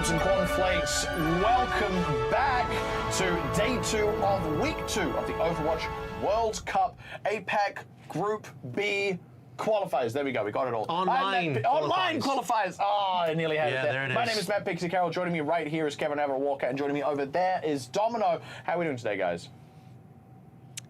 Groups and cornflakes, welcome back to day 2 of week 2 of the Overwatch World Cup APAC Group B qualifiers. There we go, we got it all. Online qualifiers. Oh, I nearly had it there. There it My is. name is Matt Pixie Carroll. Joining me right here is Kevin Walker, and joining me over there is Domino. How are we doing today, guys?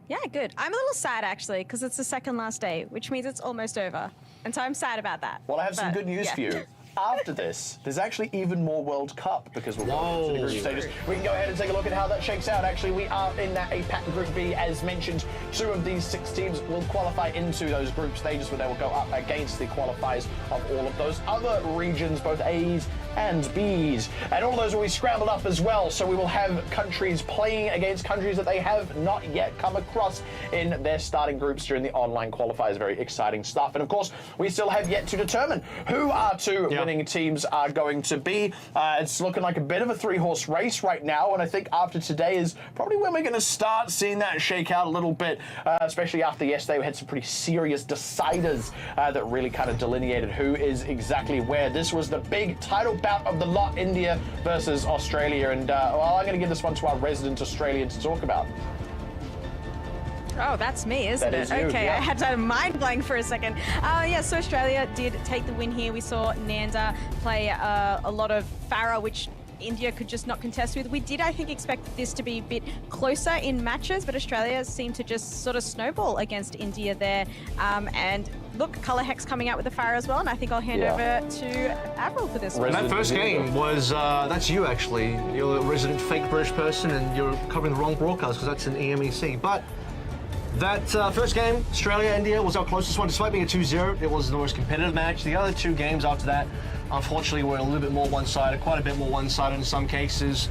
Yeah, good. I'm a little sad, actually, because it's the second last day, which means it's almost over. And so I'm sad about that. Well, I have some good news for you. After this, there's actually even more World Cup because we're going to the group stages. We can go ahead and take a look at how that shakes out. Actually, we are in that APAC Group B. As mentioned, 2 of these 6 teams will qualify into those group stages where they will go up against the qualifiers of all of those other regions, both A's and B's. And all of those will be scrambled up as well. So we will have countries playing against countries that they have not yet come across in their starting groups during the online qualifiers. Very exciting stuff. And of course, we still have yet to determine who our 2 winning teams are going to be. It's looking like a bit of a 3-horse race right now, and I think after today is probably when we're going to start seeing that shake out a little bit, especially after yesterday we had some pretty serious deciders that really kind of delineated who is exactly where. This was the big title bout of the lot, India versus Australia, and well, I'm going to give this one to our resident Australian to talk about. Oh, that's me, isn't it? Okay, I had to mind blank for a second. Yeah, so Australia did take the win here. We saw Nanda play a lot of Farah, which India could just not contest with. We did, I think, expect this to be a bit closer in matches, but Australia seemed to just sort of snowball against India there. And look, Color Hex coming out with the Farah as well, and I think I'll hand over to Avril for this one. That first game was, that's you actually. You're a resident fake British person and you're covering the wrong broadcast because that's an EMEC. But that first game, Australia-India, was our closest one. Despite being a 2-0, it was the most competitive match. The other 2 games after that, unfortunately, were a little bit more one-sided, quite a bit more one-sided in some cases,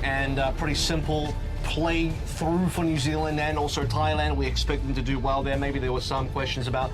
and pretty simple play through for New Zealand and also Thailand. We expect them to do well there. Maybe there were some questions about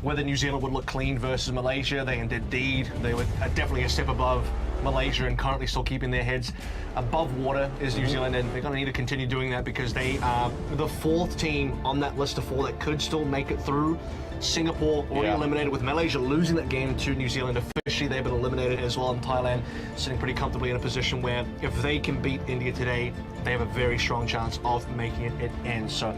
whether New Zealand would look clean versus Malaysia. They indeed. They were definitely a step above Malaysia and currently still keeping their heads above water is New Zealand, and they're going to need to continue doing that because they are the 4th team on that list of 4 that could still make it through. Singapore already eliminated, with Malaysia losing that game to New Zealand. Officially, they've been eliminated as well, and Thailand sitting pretty comfortably in a position where if they can beat India today, they have a very strong chance of making it end. So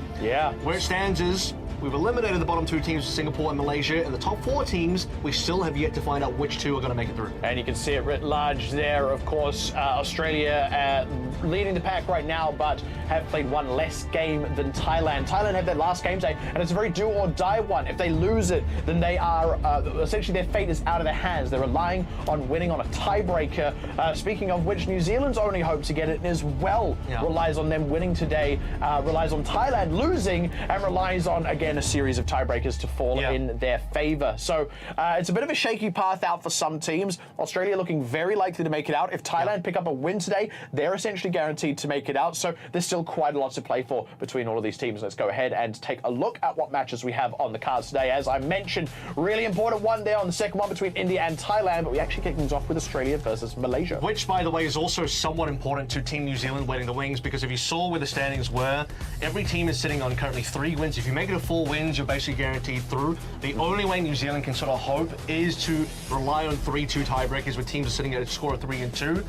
where it stands is we've eliminated the bottom 2 teams, Singapore and Malaysia, and the top 4 teams, we still have yet to find out which 2 are going to make it through. And you can see it writ large there, of course. Australia leading the pack right now, but have played 1 less game than Thailand. Thailand had their last game day, and it's a very do or die one. If they lose it, then they are, essentially their fate is out of their hands. They're relying on winning on a tiebreaker. Speaking of which, New Zealand's only hope to get it as well relies on them winning today, relies on Thailand losing, and relies on, again, a series of tiebreakers to fall in their favor. So it's a bit of a shaky path out for some teams. Australia looking very likely to make it out. If Thailand pick up a win today, they're essentially guaranteed to make it out. So there's still quite a lot to play for between all of these teams. Let's go ahead and take a look at what matches we have on the cards today. As I mentioned, really important one there on the second one between India and Thailand, but we actually kick things off with Australia versus Malaysia. Which, by the way, is also somewhat important to Team New Zealand waiting the wings, because if you saw where the standings were, every team is sitting on currently 3 wins. If you make it a 4 wins, you're basically guaranteed through. The only way New Zealand can sort of hope is to rely on 3-2 tiebreakers where teams are sitting at a score of 3-2.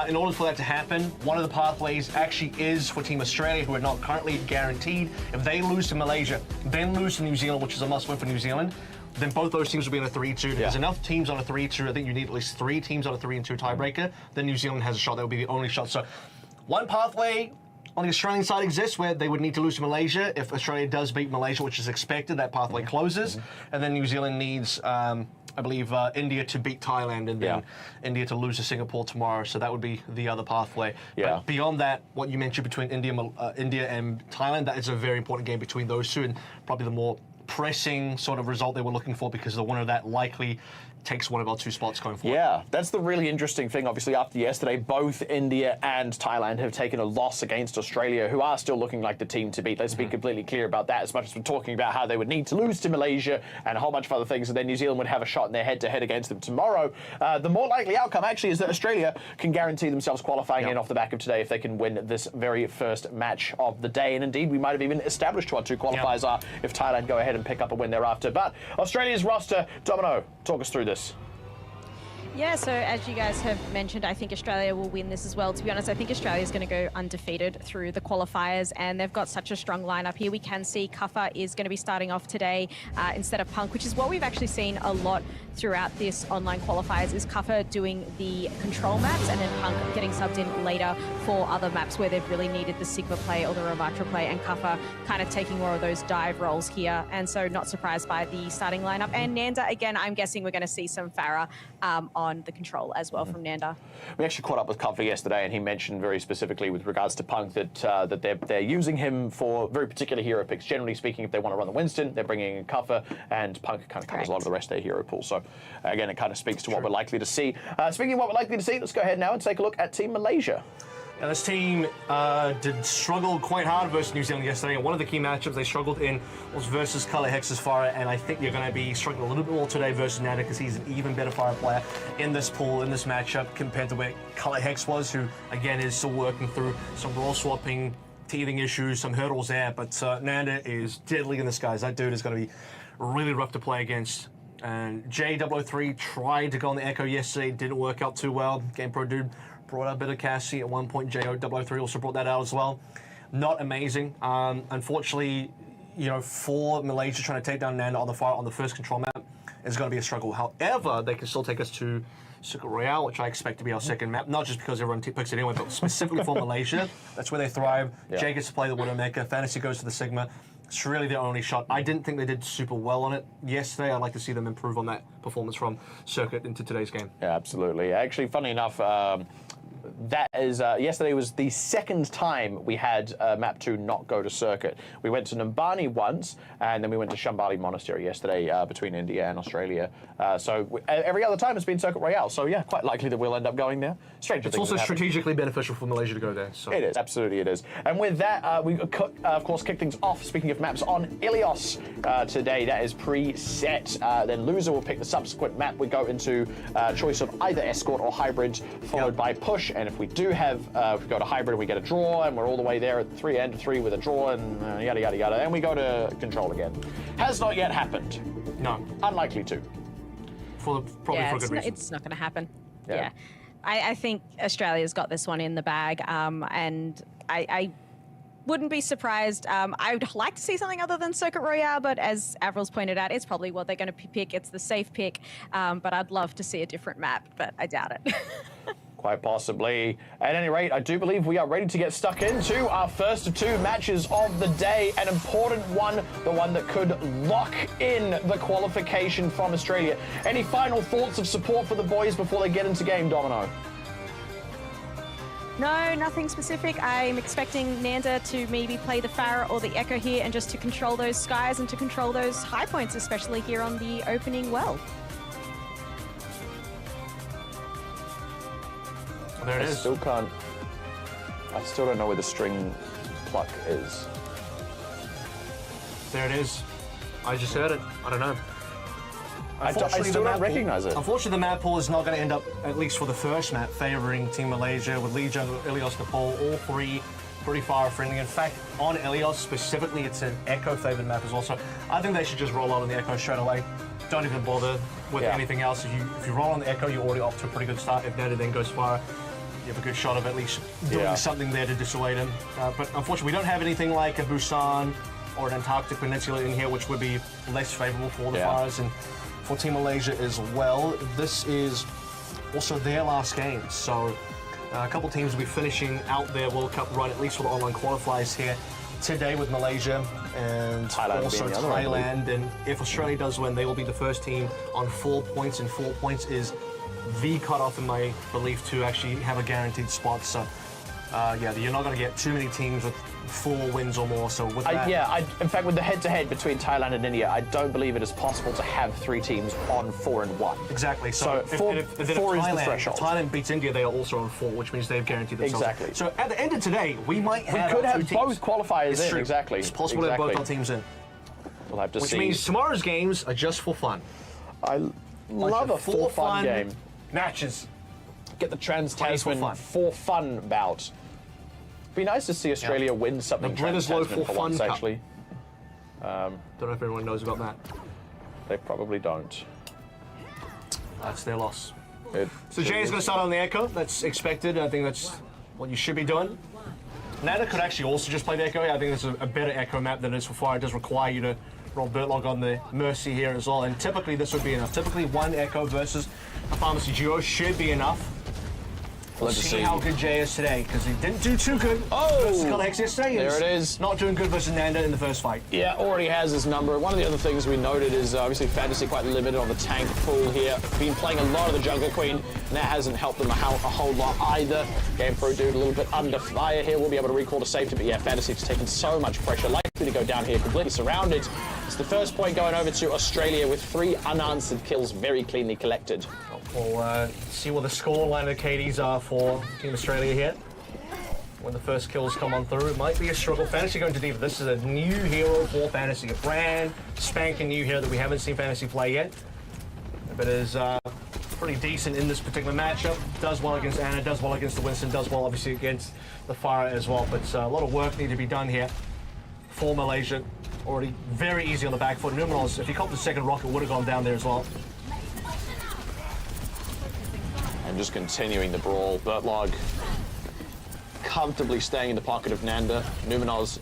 In order for that to happen, one of the pathways actually is for Team Australia, who are not currently guaranteed. If they lose to Malaysia, then lose to New Zealand, which is a must-win for New Zealand, then both those teams will be in a 3-2. If there's enough teams on a 3-2, I think you need at least 3 teams on a 3-2 tiebreaker, then New Zealand has a shot. That would be the only shot. So one pathway on the Australian side exists where they would need to lose to Malaysia. If Australia does beat Malaysia, which is expected, that pathway closes. And then New Zealand needs, I believe, India to beat Thailand, and then India to lose to Singapore tomorrow. So that would be the other pathway. But beyond that, what you mentioned between India and Thailand, that is a very important game between those 2, and probably the more pressing sort of result they were looking for, because the winner of that likely takes one of our 2 spots going forward. Yeah, that's the really interesting thing. Obviously, after yesterday, both India and Thailand have taken a loss against Australia, who are still looking like the team to beat. Let's be completely clear about that, as much as we're talking about how they would need to lose to Malaysia and a whole bunch of other things, and then New Zealand would have a shot in their head-to-head against them tomorrow. The more likely outcome, actually, is that Australia can guarantee themselves qualifying in off the back of today if they can win this very first match of the day. And indeed, we might have even established who our 2 qualifiers are if Thailand go ahead and pick up a win thereafter. But Australia's roster, Domino, talk us through this. Yeah, so as you guys have mentioned, I think Australia will win this as well. To be honest, I think Australia's going to go undefeated through the qualifiers, and they've got such a strong lineup here. We can see Kuffer is going to be starting off today instead of Punk, which is what we've actually seen a lot throughout this online qualifiers, is Kuffer doing the control maps and then Punk getting subbed in later for other maps where they've really needed the Sigma play or the Ravatra play, and Kuffer kind of taking more of those dive roles here. And so not surprised by the starting lineup. And Nanda, again, I'm guessing we're going to see some Farah on the control as well from Nanda. We actually caught up with Kuffer yesterday, and he mentioned very specifically with regards to Punk that they're using him for very particular hero picks. Generally speaking, if they want to run the Winston, they're bringing in Kuffer, and Punk kind of covers a lot of the rest of their hero pool. So again, it kind of speaks to what we're likely to see. Speaking of what we're likely to see, let's go ahead now and take a look at Team Malaysia. Now, this team did struggle quite hard versus New Zealand yesterday, and one of the key matchups they struggled in was versus Kale Hex's Fire, and I think you're going to be struggling a little bit more today versus Nanda because he's an even better Fire player in this pool, in this matchup, compared to where Kale Hex was, who, again, is still working through some role swapping, teething issues, some hurdles there, but Nanda is deadly in this, guys. That dude is going to be really rough to play against. And J003 tried to go on the Echo yesterday, didn't work out too well. GamePro dude brought out a bit of Cassie at one point. J003 also brought that out as well. Not amazing. Unfortunately, you know, for Malaysia trying to take down Nanda on the fire on the first control map is going to be a struggle. However, they can still take us to Circuit Royale, which I expect to be our second map, not just because everyone picks it anyway, but specifically for Malaysia. That's where they thrive. Yeah. Jay gets to play the Widowmaker. Fantasy goes to the Sigma. It's really their only shot. I didn't think they did super well on it yesterday. I'd like to see them improve on that performance from Circuit into today's game. Yeah, absolutely. Actually, funny enough, that is, yesterday was the second time we had Map 2 not go to Circuit. We went to Numbani once, and then we went to Shambhali Monastery yesterday between India and Australia. Every other time it's been Circuit Royale. So yeah, quite likely that we'll end up going there. Stranger It's also strategically beneficial for Malaysia to go there. So. It is, absolutely it is. And with that, we of course kick things off, speaking of maps, on Ilios today. That is pre-set. Then loser will pick the subsequent map. We go into choice of either Escort or Hybrid, followed by Push. And if we do have, if we go to Hybrid, we get a draw, and we're all the way there at end of 3 with a draw, and yada, yada, yada. And we go to Control again. Has not yet happened. No. Unlikely to. Probably for a good reason. It's not going to happen. Yeah. I think Australia's got this one in the bag, and I wouldn't be surprised. I would like to see something other than Circuit Royale, but as Avril's pointed out, it's probably what they're going to pick. It's the safe pick, but I'd love to see a different map, but I doubt it. Quite possibly. At any rate, I do believe we are ready to get stuck into our first of 2 matches of the day. An important one, the one that could lock in the qualification from Australia. Any final thoughts of support for the boys before they get into game, Domino? No, nothing specific. I'm expecting Nanda to maybe play the Farah or the Echo here and just to control those skies and to control those high points, especially here on the opening well. There it is. I still don't know where the string pluck is. There it is. I just heard it. I don't know. I still don't recognize it. Unfortunately, the map pool is not going to end up, at least for the first map, favouring Team Malaysia with Lee Jungle, Ilios, Nepal, all 3 pretty fire friendly. In fact, on Ilios specifically, it's an Echo favoured map as well. So I think they should just roll out on the Echo straight away. Don't even bother with anything else. If you roll on the Echo, you're already off to a pretty good start. If Nanda then goes fire, you have a good shot of at least doing something there to dissuade him. But unfortunately, we don't have anything like a Busan or an Antarctic Peninsula in here, which would be less favourable for all the fires. And for Team Malaysia as well, this is also their last game. So a couple teams will be finishing out their World Cup run, at least for the online qualifiers here today with Malaysia and also Thailand. And if Australia does win, they will be the first team on 4 points, and 4 points is the cutoff in my belief to actually have a guaranteed spot. So you're not going to get too many teams with 4 wins or more. So with that, in fact, with the head-to-head between Thailand and India, I don't believe it is possible to have 3 teams on 4 and 1. Exactly. So if 4 is the threshold. If Thailand beats India, they are also on 4, which means they've guaranteed themselves. Exactly. So at the end of today, we could have both teams. qualifiers in. Exactly. It's possible to have both our teams in. We'll have to see. Which means tomorrow's games are just for fun. I love a for-fun game. Matches. Get the Trans-Tasman for fun bout. Be nice to see Australia win something. The Bledisloe for fun once, actually. Don't know if everyone knows about that. They probably don't. That's their loss. So Jay's going to start on the Echo. That's expected. I think that's what you should be doing. Nana could actually also just play the Echo. I think there's a better Echo map than it is for Fire. It does require you to roll Bertlog on the Mercy here as well. And typically this would be enough. Typically one Echo versus a Pharmacy duo should be enough. Let's see how good Jay is today, because he didn't do too good versus Hex yesterday. There it is. Not doing good versus Nanda in the first fight. Yeah, already has his number. One of the other things we noted is obviously Fantasy quite limited on the tank pool here. Been playing a lot of the Jungle Queen, and that hasn't helped them a whole lot either. Game Pro Dude a little bit under fire here. We'll be able to recall to safety, but yeah, Fantasy's taken so much pressure. Likely to go down here completely surrounded. It's the first point going over to Australia with 3 unanswered kills very cleanly collected. We'll see what the scoreline of KDs are for Team Australia here. When the first kills come on through, it might be a struggle. Fantasy going to D.Va. This is a new hero for Fantasy, a brand spanking new hero that we haven't seen Fantasy play yet. But is pretty decent in this particular matchup. Does well against Anna, does well against the Winston, does well obviously against the Fire as well. But a lot of work need to be done here for Malaysia. Already very easy on the back foot. Numeros, if he caught the second rocket, would have gone down there as well. And just continuing the brawl. Bertlog comfortably staying in the pocket of Nanda. Numenos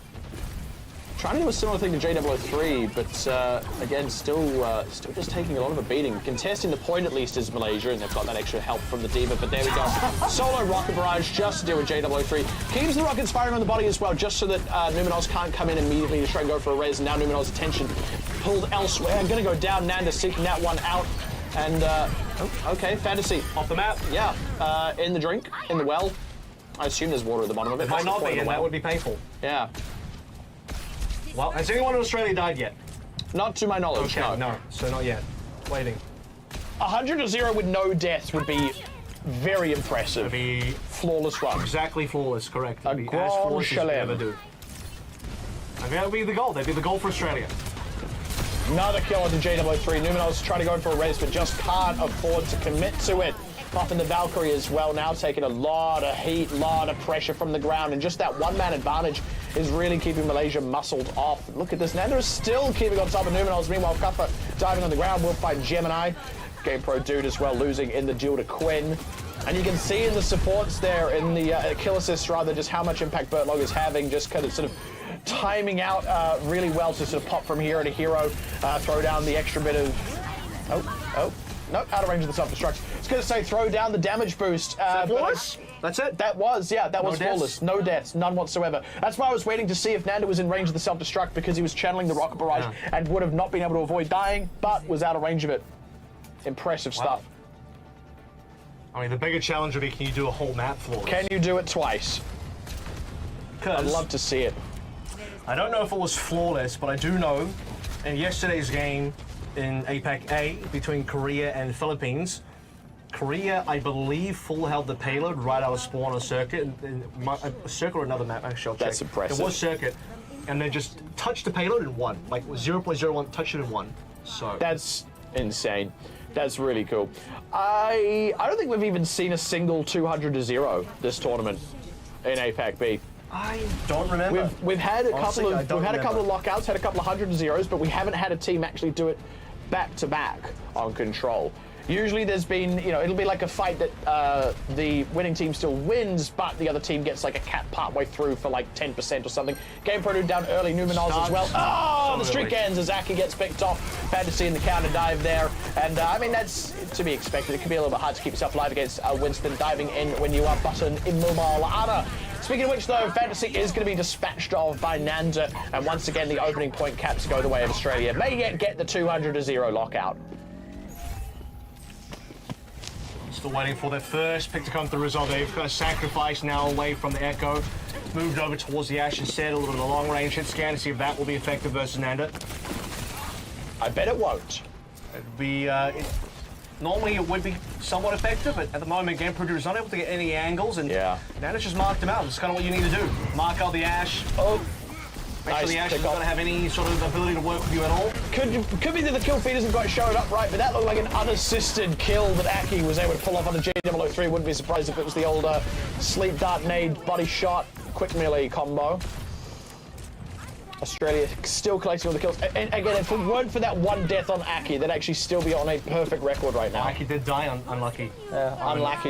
trying to do a similar thing to J003, but again, still just taking a lot of a beating. Contesting the point at least is Malaysia, and they've got that extra help from the D.Va, but there we go. Solo rocket barrage just to deal with J003. Keeps the rockets firing on the body as well, just so that Numenos can't come in immediately to try and go for a res. And now Numenos' attention pulled elsewhere. I'm gonna go down. Nanda seeking that one out. And, okay, Fantasy. Off the map? Yeah, in the drink, in the well. I assume there's water at the bottom of it. It might not be, and that would be painful. Yeah. Well, has anyone in Australia died yet? Not to my knowledge, okay, no. No, so not yet. Waiting. 100-0 with no deaths would be very impressive. Would be flawless run. Exactly flawless, correct. A Would be as flawless as you grand ever do. I mean, that would be the goal. That'd be the goal for Australia. Another kill onto J003. Numenos trying to go for a res, but just can't afford to commit to it. Popping the Valkyrie as well now, taking a lot of heat, lot of pressure from the ground, and just that one-man advantage is really keeping Malaysia muscled off. Look at this, Nanda is still keeping on top of Numenos. Meanwhile, Cuffer diving on the ground will find Gemini. Game Pro Dude as well, losing in the duel to Quinn. And you can see in the supports there, in the kill assist rather, just how much impact Bertlog is having, just kind of sort of timing out really well to sort of pop from hero to hero, throw down the extra bit of... No, out of range of the self-destruct. I was going to say throw down the damage boost. Flawless? That's it? That was, yeah, that was flawless. Deaths? No deaths, none whatsoever. That's why I was waiting to see if Nanda was in range of the self-destruct, because he was channeling the rocket barrage and would have not been able to avoid dying, but was out of range of it. Impressive stuff. I mean, the bigger challenge would be, can you do a whole map flawless? Can you do it twice? I'd love to see it. I don't know if it was flawless, but I do know in yesterday's game in APAC A between Korea and Philippines, Korea, I believe, full held the payload right out of spawn on circuit, a circuit or another map, actually I'll check. That's impressive. It was circuit, and then just touched the payload and won. Like 0.01, touched it and won. So that's insane. That's really cool. I don't think we've even seen a single 200-0 this tournament in APAC B. I don't remember. We've had a couple of lockouts, had a couple of 100-0s, but we haven't had a team actually do it back to back on Control. Usually there's been, it'll be like a fight that the winning team still wins, but the other team gets like a cap partway through for like 10% or something. Game Pro down early, Numenos as well. Oh, the streak ends as Zaki gets picked off. Fantasy in the counter dive there. And I mean, that's to be expected. It can be a little bit hard to keep yourself alive against Winston diving in when you are button immobile. Anna. Speaking of which, though, Fantasy is going to be dispatched of by Nanda, and once again, the opening point caps go the way of Australia. May yet get the 200-0 lockout. Still waiting for their first pick to come through as well. They've got a sacrifice now away from the Echo. Moved over towards the Ash instead, a little bit of a long-range hit scan to see if that will be effective versus Nanda. I bet it won't. It'd be... normally it would be somewhat effective, but at the moment, Game Producer is not able to get any angles, and Nanda's just marked them out. That's kind of what you need to do. Mark out the Ash. Oh. Make sure the Ash isn't going to have any sort of ability to work with you at all. Could be that the kill feed isn't quite showing up right, but that looked like an unassisted kill that Aki was able to pull off on the J003. Wouldn't be surprised if it was the old sleep dart nade body shot quick melee combo. Australia still collecting all the kills. And again, if it weren't for that one death on Aki, they'd actually still be on a perfect record right now. Aki did die, unlucky. Unlucky.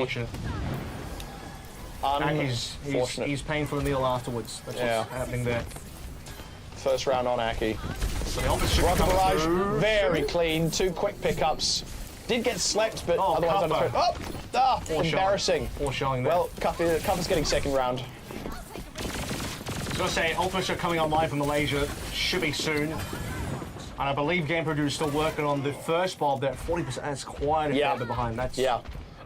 Unfortunate. He's paying for the meal afterwards. That's what's happening there. First round on Aki. So the offense should Rocket come barrage, through. very clean. 2 quick pickups. Did get slept, but otherwise Cuppa. embarrassing. Poor showing there. Well, Cuppa's getting second round. I was going to say, ultimates are coming online from Malaysia. Should be soon. And I believe Game Producer is still working on the first bomb there. 40%, that's quite a fair bit behind. That's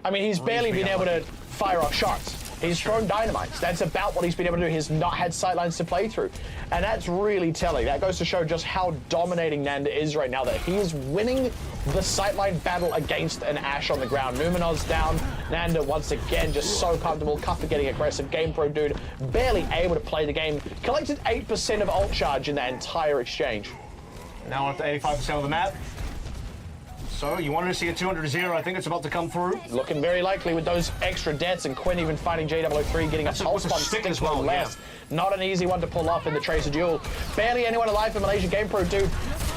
I mean, he's barely been able to fire off shots. He's thrown dynamites. That's about what he's been able to do. He's not had sightlines to play through. And that's really telling. That goes to show just how dominating Nanda is right now, that he is winning the sightline battle against an Ashe on the ground. Numenor's down. Nanda, once again, just so comfortable. Cuffer getting aggressive. GamePro dude barely able to play the game. Collected 8% of ult charge in that entire exchange. Now we're up to 85% of the map. So you wanted to see a 200-0. I think it's about to come through. Looking very likely with those extra deaths, and Quinn even fighting J003, getting a pulse bomb stick as well. well. Not an easy one to pull off in the Tracer duel. Barely anyone alive for Malaysia GamePro, dude.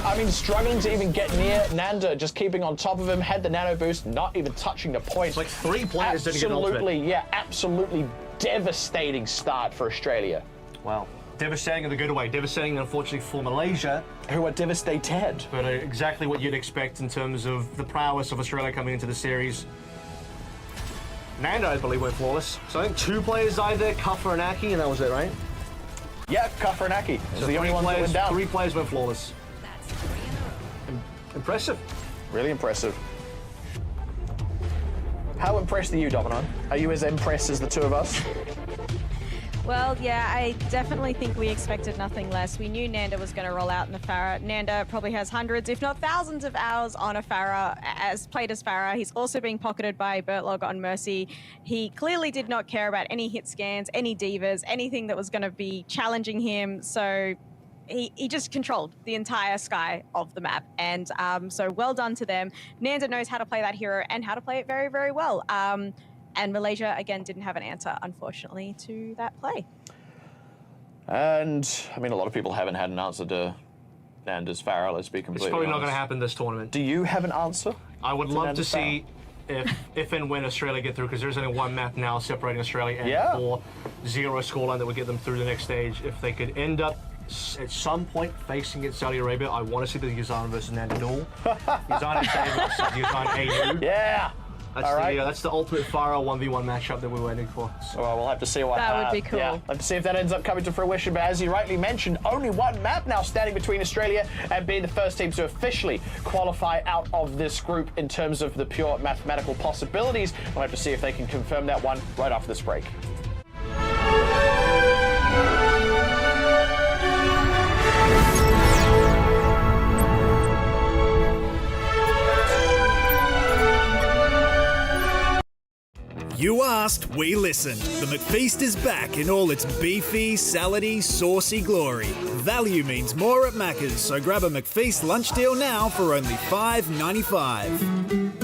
I mean, struggling to even get near Nanda, just keeping on top of him, had the nano boost, not even touching the point. It's like 3 players didn't get an ultimate. Absolutely, absolutely devastating start for Australia. Wow. Devastating in the good way. Devastating, unfortunately, for Malaysia. Who are devastated. But exactly what you'd expect in terms of the prowess of Australia coming into the series. Nanda, I believe, went flawless. So I think 2 players died there, Cuffer and Aki, and that was it, right? Yeah, Cuffer and Aki. So the only one that went down. 3 players went flawless. Impressive. Really impressive. How impressed are you, Domino? Are you as impressed as the 2 of us? Well, yeah, I definitely think we expected nothing less. We knew Nanda was going to roll out in the Pharah. Nanda probably has hundreds, if not thousands of hours on a Pharah, played as Pharah. He's also being pocketed by Bertlog on Mercy. He clearly did not care about any hit scans, any divas, anything that was going to be challenging him. So he just controlled the entire sky of the map. And so well done to them. Nanda knows how to play that hero and how to play it very, very well. And Malaysia, again, didn't have an answer, unfortunately, to that play. And, I mean, a lot of people haven't had an answer to Nanda's Pharah, let's be completely honest. It's probably not going to happen this tournament. Do you have an answer? I would love to see if and when Australia get through, because there's only 1 map now separating Australia and 4-0 scoreline that would get them through the next stage. If they could end up at some point facing in Saudi Arabia, I want to see the Yuzan versus Nanda duel. Yuzan versus Yuzan AU. Yeah! That's the ultimate Pharah 1v1 matchup that we're waiting for. So we'll have to see what that would be cool. Yeah, have to see if that ends up coming to fruition. But as you rightly mentioned, only 1 map now standing between Australia and being the first team to officially qualify out of this group in terms of the pure mathematical possibilities. We'll have to see if they can confirm that one right after this break. You asked, we listened. The McFeast is back in all its beefy, salady, saucy glory. Value means more at Macca's, so grab a McFeast lunch deal now for only $5.95.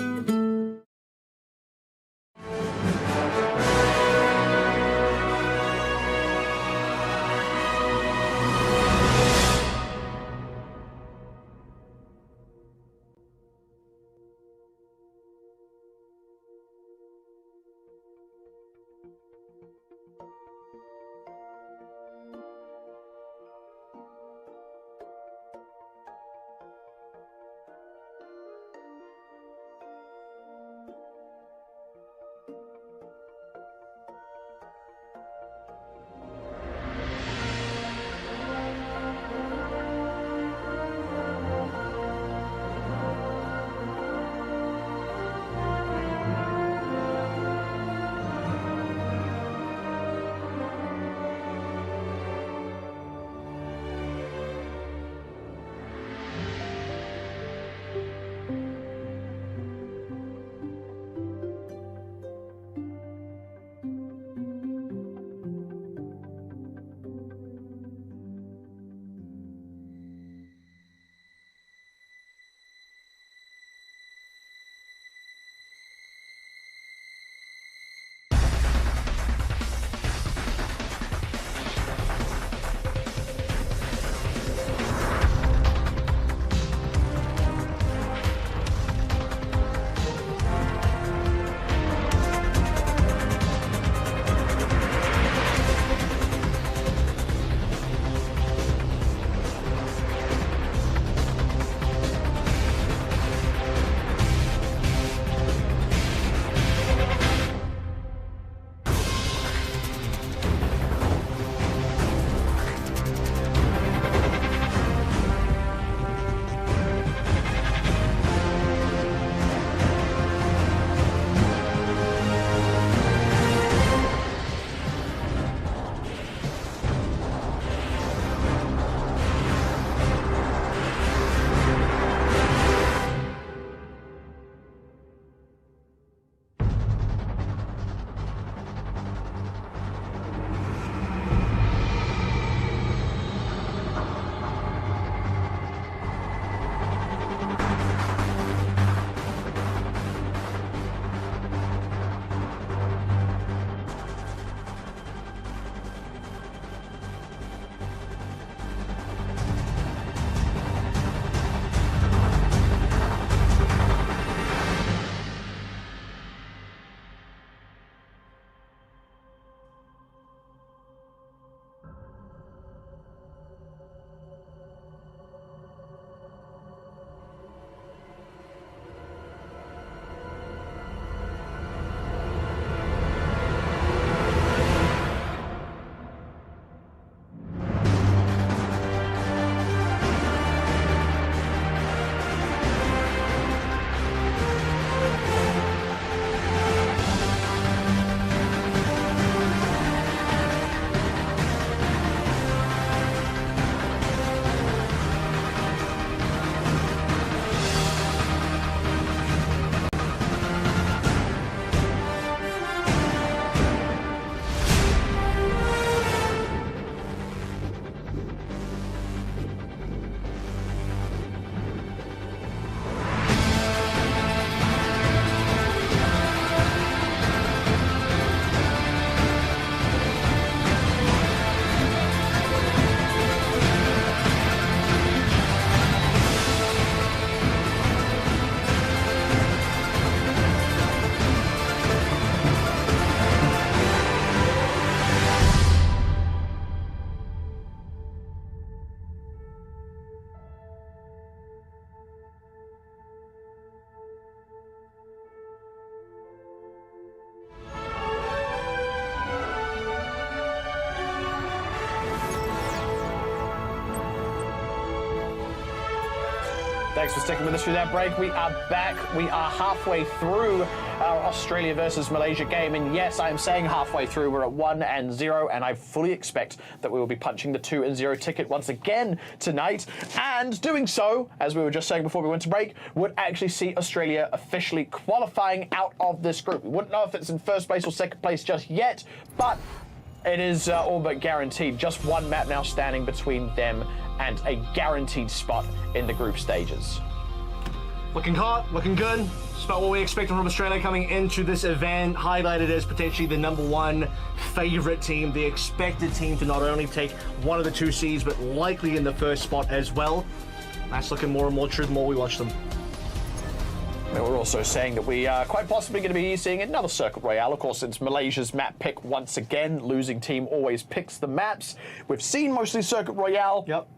Thanks for sticking with us through that break. We are back. We are halfway through our Australia versus Malaysia game. And yes, I am saying halfway through. We're at 1-0, and I fully expect that we will be punching the 2-0 ticket once again tonight. And doing so, as we were just saying before we went to break, would actually see Australia officially qualifying out of this group. We wouldn't know if it's in first place or second place just yet, but it is all but guaranteed. Just one map now standing between them and a guaranteed spot in the group stages. Looking hot, looking good. It's about what we expected from Australia coming into this event, highlighted as potentially the #1 favourite team, the expected team to not only take one of the 2 seeds, but likely in the first spot as well. That's looking more and more true the more we watch them. And we're also saying that we are quite possibly going to be seeing another Circuit Royale. Of course, it's Malaysia's map pick once again. Losing team always picks the maps. We've seen mostly Circuit Royale. Yep.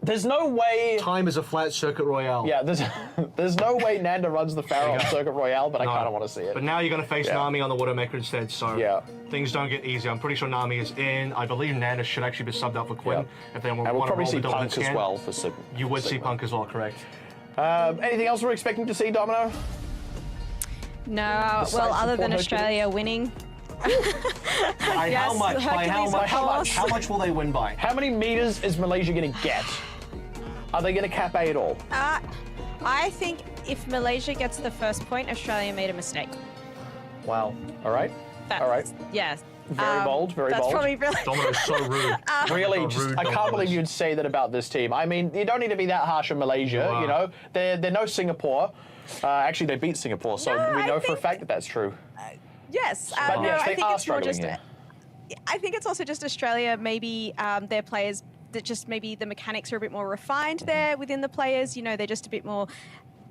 There's no way... Time is a flat Circuit Royale. Yeah, there's no way Nanda runs the Pharaoh on Circuit Royale, but I kind of want to see it. But now you're going to face Nami on the Widowmaker instead, so things don't get easy. I'm pretty sure Nami is in. I believe Nanda should actually be subbed out for Quinn. If they want and we'll to probably see roll the Punk as well for Sigma. You would see Punk as well, correct. Anything else we're expecting to see, Domino? No, well, other than Australia winning. How much will they win by? How many meters is Malaysia going to get? Are they going to cap A at all? I think if Malaysia gets the first point, Australia made a mistake. Wow. All right. All right. Yeah. Very bold, very bold. That's probably really... Domino's so rude. Really, I can't believe you'd say that about this team. I mean, you don't need to be that harsh on Malaysia, you know. They're no Singapore. Actually, they beat Singapore, so we know for a fact that that's true. Yes. But no, yes, I think it's more just... here. I think it's also just Australia, maybe their players, that just maybe the mechanics are a bit more refined there within the players. You know, they're just a bit more...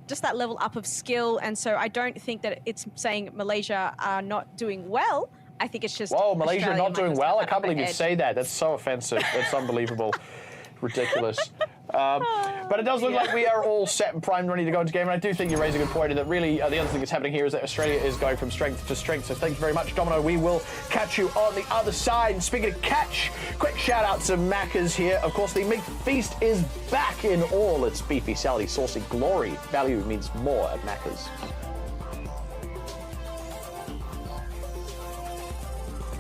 just that level up of skill, and so I don't think that it's saying Malaysia are not doing well. I think it's just... Whoa, Malaysia Australia not doing well? I can't believe you'd edge. say that. That's so offensive. That's unbelievable. Ridiculous. But it does look like we are all set and primed, ready to go into game. And I do think you raise a good point that really the other thing that's happening here is that Australia is going from strength to strength. So thank you very much, Domino. We will catch you on the other side. And speaking of catch, quick shout out to Macca's here. Of course, the McFeast is back in all its beefy, salty, saucy glory. Value means more at Macca's.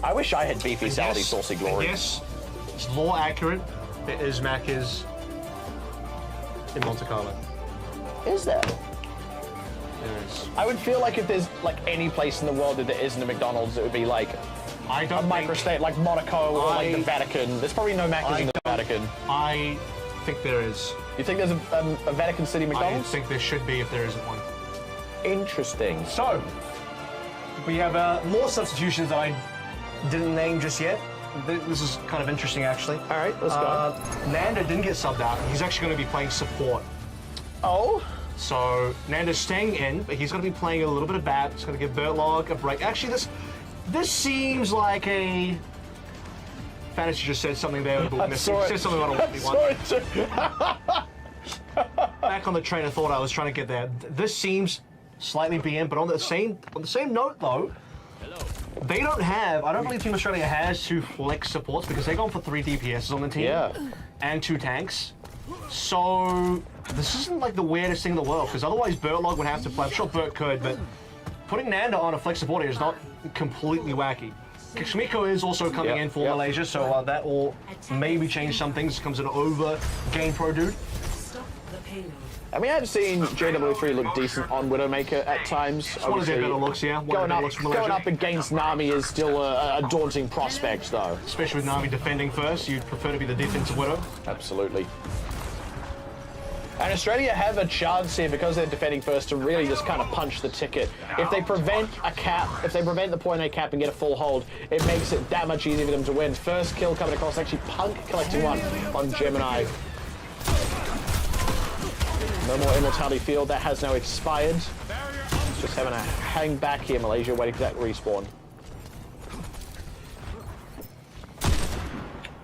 I wish I had beefy, salty, saucy glory. Yes, it's more accurate. It is Macca's in Monte Carlo. Is there? Yes. I would feel like if there's like any place in the world that there isn't a McDonald's, it would be like a microstate, like Monaco or like the Vatican. There's probably no Macca's in the Vatican. I think there is. You think there's a Vatican City McDonald's? I think there should be if there isn't one. Interesting. So, we have more substitutions that I didn't name just yet. This is kind of interesting, actually. All right, let's go. Nanda didn't get subbed out. He's actually going to be playing support. Oh? So, Nanda's staying in, but he's going to be playing a little bit of bat. He's going to give Bertlog a break. Actually, this seems like a... Fantasy just said something there. He said something about a 1v1. Back on the train of thought I was trying to get there. This seems slightly BM, but on the same note, though, they don't have, I don't believe Team Australia has 2 flex supports because they're going for 3 DPSs on the team and 2 tanks. So this isn't like the weirdest thing in the world because otherwise Bertlog would have to play. I'm sure Bert could, but putting Nanda on a flex support here is not completely wacky. Kishmiko is also coming in for Malaysia, so that will maybe change some things. Comes an over game pro dude. I mean, I've seen JW3 look decent on Widowmaker at times. One of their better looks, yeah. Going up against Nami is still a daunting prospect, though. Especially with Nami defending first, you'd prefer to be the defensive Widow. Absolutely. And Australia have a chance here because they're defending first to really just kind of punch the ticket. If they prevent a cap, if they prevent the point A cap and get a full hold, it makes it that much easier for them to win. First kill coming across, actually Punk collecting one on Gemini. No more Immortality Field, that has now expired. Just having a hang back here, Malaysia, waiting for that respawn.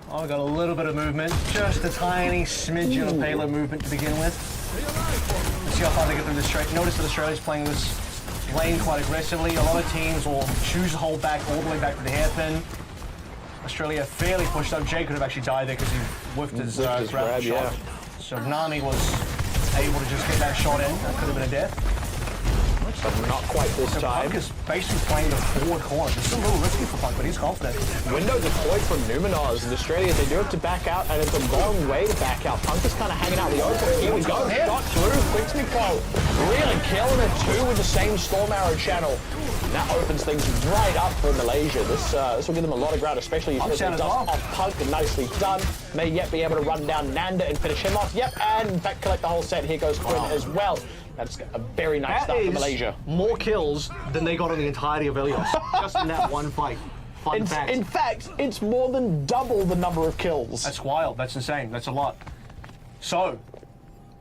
Oh, got a little bit of movement. Just a tiny smidgen of payload movement to begin with. Let's see how far they get through this straight. Notice that Australia's playing this lane quite aggressively. A lot of teams will choose to hold back all the way back to the hairpin. Australia fairly pushed up. Jay could have actually died there because he whiffed his grab shot. So Nami was able to just get that shot in. That could have been a death. But not quite this time. Punk is basically playing the forward corner. This is a little risky for Punk, but he's confident. Window deployed from Numenors in Australia. They do have to back out, and it's a long way to back out. Punk is kind of hanging out the open. Here we go. Shot through. Quixmico really killing it too with the same Storm Arrow channel. That opens things right up for Malaysia. This will give them a lot of ground, especially if it does off Punk. Nicely done. May yet be able to run down Nanda and finish him off. Yep, and in fact collect the whole set. Here goes Quinn as well. That's a very nice start for Malaysia. More kills than they got on the entirety of Elios, just in that one fight. Fun fact. In fact, it's more than double the number of kills. That's wild. That's insane. That's a lot. So,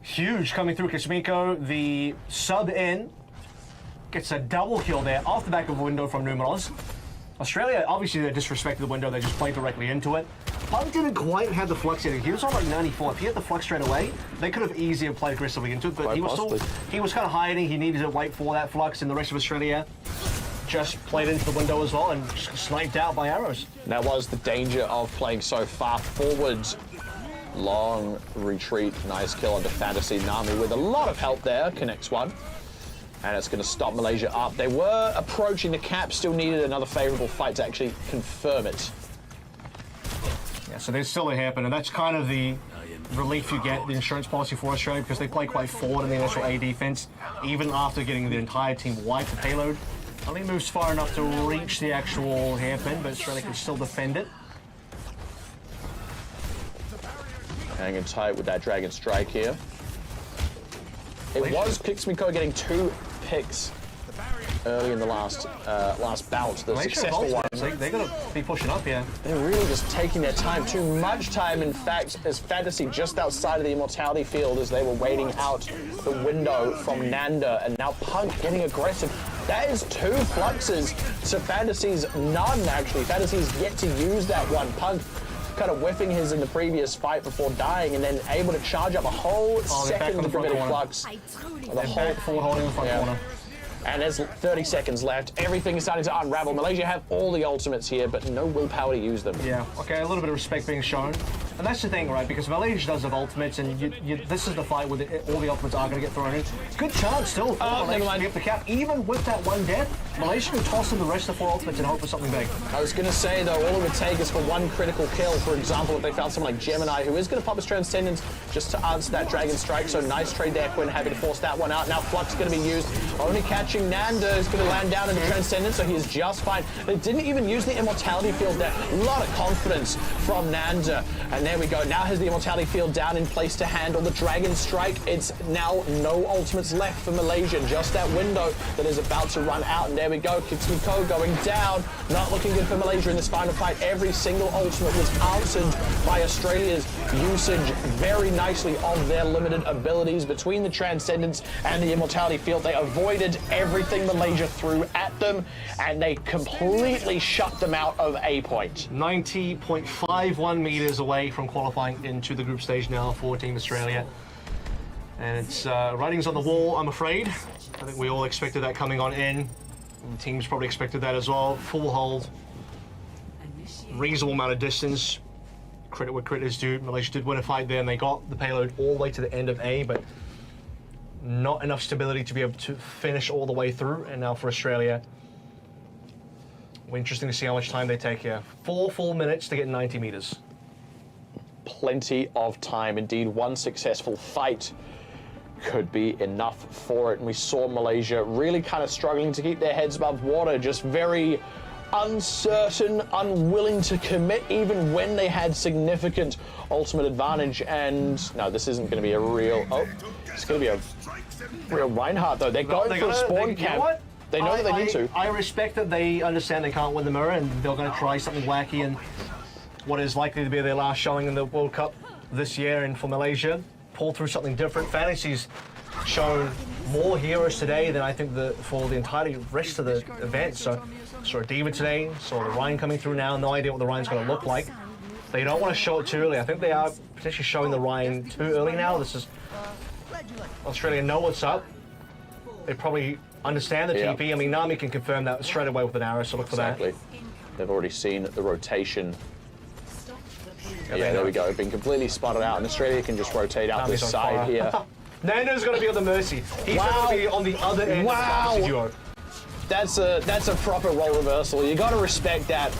huge coming through. Quixmico, the sub in, gets a double kill there off the back of a window from Numenors. Australia, obviously they disrespected the window. They just played directly into it. Punk didn't quite have the flux in it. He was on like 94. If he had the flux straight away, they could have easily played aggressively into it, but he was kind of hiding. He needed to wait for that flux, and the rest of Australia just played into the window as well and just sniped out by arrows. That was the danger of playing so far forwards. Long retreat, nice kill onto Fantasy. Nami with a lot of help there, connects one. And it's going to stop Malaysia up. They were approaching the cap, still needed another favourable fight to actually confirm it. Yeah, so there's still a hairpin, and that's kind of the relief you get, the insurance policy for Australia, because they play quite forward in the initial A defense, even after getting the entire team wiped the payload. Only moves far enough to reach the actual hairpin, but Australia can still defend it. Hanging tight with that Dragon Strike here. It was Quixmico getting 2 picks early in the last bout, the successful one. They're going to be pushing up here. They're really just taking their time, too much time, in fact, as Fantasy just outside of the Immortality field as they were waiting out the window from Nanda, and now Punk getting aggressive. That is 2 fluxes to Fantasy's none, actually. Fantasy's yet to use that one. Punk kind of whiffing his in the previous fight before dying, and then able to charge up a whole second of permitted flux. The whole forward holding in the front corner. And there's 30 seconds left. Everything is starting to unravel. Malaysia have all the ultimates here, but no willpower to use them. Yeah, okay, a little bit of respect being shown. And that's the thing, right? Because Malaysia does have ultimates, and this is the fight where all the ultimates are going to get thrown in. Good chance still for Malaysia to get the cap. Even with that one death, Malaysia can toss in the rest of the 4 ultimates and hope for something big. I was going to say, though, all it would take is for 1 critical kill. For example, if they found someone like Gemini, who is going to pop his Transcendence just to answer that Dragon Strike. So nice trade there, Quinn, happy to force that one out. Now Flux going to be used. Only catching Nanda is going to land down in the Transcendence, so he is just fine. They didn't even use the Immortality field there. A lot of confidence from Nanda. And there we go. Now has the Immortality field down in place to handle the Dragon Strike. It's now no ultimates left for Malaysia. Just that window that is about to run out. And there we go. Quixmico going down. Not looking good for Malaysia in this final fight. Every single ultimate was answered by Australia's usage very nicely of their limited abilities between the Transcendence and the Immortality field. They avoided everything Malaysia threw at them, and they completely shut them out of A point. 90.51 meters away from qualifying into the group stage now for Team Australia. And it's writing's on the wall, I'm afraid. I think we all expected that coming on in. The teams probably expected that as well. Full hold, reasonable amount of distance. Credit where credit is due. Malaysia did win a fight there, and they got the payload all the way to the end of A, but not enough stability to be able to finish all the way through. And now for Australia, interesting to see how much time they take here. 4 full minutes to get 90 meters. Plenty of time. Indeed, 1 successful fight could be enough for it. And we saw Malaysia really kind of struggling to keep their heads above water, just very uncertain, unwilling to commit even when they had significant ultimate advantage. And no, this isn't going to be a real... Oh, it's going to be a real Reinhardt, though. They're going for a spawn camp. They know that they need to. I respect that they understand they can't win the mirror, and they're going to try something wacky and what is likely to be their last showing in the World Cup this year. And for Malaysia, pull through something different. Fantasy's shown more heroes today than I think for the entire rest of the event. So saw a Diva today, saw the Ryan coming through now. No idea what the Ryan's going to look like. They don't want to show it too early. I think they are potentially showing the Ryan too early now. This is Australia know what's up. They probably understand the TP. I mean, Nami can confirm that straight away with an arrow, so look for that. They've already seen the rotation. Yeah, there we go. Been completely spotted out, and Australia can just rotate out this side here. Nando's going to be on the Mercy. He's going to be on the other end of the Mercy duo. That's a proper role reversal. You got to respect that.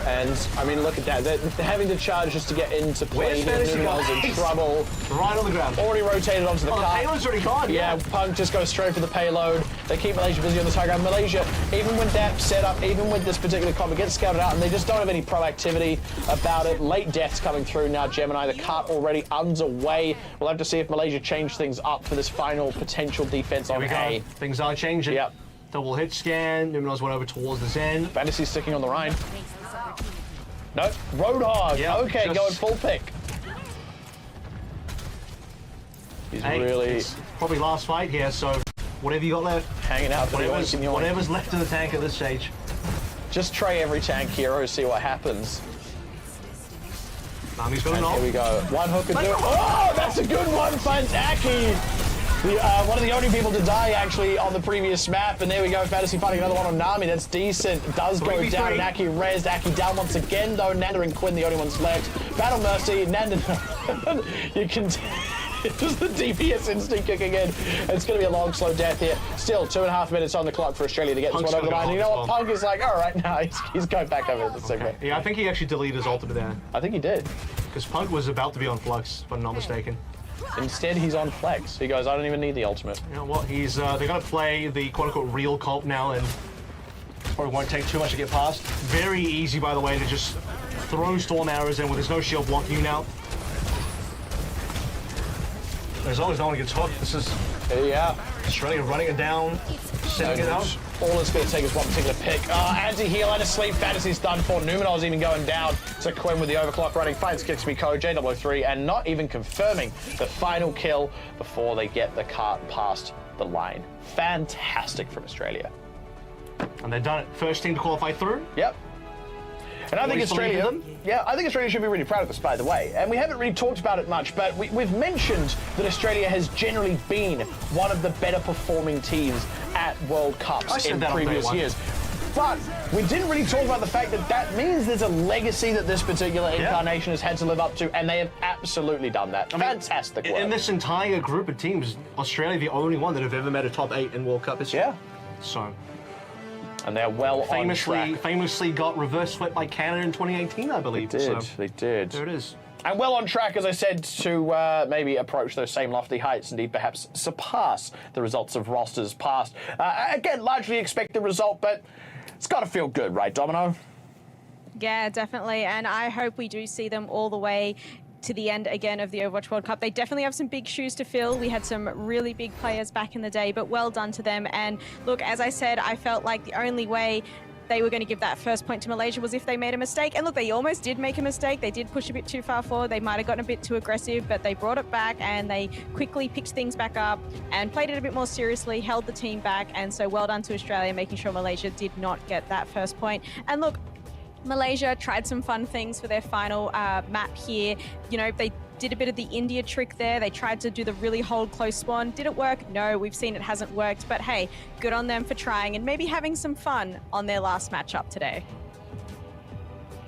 And I mean, look at that. They're having to charge just to get into play. Numenal's in trouble. Right on the ground. Already rotated onto the car. The payload's already gone. Yeah, Punk just goes straight for the payload. They keep Malaysia busy on the high ground. Malaysia, even with that setup, even with this particular combat, gets scouted out, and they just don't have any proactivity about it. Late deaths coming through now. Gemini, the cart already underway. We'll have to see if Malaysia change things up for this final potential defense on A. Things are changing. Yep. Double hit scan. Numenal's went over towards the Zen. Fantasy sticking on the Rhine. No, Roadhog. Yep, okay, going full pick. He's really... It's probably last fight here, so whatever you got left. Hanging out. Whatever's left in the tank at this stage. Just tray every tank hero, see what happens. He's got an ult. Here we go. One hook and do it. Oh, that's a good one, Fantasy. One of the only people to die, actually, on the previous map. And there we go, Fantasy fighting another one on Nami. That's decent. Does go down, and Aki rezzed. Aki down once again, though. Nanda and Quinn, the only ones left. Battle Mercy, Nanda... you can... Just the DPS instinct kicking in. It's going to be a long, slow death here. Still, 2.5 minutes on the clock for Australia to get this one over the line. You know what? Punk is like, all right, now he's going back over to the segment. Yeah, I think he actually deleted his ultimate there. I think he did. Because Punk was about to be on Flux, if I'm not mistaken. Instead, he's on Flex. He goes, I don't even need the ultimate. You know what? He's they're going to play the quote-unquote real comp now, and probably won't take too much to get past. Very easy, by the way, to just throw storm arrows in with there's no shield blocking you now. As long as no one gets hooked, this is Australia running it down, sending it out. All it's going to take is one particular pick. Anti-heal and a sleep. Fantasy's done for. Numenal's even going down to Quinn with the overclock running. Finds Kixmiko, J003, and not even confirming the final kill before they get the cart past the line. Fantastic from Australia. And they've done it. First team to qualify through. Yep. And I think Australia, I think Australia should be really proud of this, by the way. And we haven't really talked about it much, but we've mentioned that Australia has generally been one of the better performing teams at World Cups in previous years. But we didn't really talk about the fact that that means there's a legacy that this particular incarnation has had to live up to, and they have absolutely done that. Fantastic work. In this entire group of teams, Australia the only one that have ever made a top 8 in World Cup history. Yeah. So... And they're well on track. Famously got reverse swept by Canada in 2018, I believe. They did. There it is. And well on track, as I said, to maybe approach those same lofty heights, indeed perhaps surpass the results of rosters past. Again, largely expect the result, but it's got to feel good, right, Domino? Yeah, definitely. And I hope we do see them all the way to the end again of the Overwatch World Cup. They definitely have some big shoes to fill. We had some really big players back in the day, but well done to them. And look, as I said, I felt like the only way they were going to give that first point to Malaysia was if they made a mistake. And look, they almost did make a mistake. They did push a bit too far forward. They might have gotten a bit too aggressive, but they brought it back and they quickly picked things back up and played it a bit more seriously, held the team back. And so well done to Australia, making sure Malaysia did not get that first point. And look, Malaysia tried some fun things for their final map here. You know, they did a bit of the India trick there. They tried to do the really hold close spawn. Did it work? No, we've seen it hasn't worked. But hey, good on them for trying and maybe having some fun on their last matchup today.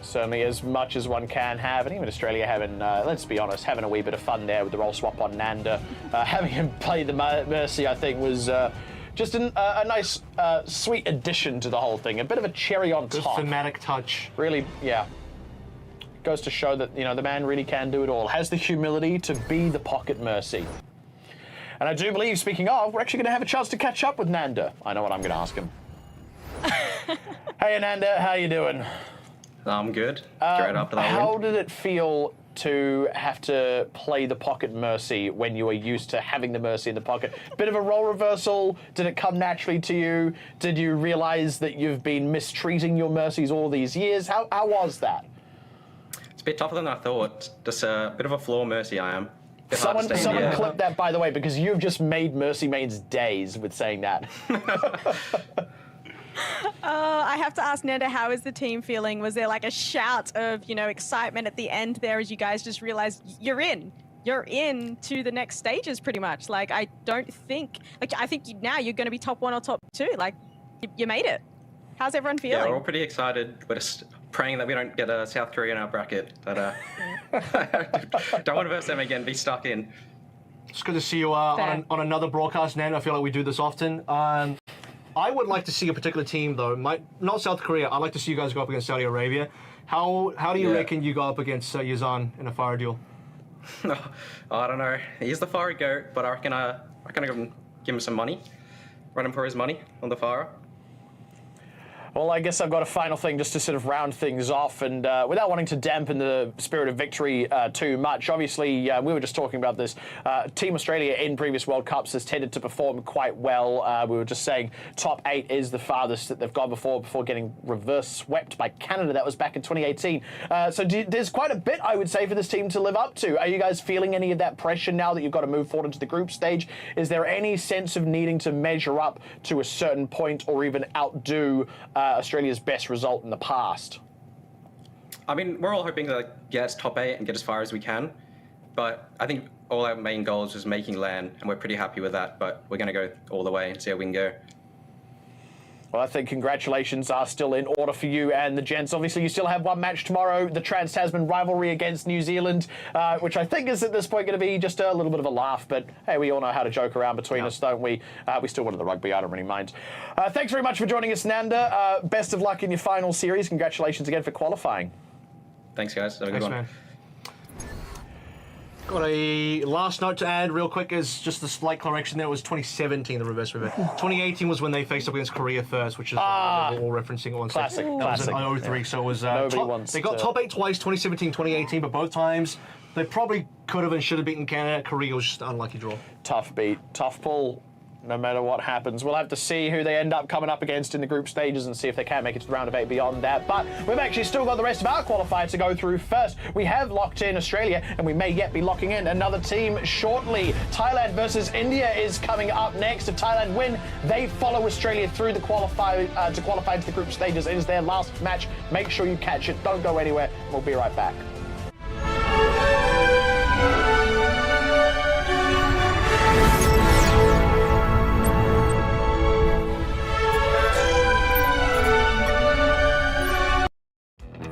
Certainly as much as one can have, and even Australia having, let's be honest, having a wee bit of fun there with the role swap on Nanda. Having him play the Mercy, I think, was just a nice, sweet addition to the whole thing. A bit of a cherry on top. Good thematic touch. Really, yeah. Goes to show that, you know, the man really can do it all. Has the humility to be the pocket Mercy. And I do believe, speaking of, we're actually going to have a chance to catch up with Nanda. I know what I'm going to ask him. Hey, Nanda, how you doing? I'm good. Straight after that How win. did it feel to have to play the pocket Mercy when you were used to having the Mercy in the pocket? Bit of a role reversal? Did it come naturally to you? Did you realize that you've been mistreating your Mercies all these years? How was that? It's a bit tougher than I thought. Just a bit of a flaw Mercy I am. Someone clip that, by the way, because you've just made Mercy mains days with saying that. I have to ask Nanda, how is the team feeling? Was there like a shout of, you know, excitement at the end there as you guys just realized you're in? You're in to the next stages pretty much. Like, I don't think, like, I think now you're going to be top 1 or top 2. Like, you made it. How's everyone feeling? Yeah, we're all pretty excited. We're just praying that we don't get a South Korea in our bracket. But don't want to verse them again. Be stuck in. It's good to see you on another broadcast, Nan. I feel like we do this often. I would like to see a particular team, though. Not South Korea. I'd like to see you guys go up against Saudi Arabia. How do you reckon you go up against Yazan in a fire duel? I don't know. He's the fiery goat, but I reckon I give him some money. Run him for his money on the fire. Well, I guess I've got a final thing just to sort of round things off, and without wanting to dampen the spirit of victory too much, obviously we were just talking about this. Team Australia in previous World Cups has tended to perform quite well. We were just saying top 8 is the farthest that they've gone before getting reverse swept by Canada. That was back in 2018. So there's quite a bit, I would say, for this team to live up to. Are you guys feeling any of that pressure now that you've got to move forward into the group stage? Is there any sense of needing to measure up to a certain point or even outdo Australia's best result in the past? I mean, we're all hoping to get top 8 and get as far as we can, but I think all our main goals was making LAN, and we're pretty happy with that, but we're going to go all the way and see how we can go. Well, I think congratulations are still in order for you and the gents. Obviously, you still have one match tomorrow, the Trans-Tasman rivalry against New Zealand, which I think is at this point going to be just a little bit of a laugh. But hey, we all know how to joke around between us, don't we? We still wanted the rugby. I don't really mind. Thanks very much for joining us, Nanda. Best of luck in your final series. Congratulations again for qualifying. Thanks, guys. Have a good one. Man. Got a last note to add real quick is just the slight correction there. It was 2017, the reverse river. 2018 was when they faced up against Korea first, which is what we're all referencing at once. Classic. That was in 03, so it was they got top 8 twice, 2017, 2018, but both times they probably could have and should have beaten Canada. Korea was just an unlucky draw. Tough beat, tough pull. No matter what happens, we'll have to see who they end up coming up against in the group stages and see if they can make it to the round of 8 beyond that. But we've actually still got the rest of our qualifier to go through first. We have locked in Australia, and we may yet be locking in another team shortly. Thailand versus India is coming up next. If Thailand win, they follow Australia through the qualify to qualify to the group stages. It is their last match. Make sure you catch it. Don't go anywhere. We'll be right back.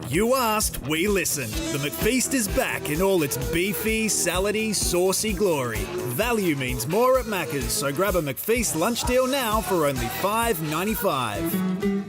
You asked, we listened. The McFeast is back in all its beefy, salady, saucy glory. Value means more at Macca's, so grab a McFeast lunch deal now for only $5.95.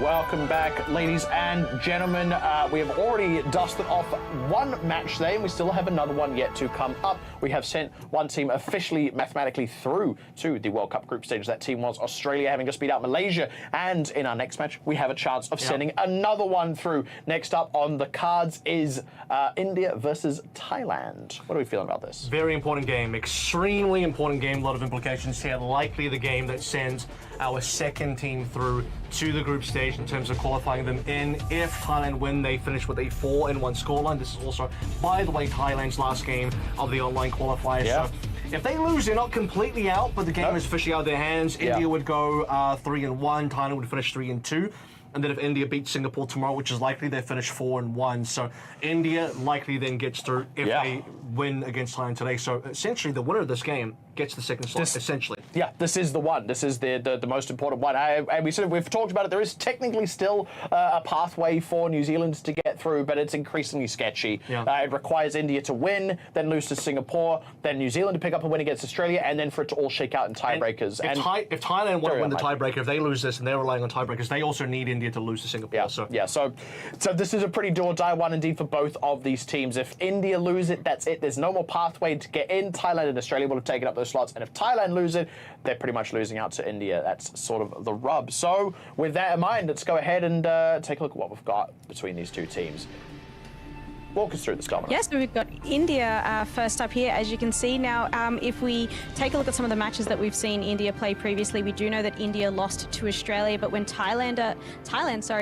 Welcome back, ladies and gentlemen. We have already dusted off one match today, and we still have another one yet to come up. We have sent one team officially, mathematically through to the World Cup group stage. That team was Australia, having just beat out Malaysia. And in our next match, we have a chance of sending another one through. Next up on the cards is India versus Thailand. What are we feeling about this? Very important game, extremely important game. A lot of implications here. Likely the game that sends our second team through to the group stage in terms of qualifying them in. If Thailand win, they finish with a 4-1 scoreline. This is also, by the way, Thailand's last game of the online qualifiers. Yeah. So if they lose, they're not completely out, but the game is officially out of their hands. India would go 3-1, Thailand would finish 3-2. And then if India beats Singapore tomorrow, which is likely, they finish 4-1. So India likely then gets through if they win against Thailand today. So essentially, the winner of this game gets the second slot, essentially. Yeah, this is the one. This is the most important one. And we've talked about it. There is technically still a pathway for New Zealand to get through, but it's increasingly sketchy. Yeah. It requires India to win, then lose to Singapore, then New Zealand to pick up a win against Australia, and then for it to all shake out in tiebreakers. If Thailand want to win the tiebreaker, if they lose this and they're relying on tiebreakers, they also need India to lose to Singapore. So this is a pretty do or die one indeed for both of these teams. If India lose it, that's it. There's no more pathway to get in. Thailand and Australia will have taken up those slots, and if Thailand lose it, they're pretty much losing out to India. That's sort of the rub. So with that in mind, let's go ahead and take a look at what we've got between these two teams. Walk us through this, Dominic. Yes, we've got India first up here, as you can see. Now, if we take a look at some of the matches that we've seen India play previously, we do know that India lost to Australia, but when Thailand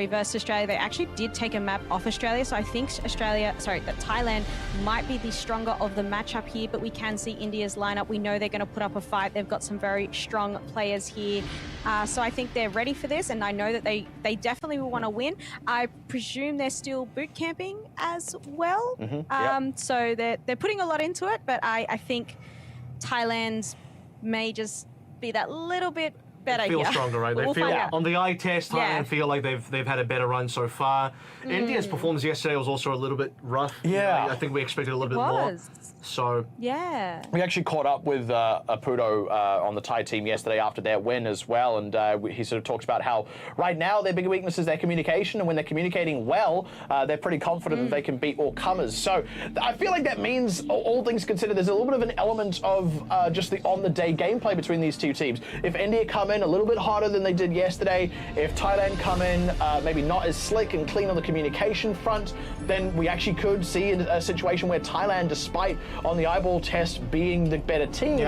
versus Australia, they actually did take a map off Australia. So I think that Thailand might be the stronger of the matchup here, but we can see India's lineup. We know they're going to put up a fight. They've got some very strong players here. So I think they're ready for this, and I know that they definitely will want to win. I presume they're still boot camping as well. So they're putting a lot into it, but I think Thailand may just be that little bit better feel here. stronger, right? They We'll feel find out. on the eye test. Thailand feel like they've had a better run so far. India's performance yesterday was also a little bit rough. Yeah. I think we expected a little bit more. So yeah, we actually caught up with Apudo on the Thai team yesterday after their win as well, and he sort of talks about how right now their big weakness is their communication, and when they're communicating well, they're pretty confident that they can beat all comers. So I feel like that means, all things considered, there's a little bit of an element of just the on-the-day gameplay between these two teams. If India come in a little bit harder than they did yesterday, if Thailand come in maybe not as slick and clean on the communication front, then we actually could see a situation where Thailand, despite on the eyeball test being the better team,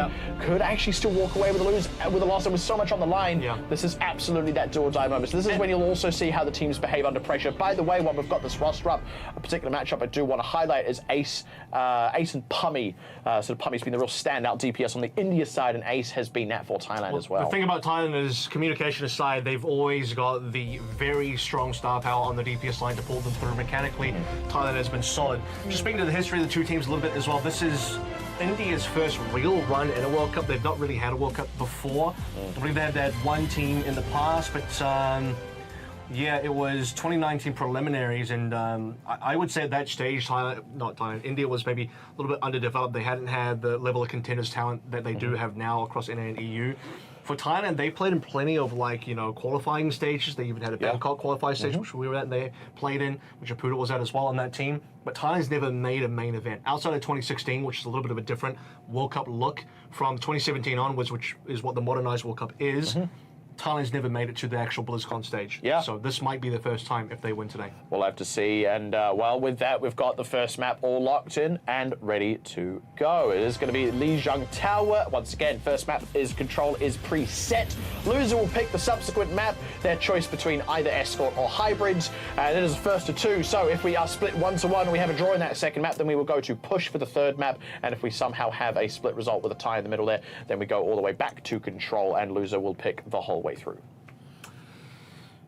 could actually still walk away with a loss. There was so much on the line. This is absolutely that do or die moment. So this is when you'll also see how the teams behave under pressure. By the way, while we've got this roster up, a particular matchup I do want to highlight is Ace and Pummy. So Pummy's been the real standout DPS on the India side, and Ace has been that for Thailand as well. The thing about Thailand is, communication aside, they've always got the very strong star power on the DPS line to pull them through mechanically. Thailand has been solid. Just speaking to the history of the two teams a little bit as well, this is India's first real run in a World Cup. They've not really had a World Cup before. I believe they had one team in the past, but yeah, it was 2019 preliminaries, and I would say at that stage, India was maybe a little bit underdeveloped. They hadn't had the level of contenders talent that they do have now across NA and EU. For Thailand, they played in plenty of qualifying stages. They even had a Bangkok qualifying stage, which we were at, and they played in, which Apuda was at as well on that team. But Thailand's never made a main event. Outside of 2016, which is a little bit of a different World Cup look from 2017 onwards, which is what the modernized World Cup is. Thailand's never made it to the actual BlizzCon stage. Yeah. So this might be the first time if they win today. We'll have to see. And well, with that, we've got the first map all locked in and ready to go. It is going to be Lijiang Tower. Once again, first map control is preset. Loser will pick the subsequent map, their choice between either escort or hybrids. And it is a first to two. So if we are split 1-1, we have a draw in that second map, then we will go to push for the third map. And if we somehow have a split result with a tie in the middle there, then we go all the way back to control, and loser will pick the whole way through.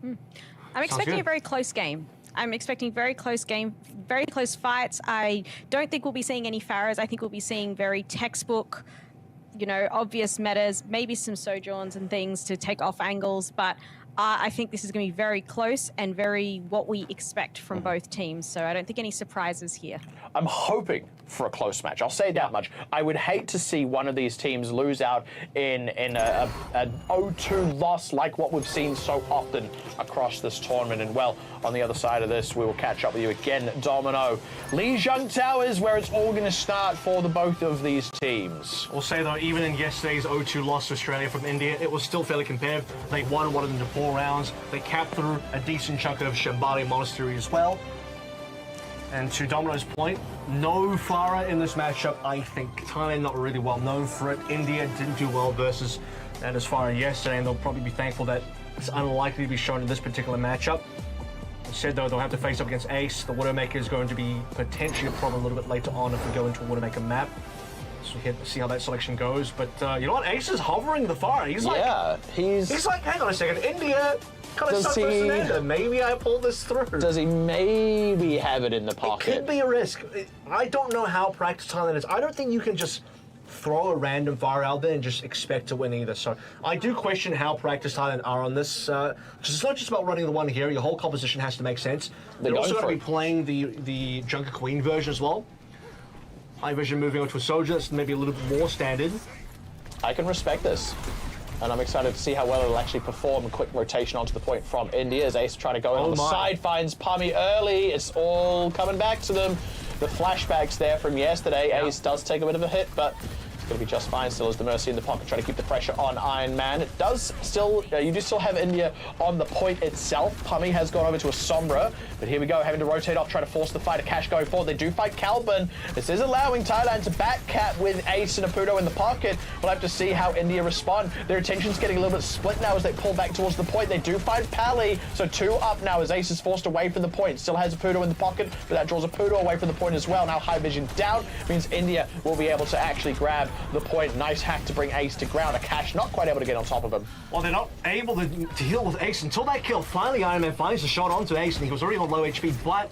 I'm expecting a very close game. I'm expecting very close game, very close fights. I don't think we'll be seeing any Pharaohs. I think we'll be seeing very textbook, you know, obvious metas, maybe some sojourns and things to take off angles, but I think this is going to be very close and very what we expect from both teams. So I don't think any surprises here. I'm hoping for a close match. I'll say that much. I would hate to see one of these teams lose out in an 0-2 loss like what we've seen so often across this tournament. And well, on the other side of this, we will catch up with you again, Domino. Lijiang Tower is where it's all going to start for the both of these teams. We'll say though, even in yesterday's 0-2 loss to Australia from India, it was still fairly competitive. They won one of them to 4 rounds. They capped through a decent chunk of Shambhali Monastery as well. And to Domino's point, no Farah in this matchup. I think Thailand not really well known for it. India didn't do well versus that as Farah yesterday, and they'll probably be thankful that it's unlikely to be shown in this particular matchup. Said though, they'll have to face up against Ace. The Widowmaker is going to be potentially a problem a little bit later on if we go into a Widowmaker map. So we have to see how that selection goes. But you know what? Ace is hovering the Farah. He's like, yeah, he's like, hang on a second, India. Does he? Maybe I pull this through. Does he maybe have it in the pocket? It could be a risk. I don't know how practiced Thailand is. I don't think you can just throw a random fire out there and just expect to win either. So I do question how practiced Thailand are on this. Because it's not just about running the one here. Your whole composition has to make sense. They're also going to be playing the Junker Queen version as well. High Vision moving on to a Soldier. That's maybe a little bit more standard. I can respect this. And I'm excited to see how well it'll actually perform. A quick rotation onto the point from India as Ace trying to go in on the side, finds Pummy early. It's all coming back to them. The flashbacks there from yesterday. Yeah. Ace does take a bit of a hit, but it's going to be just fine. Still has the Mercy in the pocket, trying to keep the pressure on Iron Man. It does still, you do still have India on the point itself. Pummy has gone over to a Sombra, but here we go, having to rotate off, trying to force the fight of Cash going forward. They do fight Calvin. This is allowing Thailand to back cap with Ace and Apudo in the pocket. We'll have to see how India respond. Their attention's getting a little bit split now as they pull back towards the point. They do find Pally, so 2 up now as Ace is forced away from the point. Still has Apudo in the pocket, but that draws Apudo away from the point as well. Now High Vision down means India will be able to actually grab the point. Nice hack to bring Ace to ground. A Cash not quite able to get on top of him. Well, they're not able to deal with Ace until that kill. Finally, Iron Man finds the shot onto Ace, and he was already on low HP, but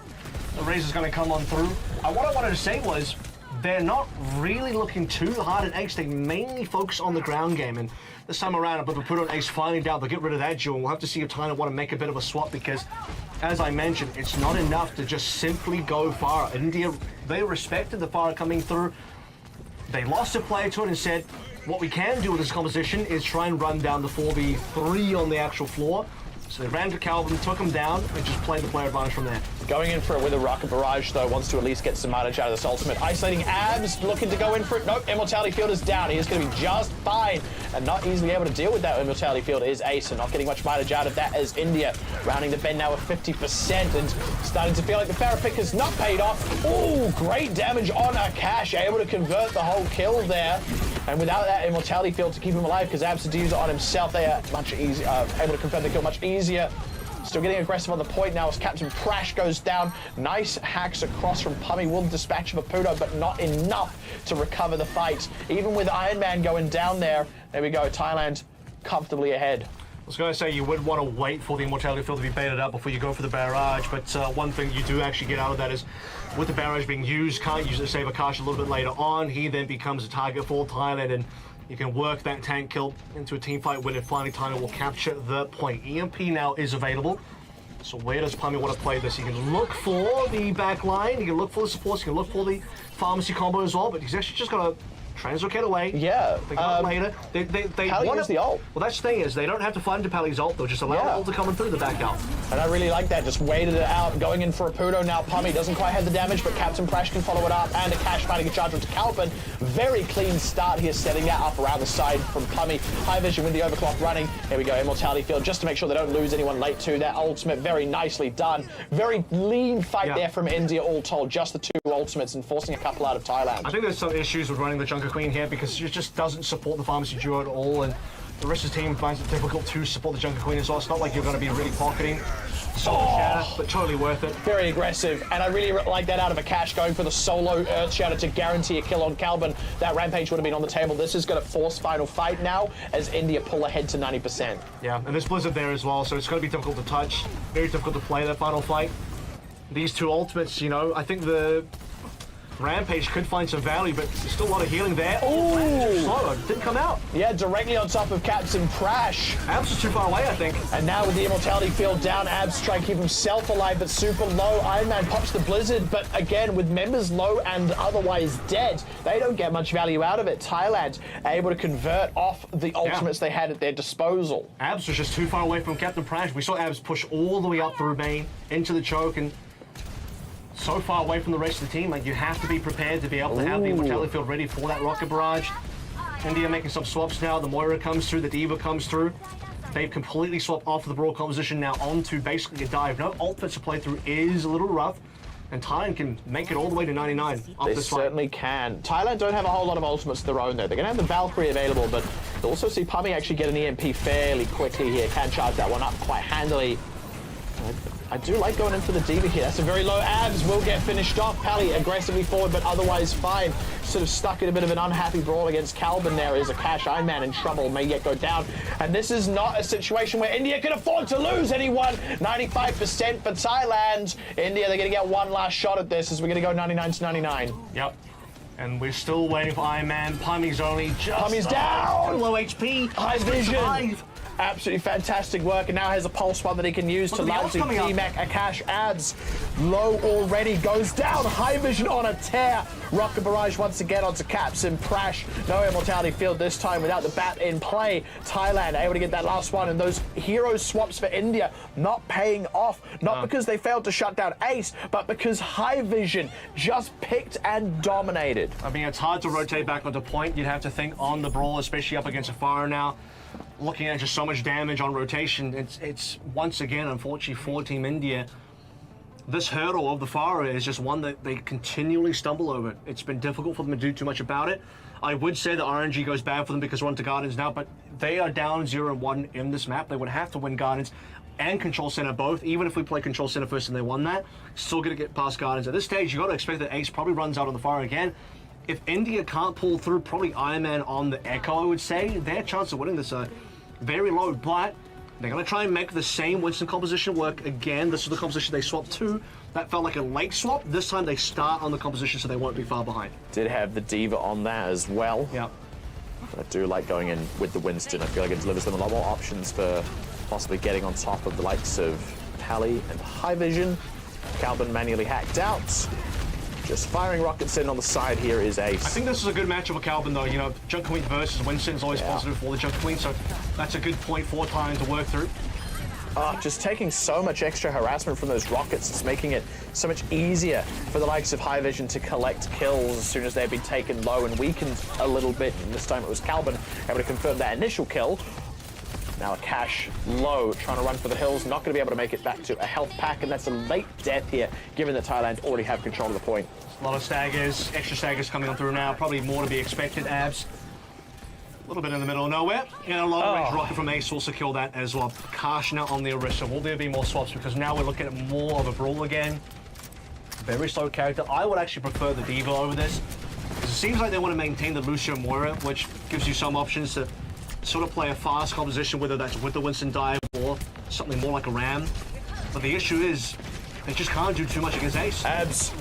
the Razor's going to come on through. What I wanted to say was, they're not really looking too hard at Ace. They mainly focus on the ground game, and this time around, but we put on Ace finally down. They'll get rid of that duel. We'll have to see if Thailand want to make a bit of a swap, because, as I mentioned, it's not enough to just simply go far. India, they respected the fire coming through. They lost a player to it and said, what we can do with this composition is try and run down the 4v3 on the actual floor. So they ran to Calvin, took him down, and just played the player advantage from there. Going in for it with a Rocket Barrage, though, wants to at least get some mileage out of this ultimate. Isolating Abs, looking to go in for it. Nope, Immortality Field is down. He is going to be just fine and not easily able to deal with that. Immortality Field is Ace, and not getting much mileage out of that as India rounding the bend now at 50% and starting to feel like the Farah pick has not paid off. Ooh, great damage on a Cash, able to convert the whole kill there. And without that Immortality Field to keep him alive, because Abs to use it on himself, they are much easier, able to confirm the kill much easier. Still getting aggressive on the point now as Captain Crash goes down. Nice hacks across from Pummy. Will dispatch of Apudo, but not enough to recover the fight. Even with Iron Man going down there, there we go, Thailand comfortably ahead. I was going to say you would want to wait for the Immortality Field to be baited up before you go for the barrage, but one thing you do actually get out of that is with the barrage being used, can't use it to save Akash a little bit later on. He then becomes a target for Thailand, and you can work that tank kill into a team fight win, and finally Thailand will capture the point. EMP now is available. So where does Pummy want to play this? He can look for the back line, he can look for the supports, he can look for the pharmacy combo as well, but he's actually just got to Translocate away. Yeah. They got later. They Pally want used the ult. Well, that's the thing is, they don't have to find Pally's ult. They'll just allow the ult to come in through the back out. And I really like that. Just waited it out. Going in for a Pudo now. Pummy doesn't quite have the damage, but Captain Prash can follow it up. And a Cash finding a charge onto Calvin. Very clean start here, setting that up around the side from Pummy. High vision with the overclock running. Here we go, Immortality Field, just to make sure they don't lose anyone late to that ultimate. Very nicely done. Very lean fight there from India, all told. Just the 2 ultimates and forcing a couple out of Thailand. I think there's some issues with running the Junker Queen here because she just doesn't support the Pharmacy duo at all, and the rest of the team finds it difficult to support the Junker Queen as well. It's not like you're going to be really pocketing solo shatter, but totally worth it. Very aggressive, and I really like that out of a Cash, going for the solo Earth Shatter to guarantee a kill on Calvin. That Rampage would have been on the table. This is going to force final fight now as India pull ahead to 90%. Yeah, and there's Blizzard there as well, so it's going to be difficult to touch, very difficult to play that final fight. These 2 ultimates, you know, I think the Rampage could find some value, but there's still a lot of healing there. Oh, didn't come out. Yeah, directly on top of Captain Prash. Abs is too far away, I think. And now with the Immortality Field down, Abs try to keep himself alive, but super low. Iron Man pops the Blizzard, but again, with members low and otherwise dead, they don't get much value out of it. Thailand able to convert off the ultimates they had at their disposal. Abs was just too far away from Captain Prash. We saw Abs push all the way up through main into the choke, and so far away from the rest of the team, like, you have to be prepared to be able to have the Immortality Field ready for that rocket barrage. India making some swaps now. The Moira comes through, the Diva comes through. They've completely swapped off the Brawl composition now onto basically a dive. No ultimates to play through is a little rough, and Thailand can make it all the way to 99 off They this fight. certainly can. Thailand don't have a whole lot of ultimates of their own though. They're going to have the Valkyrie available, but they'll also see Pummy actually get an EMP fairly quickly here. Can charge that one up quite handily. I do like going in for the Diva here. That's a very low. Abs will get finished off. Pally aggressively forward, but otherwise fine. Sort of stuck in a bit of an unhappy brawl against Calvin there. Is a Cash Iron Man in trouble, may yet go down. And this is not a situation where India can afford to lose anyone. 95% for Thailand. India, they're going to get one last shot at this as we're going to go 99 to 99. Yep. And we're still waiting for Iron Man. Pummy's only just... Pummy's down! Low HP. High vision. Absolutely fantastic work, and now has a pulse one that he can use to largely DMAC a Cash. Abs low already, goes down. High vision on a tear. Rocket barrage once again onto Caps and Prash. No Immortality Field this time without the bat in play. Thailand able to get that last one, and those hero swaps for India not paying off. Not because they failed to shut down Ace, but because High Vision just picked and dominated. I mean, it's hard to rotate back onto point. You'd have to think on the Brawl, especially up against a Fire now. Looking at just so much damage on rotation, it's once again, unfortunately, for Team India, this hurdle of the Fire is just one that they continually stumble over. It's been difficult for them to do too much about it. I would say that RNG goes bad for them because we're onto Guardians now, but they are down 0-1 in this map. They would have to win Guardians and Control Center both. Even if we play Control Center first and they won that, still going to get past Guardians. At this stage, you got to expect that Ace probably runs out on the Fire again. If India can't pull through, probably Iron Man on the Echo, I would say, their chance of winning this are very low, but they're going to try and make the same Winston composition work again. This is the composition they swapped to. That felt like a late swap. This time they start on the composition so they won't be far behind. Did have the Diva on that as well. Yeah. I do like going in with the Winston. I feel like it delivers them a lot more options for possibly getting on top of the likes of Pally and High Vision. Calvin manually hacked out. Just firing rockets in on the side here is Ace. I think this is a good matchup with Calvin, though. You know, Junker Queen versus Winston is always positive for the Junker Queen, so that's a good point for time to work through. Just taking so much extra harassment from those rockets. It's making it so much easier for the likes of High Vision to collect kills as soon as they've been taken low and weakened a little bit. And this time it was Calvin able to confirm that initial kill. Now a Cash low, trying to run for the hills, not going to be able to make it back to a health pack, and that's a late death here, given that Thailand already have control of the point. A lot of staggers, extra staggers coming on through now, probably more to be expected. Abs, a little bit in the middle of nowhere. And a long-range rocket from Ace will secure that as well. Cash now on the Orisa. Will there be more swaps? Because now we're looking at more of a Brawl again. Very slow character. I would actually prefer the Diva over this. Because it seems like they want to maintain the Lucio Moira, which gives you some options to sort of play a fast composition, whether that's with the Winston dive or something more like a Ram. But the issue is, they just can't do too much against Ace. Abs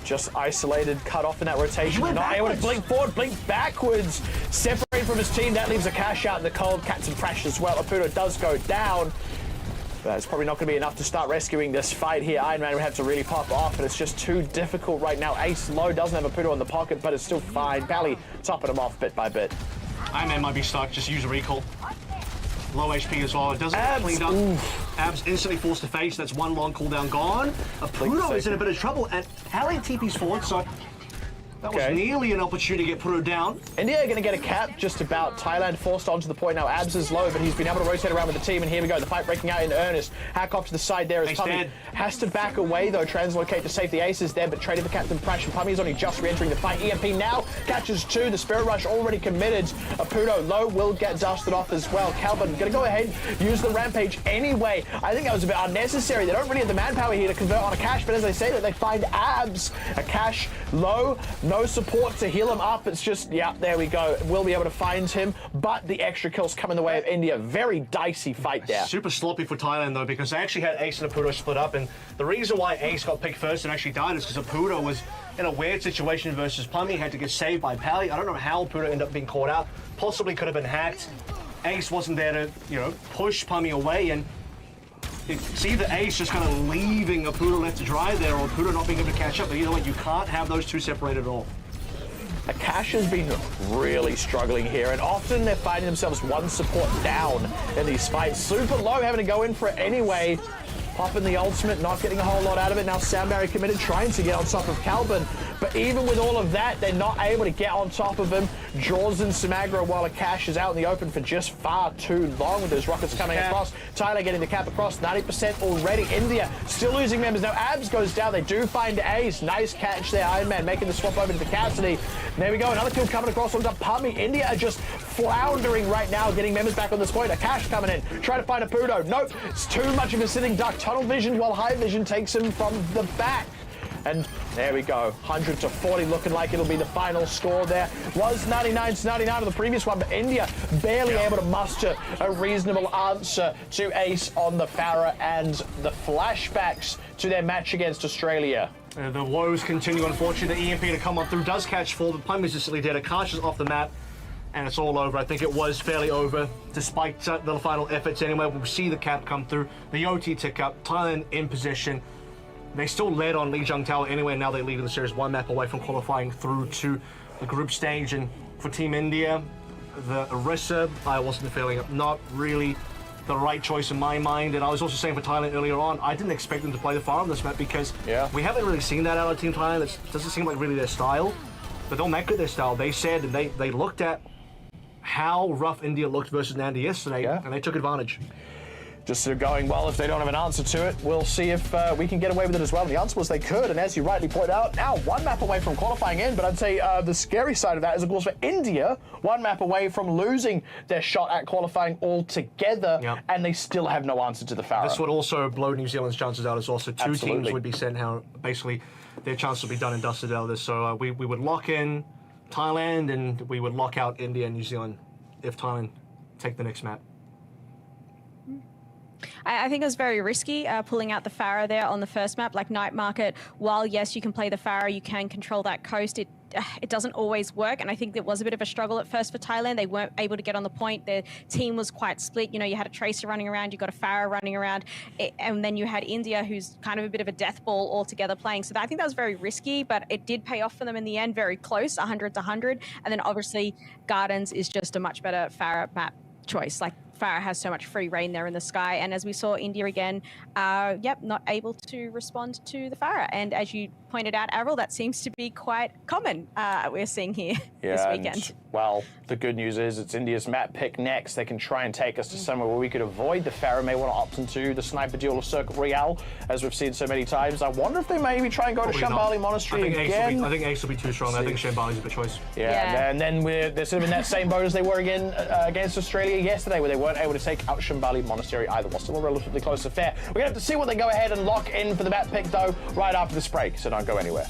just isolated, cut off in that rotation. Not able to blink forward, blink backwards. Separated from his team, that leaves a Cash out in the cold. Captain Prash as well. Aputo does go down. But it's probably not going to be enough to start rescuing this fight here. Iron Man would have to really pop off, but it's just too difficult right now. Ace low, doesn't have a Pudo in the pocket, but it's still fine. Pally topping him off bit by bit. Iron Man might be stuck, just use a recall. Low HP as well. It doesn't get cleaned up. Abs instantly forced to face. That's one long cooldown gone. Pudo is in a bit of trouble, and Pally TP's forward, so that was nearly an opportunity to get Pudo down. India are going to get a cap just about. Thailand forced onto the point now. Abs is low, but he's been able to rotate around with the team, and here we go. The fight breaking out in earnest. Hack off to the side there as Pummy has to back away, though. Translocate to save the aces there, but traded for Captain Prash, and Pummy is only just re-entering the fight. EMP now catches 2. The Spirit Rush already committed. Pudo low will get dusted off as well. Calvin going to go ahead and use the Rampage anyway. I think that was a bit unnecessary. They don't really have the manpower here to convert on a Cash, but as I say that, they find Abs. A Cash low, no support to heal him up. It's just, yeah, there we go. We'll be able to find him, but the extra kills come in the way of India. Very dicey fight there. Super sloppy for Thailand, though, because they actually had Ace and Pudo split up, and the reason why Ace got picked first and actually died is because Pudo was in a weird situation versus Pummy, had to get saved by Pally. I don't know how Pudo ended up being caught out. Possibly could have been hacked. Ace wasn't there to, you know, push Pummy away, and it's either Ace just kind of leaving a Pudo left to dry there, or Pudo not being able to catch up, but either way, you can't have those two separated at all. Akash has been really struggling here, and often they're finding themselves one support down in these fights. Super low, having to go in for it anyway. Popping the ultimate, not getting a whole lot out of it. Now Sound Barrier committed, trying to get on top of Calvin. But even with all of that, they're not able to get on top of him. Draws in some aggro while Akash is out in the open for just far too long with those rockets coming across. Tyler getting the cap across, 90% already. India still losing members. Now Abs goes down, they do find Ace. Nice catch there, Iron Man making the swap over to Cassidy. There we go, another kill coming across onto Pummy. India are just floundering right now, getting members back on this point. Akash coming in, trying to find a Pudo. Nope, it's too much of a sitting duck. Tunnel vision while High Vision takes him from the back. And there we go, 100 to 40, looking like it'll be the final score there. Was 99 to 99 of the previous one, but India barely able to muster a reasonable answer to Ace on the Farah, and the flashbacks to their match against Australia. The woes continue, unfortunately. The EMP to come on through does catch 4, but Pummy's just dead. Akash is off the map, and it's all over. I think it was fairly over, despite the final efforts anyway. We'll see the cap come through, the OT tick up, Thailand in position. They still led on Lijiang Tower anyway, now they lead in the series, 1 map away from qualifying through to the group stage. And for Team India, the Orisa, I wasn't feeling it, not really the right choice in my mind. And I was also saying for Thailand earlier on, I didn't expect them to play the far on this map, because we haven't really seen that out of Team Thailand. It doesn't seem like really their style, but they'll make it their style. They said, and they looked at how rough India looked versus Nanda yesterday, and they took advantage. Just sort of going, well, if they don't have an answer to it, we'll see if we can get away with it as well. And the answer was they could, and as you rightly point out, now 1 map away from qualifying in, but I'd say the scary side of that is, of course, for India, 1 map away from losing their shot at qualifying altogether, and they still have no answer to the Farah. This would also blow New Zealand's chances out as well, so 2 teams would be sent how basically their chances would be done and dusted out of this. So we would lock in Thailand, and we would lock out India and New Zealand if Thailand take the next map. I think it was very risky pulling out the Farah there on the first map. Like Night Market, while yes, you can play the Farah, you can control that coast, it doesn't always work. And I think it was a bit of a struggle at first for Thailand. They weren't able to get on the point. Their team was quite split. You know, you had a Tracer running around, you got a Farah running around, and then you had India, who's kind of a bit of a death ball altogether playing. So I think that was very risky, but it did pay off for them in the end, very close, 100 to 100. And then obviously Gardens is just a much better Farah map choice. Like Farah has so much free reign there in the sky, and as we saw, India again, not able to respond to the Farah. And as you pointed out, Avril, that seems to be quite common we're seeing here this weekend. And, well, the good news is it's India's map pick next. They can try and take us to somewhere where we could avoid the Farah. May want to opt into the Sniper Duel or Circuit Royale, as we've seen so many times. I wonder if they maybe try and go to Shambali Monastery again. I think Ace will be too strong. I think Shambali's a good choice. And then they're sort of in that same boat as they were again against Australia yesterday, where they weren't able to take out Shambali Monastery either. While still a relatively close affair. We're going to have to see what they go ahead and lock in for the map pick, though, right after this break, so don't go anywhere.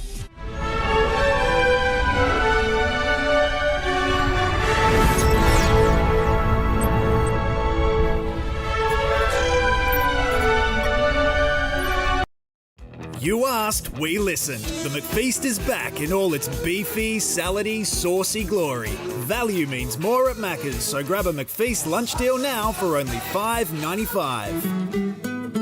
You asked, we listened. The McFeast is back in all its beefy, salady, saucy glory. Value means more at Macca's, so grab a McFeast lunch deal now for only $5.95.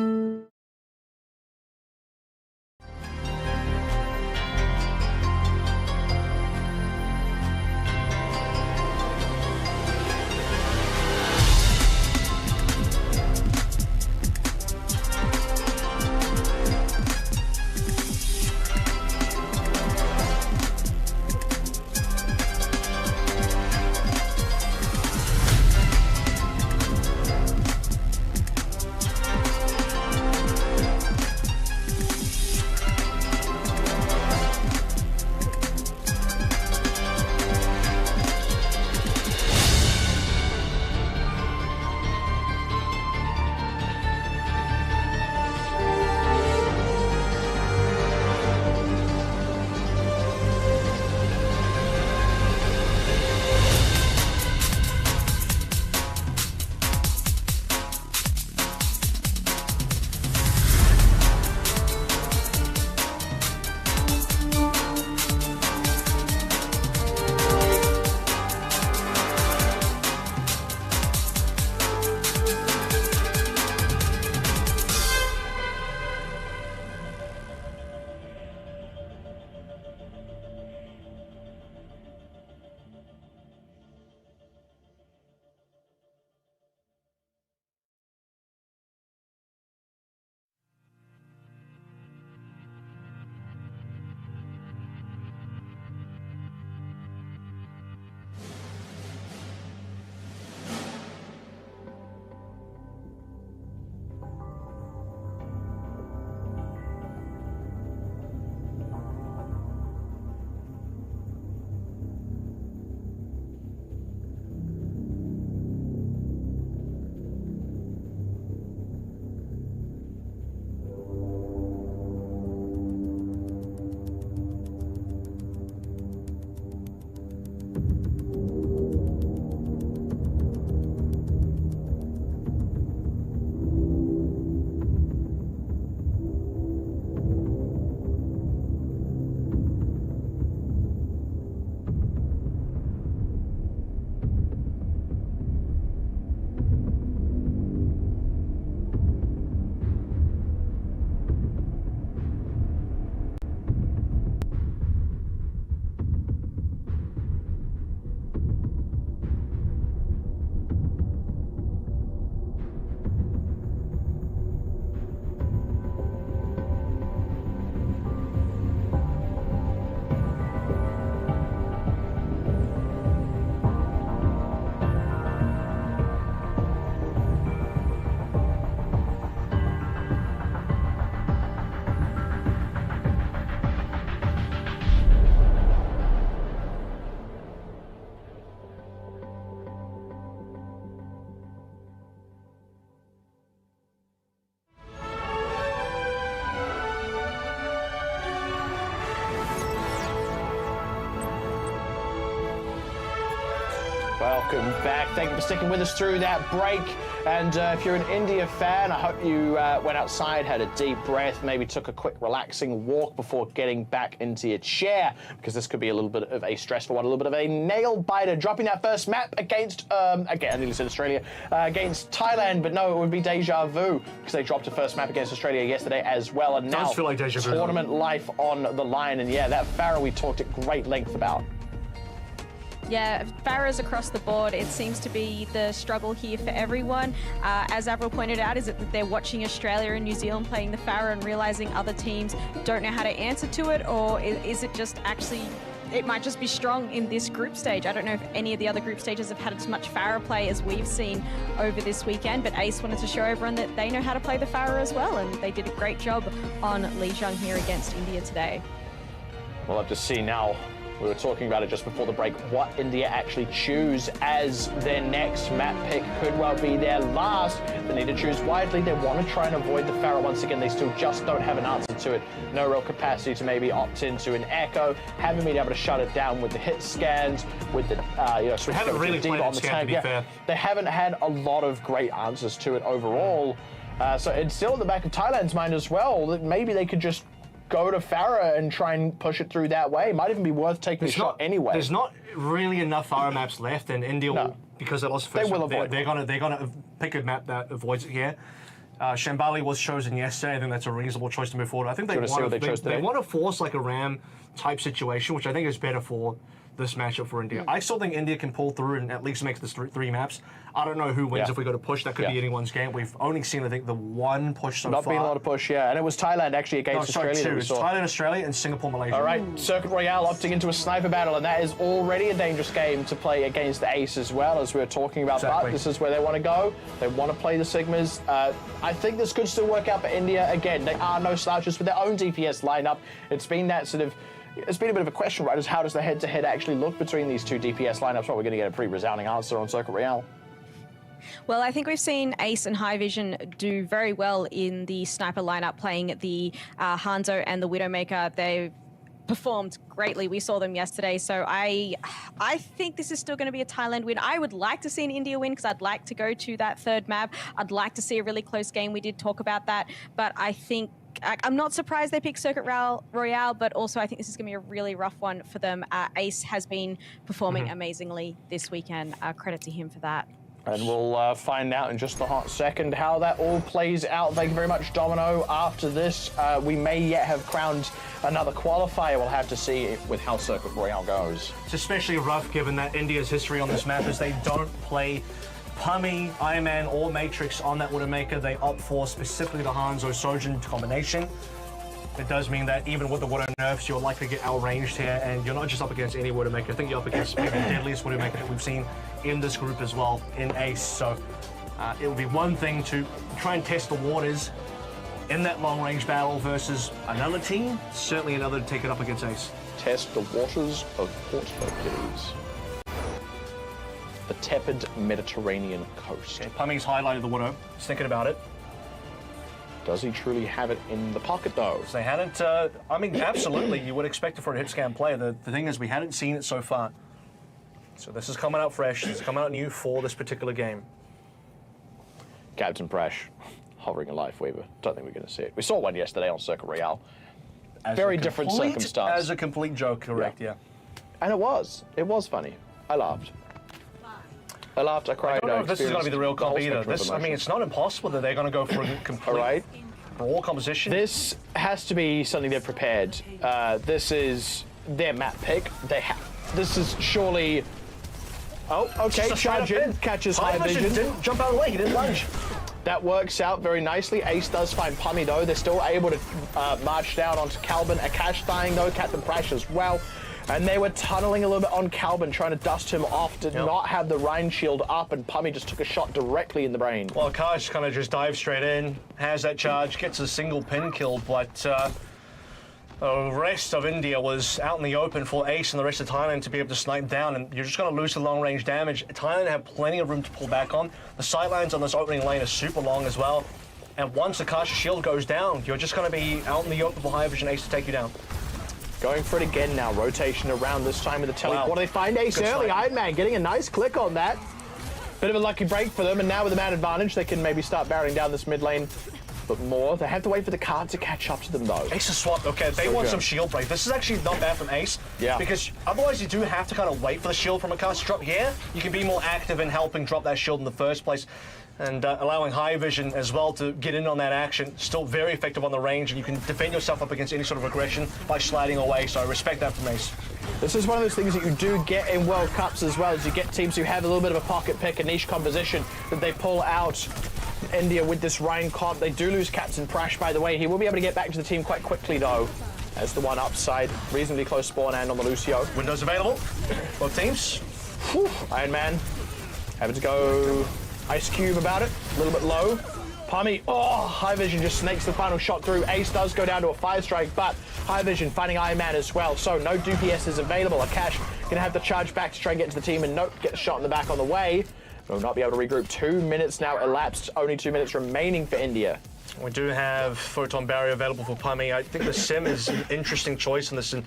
Welcome back. Thank you for sticking with us through that break. And if you're an India fan, I hope you went outside, had a deep breath, maybe took a quick relaxing walk before getting back into your chair, because this could be a little bit of a stressful one, a little bit of a nail biter. Dropping that first map against, again, I nearly said Australia, against Thailand, but no, it would be deja vu, because they dropped a first map against Australia yesterday as well. And now, does feel like deja vu, tournament life on the line. And yeah, that Farah we talked at great length about. Yeah, Farahs across the board. It seems to be the struggle here for everyone. As Avril pointed out, is it that they're watching Australia and New Zealand playing the Farah and realizing other teams don't know how to answer to it, or is it just actually, it might just be strong in this group stage? I don't know if any of the other group stages have had as much Farah play as we've seen over this weekend, but Ace wanted to show everyone that they know how to play the Farah as well, and they did a great job on Lijiang here against India today. We'll have to see now. We were talking about it just before the break, what India actually choose as their next map pick. Could well be their last. They need to choose widely. They want to try and avoid the Farah once again. They still just don't have an answer to it. No real capacity to maybe opt into an Echo. Haven't been able to shut it down with the hit scans, with the we haven't really played on the scan, to be fair. They haven't had a lot of great answers to it overall. So it's still at the back of Thailand's mind as well, that maybe they could just go to Farah and try and push it through that way. Might even be worth taking a shot anyway. There's not really enough Farah maps left, and India will, because they lost the first map, they're gonna pick a map that avoids it here. Shambali was chosen yesterday. I think that's a reasonable choice to move forward. I think they want to force like a Ram type situation, which I think is better for this matchup for India. I still think India can pull through and at least make this three maps. I don't know who wins if we go to push. That could be anyone's game. We've only seen, I think, the one push so far. Not been a lot of push, and it was Thailand actually against Australia. Two. It's Thailand, Australia, and Singapore, Malaysia. All right, Circuit Royale opting into a sniper battle, and that is already a dangerous game to play against the Ace as well, as we were talking about. But this is where they want to go. They want to play the Sigmas. I think this could still work out for India. Again, they are no slouches for their own DPS lineup. It's been that sort of. It's been a bit of a question, right? Is how does the head-to-head actually look between these two DPS lineups? Well, we're going to get a pretty resounding answer on Circuit Royale. Well, I think we've seen Ace and High Vision do very well in the sniper lineup, playing the Hanzo and the Widowmaker. They've performed greatly. We saw them yesterday, so I think this is still going to be a Thailand win. I would like to see an India win because I'd like to go to that third map. I'd like to see a really close game. We did talk about that, but I think I'm not surprised they picked Circuit Royale, but also I think this is going to be a really rough one for them. Ace has been performing amazingly this weekend. Credit to him for that. And we'll find out in just a hot second how that all plays out. Thank you very much, Domino. After this, we may yet have crowned another qualifier. We'll have to see with how Circuit Royale goes. It's especially rough given that India's history on this map is they don't play Pummy, Iron Man, or Matrix on that Widowmaker. They opt for specifically the Hanzo Sojin combination. It does mean that even with the Widow nerfs, you're likely to get outranged here, and you're not just up against any Widowmaker. I think you're up against maybe the deadliest Widowmaker that we've seen in this group as well, in Ace. So it would be one thing to try and test the waters in that long-range battle versus another team. Certainly another to take it up against Ace. Test the waters of Port Hercules. The tepid Mediterranean coast. Okay, Pummy's highlighted the Widow. He's thinking about it. Does he truly have it in the pocket, though? So they hadn't, I mean, absolutely, you would expect it for a hit scan play. The thing is, we hadn't seen it so far. So this is coming out fresh. This is coming out new for this particular game. Captain Prash, hovering a life weaver. Don't think we're going to see it. We saw one yesterday on Circuit Royale. Very different circumstance. As a complete joke, correct, yeah. And it was funny. I laughed. I laughed, I cried. I don't know if this is going to be the real comp either. I mean, it's not impossible that they're going to go for a complete brawl composition. This has to be something they're prepared. This is their map pick. This is surely. Oh, okay. Charge in, catches High Vision. Didn't jump out of the way. He didn't lunge. That works out very nicely. Ace does find Pummy though. They're still able to march down onto Calvin. Akash dying though. Captain Prash as well. And they were tunneling a little bit on Calvin, trying to dust him off, did not have the Rhine shield up, and Pummy just took a shot directly in the brain. Well, Akash kind of just dives straight in, has that charge, gets a single pin kill, but the rest of India was out in the open for Ace and the rest of Thailand to be able to snipe down, and you're just going to lose the long-range damage. Thailand have plenty of room to pull back on. The sightlines on this opening lane are super long as well, and once Akash's shield goes down, you're just going to be out in the open for High Vision Ace to take you down. Going for it again now. Rotation around this time with the teleport. Wow. They find Ace Good early. strike. Iron Man getting a nice click on that. Bit of a lucky break for them, and now with the man advantage, they can maybe start barreling down this mid lane. But more, they have to wait for the card to catch up to them though. Ace is swapped. Okay, they want some shield break. This is actually not bad from Ace. Yeah. Because otherwise you do have to kind of wait for the shield from a cast to drop here. You can be more active in helping drop that shield in the first place. And allowing High Vision as well to get in on that action. Still very effective on the range, and you can defend yourself up against any sort of aggression by sliding away. So I respect that from Ace. This is one of those things that you do get in World Cups as well, as you get teams who have a little bit of a pocket pick, a niche composition that they pull out. India with this Ryan comp. They do lose Captain Prash, by the way. He will be able to get back to the team quite quickly, though. As the one upside, reasonably close spawn and on the Lucio. Windows available, both teams. Whew. Iron Man having to go Ice Cube about it, a little bit low. Pummy, oh, High Vision just snakes the final shot through. Ace does go down to a 5-strike, but High Vision finding Iron Man as well. So no DPS is available. Akash gonna have to charge back to try and get to the team, and nope, get shot in the back on the way. Will not be able to regroup. 2 minutes now elapsed, only 2 minutes remaining for India. We do have Photon Barrier available for Pummy. I think the Sim is an interesting choice in this. And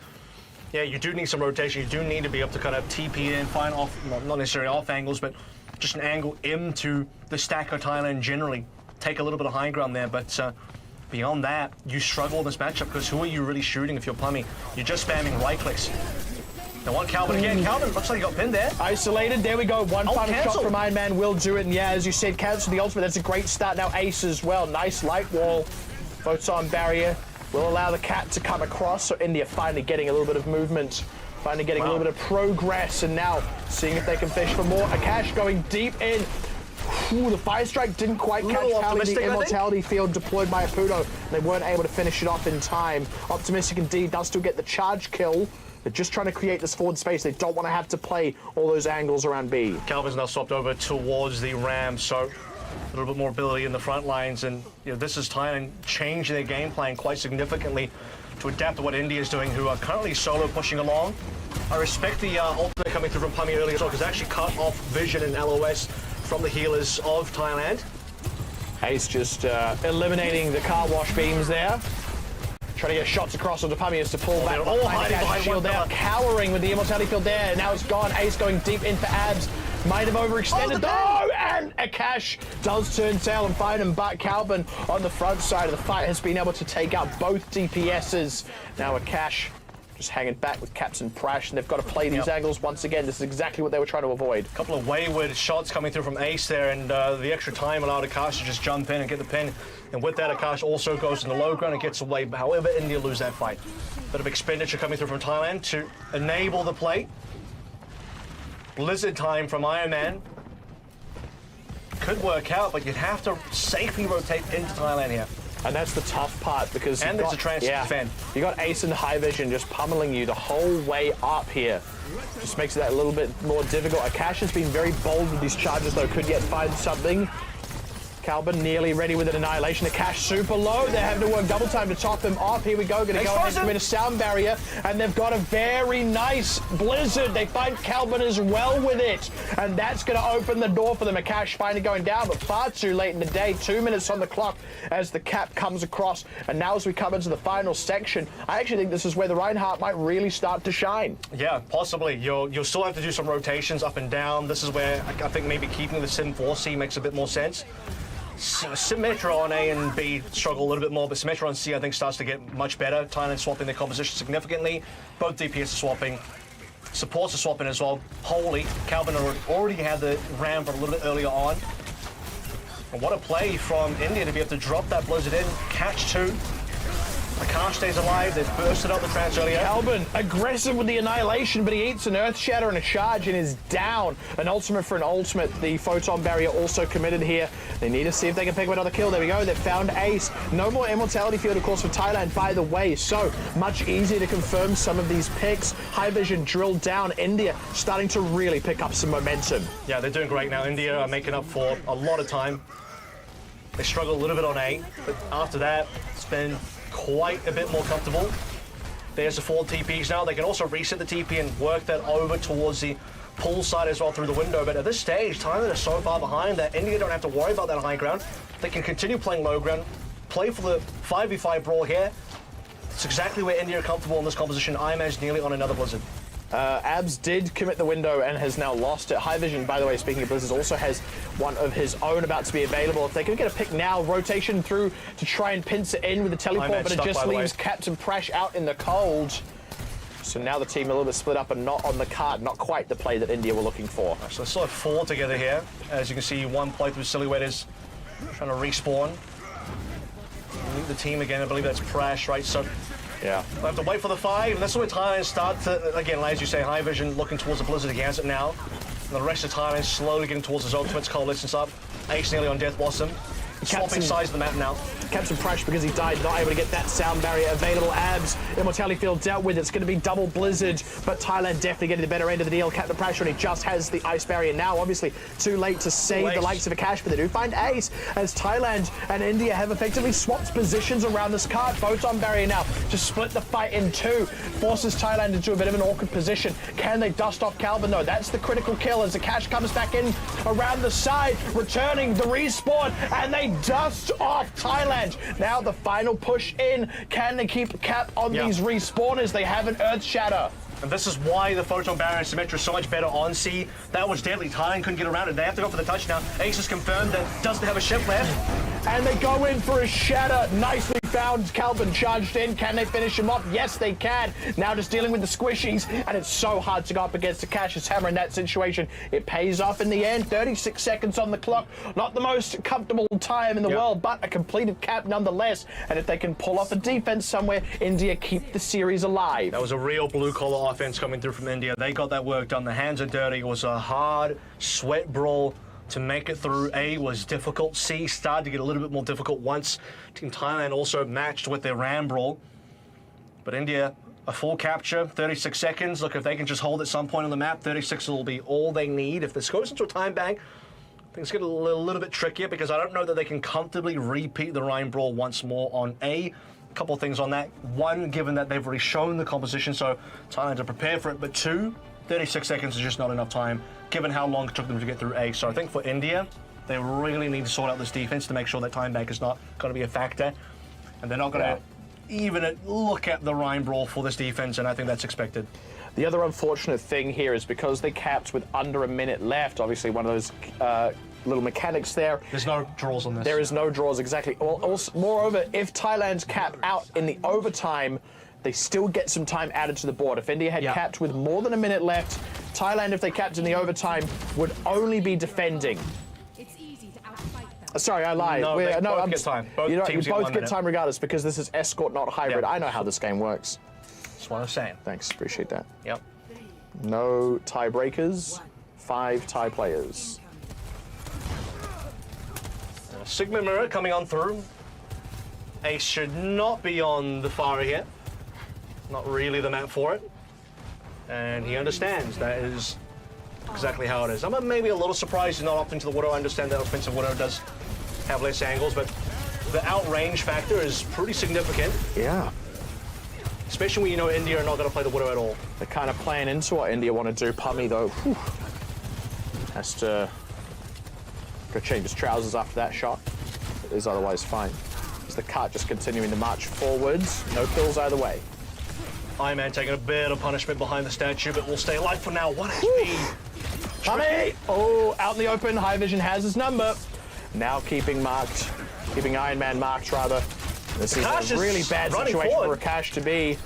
yeah, you do need some rotation. You do need to be able to kind of TP in, find off, not necessarily off angles, but just an angle into the stack of Thailand generally. Take a little bit of high ground there, but beyond that, you struggle in this matchup because who are you really shooting if you're Pummy? You're just spamming right clicks. They want Calvin again. Calvin looks like he got pinned there. Isolated, there we go. One final cancel. shot from Iron Man will do it. And yeah, as you said, cancel the ultimate. That's a great start. Now Ace as well. Nice light wall. Photon Barrier will allow the cat to come across. So India finally getting a little bit of movement. Finally getting a little bit of progress. And now seeing if they can fish for more. Akash going deep in. Ooh, the fire strike didn't quite catch Kali. The immortality field deployed by Apudo. They weren't able to finish it off in time. Optimistic indeed does still get the charge kill. They're just trying to create this forward space. They don't want to have to play all those angles around B. Calvin's now swapped over towards the Ram, so a little bit more ability in the front lines. And this is Thailand changing their game plan quite significantly to adapt to what India is doing, who are currently solo pushing along. I respect the ultimate coming through from Pummy earlier as well, because it actually cut off Vision and LOS from the healers of Thailand. Ace just eliminating the car wash beams there. Trying to get shots across onto Pummy as to pull back. They're all hiding behind shield one there, pillar. cowering with the immortality field there. And now it's gone. Ace going deep in for abs. Might have overextended though, and Akash does turn tail and find him back. Calvin on the front side of the fight has been able to take out both DPSs. Now Akash just hanging back with Captain Prash, and they've got to play these angles once again. This is exactly what they were trying to avoid. A couple of wayward shots coming through from Ace there, and the extra time allowed Akash to just jump in and get the pin. And with that, Akash also goes in the low ground and gets away. However, India lose that fight. Bit of expenditure coming through from Thailand to enable the play. Blizzard time from Iron Man. Could work out, but you'd have to safely rotate into Thailand here. And that's the tough part because And there's a chance to defend. You got Ace and High Vision just pummeling you the whole way up here. Just makes that a little bit more difficult. Akash has been very bold with these charges though, could yet find something. Calvin nearly ready with an annihilation. Akash super low. They're having to work double time to top him off. Here we go. Going to go ahead and commit a sound barrier. And they've got a very nice blizzard. They find Calvin as well with it. And that's going to open the door for them. Akash finally going down, but far too late in the day. 2 minutes on the clock as the cap comes across. And now as we come into the final section, I actually think this is where the Reinhardt might really start to shine. Yeah, possibly. You'll still have to do some rotations up and down. This is where I think maybe keeping the Sim 4C makes a bit more sense. Symmetra on A and B struggle a little bit more, but Symmetra on C I think starts to get much better. Thailand swapping their composition significantly. Both DPS are swapping. Supports are swapping as well. Holy, Calvin already had the Ram from a little bit earlier on. And what a play from India to be able to drop that Blizzard in, catch two. Akash stays alive, they've bursted out the trance earlier. Calvin, aggressive with the annihilation, but he eats an Earth Shatter and a charge and is down. An ultimate for an ultimate. The Photon Barrier also committed here. They need to see if they can pick up another kill. There we go, they've found Ace. No more Immortality Field, of course, for Thailand, by the way. So, much easier to confirm some of these picks. High Vision drilled down. India starting to really pick up some momentum. Yeah, they're doing great now. India are making up for a lot of time. They struggle a little bit on A, but after that, it's been quite a bit more comfortable. There's the 4 TPs now. They can also reset the TP and work that over towards the pool side as well through the window. But at this stage, Thailand is so far behind that India don't have to worry about that high ground. They can continue playing low ground, play for the 5v5 brawl here, It's exactly where India are comfortable in this composition. IMA's nearly on another Blizzard. Abs did commit the window and has now lost it. High Vision, by the way, speaking of Blizzards, also has one of his own about to be available. If they can get a pick now, rotation through to try and pinch it in with the teleport, but it just leaves Captain Prash out in the cold. So now the team a little bit split up and not on the card, not quite the play that India were looking for. So they still have 4 together here. As you can see, one playthrough Silhouette is trying to respawn. Leave the team again, I believe that's Prash, right? So yeah, we'll have to wait for the 5, and that's where Thailand start to, again, as you say, High Vision looking towards the Blizzard. He has it now. And the rest of Thailand slowly getting towards his ultimates. Coalescence up. Ace nearly on Death Blossom. Swapping size of the map now. Captain Prash, because he died, not able to get that sound barrier available. Abs, Immortality Field dealt with. It's going to be double Blizzard, but Thailand definitely getting the better end of the deal. Captain Prash only just has the ice barrier now. Obviously, too late to save the likes of Akash, but they do find Ace, as Thailand and India have effectively swapped positions around this card. Photon barrier now to split the fight in 2. Forces Thailand into a bit of an awkward position. Can they dust off Calvin, though? That's the critical kill as Akash comes back in around the side, returning the respawn, and they dust off Thailand. Now the final push in. Can they keep Cap on these respawners? They have an Earth Shatter. And this is why the Photon Barrier and Symmetra is so much better on C. That was deadly. Thailand couldn't get around it. They have to go for the touch now. Ace has confirmed that doesn't have a ship left. And they go in for a shatter. Nicely found. Calvin charged in. Can they finish him off? Yes, they can. Now just dealing with the squishies. And it's so hard to go up against Akash's hammer in that situation. It pays off in the end. 36 seconds on the clock. Not the most comfortable time in the world, but a completed cap nonetheless. And if they can pull off a defense somewhere, India keep the series alive. That was a real blue-collar offense coming through from India. They got that work done. The hands are dirty. It was a hard sweat brawl. To make it through A was difficult. C started to get a little bit more difficult once Team Thailand also matched with their Ram brawl. But India, a full capture, 36 seconds. Look, if they can just hold at some point on the map, 36 will be all they need. If this goes into a time bank, things get a little bit trickier because I don't know that they can comfortably repeat the Ram brawl once more on A. A couple of things on that. One, given that they've already shown the composition, so Thailand to prepare for it. But 2, 36 seconds is just not enough time, given how long it took them to get through A. So I think for India, they really need to sort out this defense to make sure that time bank is not going to be a factor. And they're not going to even look at the Rhine Brawl for this defense, and I think that's expected. The other unfortunate thing here is because they capped with under a minute left, obviously one of those little mechanics there. There's no draws on this. There is no draws, exactly. Well, also, moreover, if Thailand's cap out in the overtime, they still get some time added to the board. If India had capped with more than a minute left, Thailand, if they capped in the overtime, would only be defending. It's easy to outfight them. Sorry, I lied. No, they both get time. Both teams you both get time regardless because this is escort, not hybrid. Yeah. I know how this game works. That's what I'm saying. Thanks, appreciate that. Yep. No tiebreakers, 5 tie players. Sigma Mirror coming on through. Ace should not be on the far here. Not really the map for it. And he understands that is exactly how it is. I'm maybe a little surprised he's not opting to the Widow. I understand that offensive Widow does have less angles, but the outrange factor is pretty significant. Yeah. Especially when you know India are not going to play the Widow at all. They're kind of playing into what India want to do. Pummy, though, has to go change his trousers after that shot. It is otherwise fine. Is the cart just continuing to march forwards? No kills either way. Iron Man taking a bit of punishment behind the statue, but will stay alive for now. 1 HP. Pummy! Oh, out in the open. High Vision has his number. Now keeping Iron Man marked, rather. This is a really bad situation for Akash to be.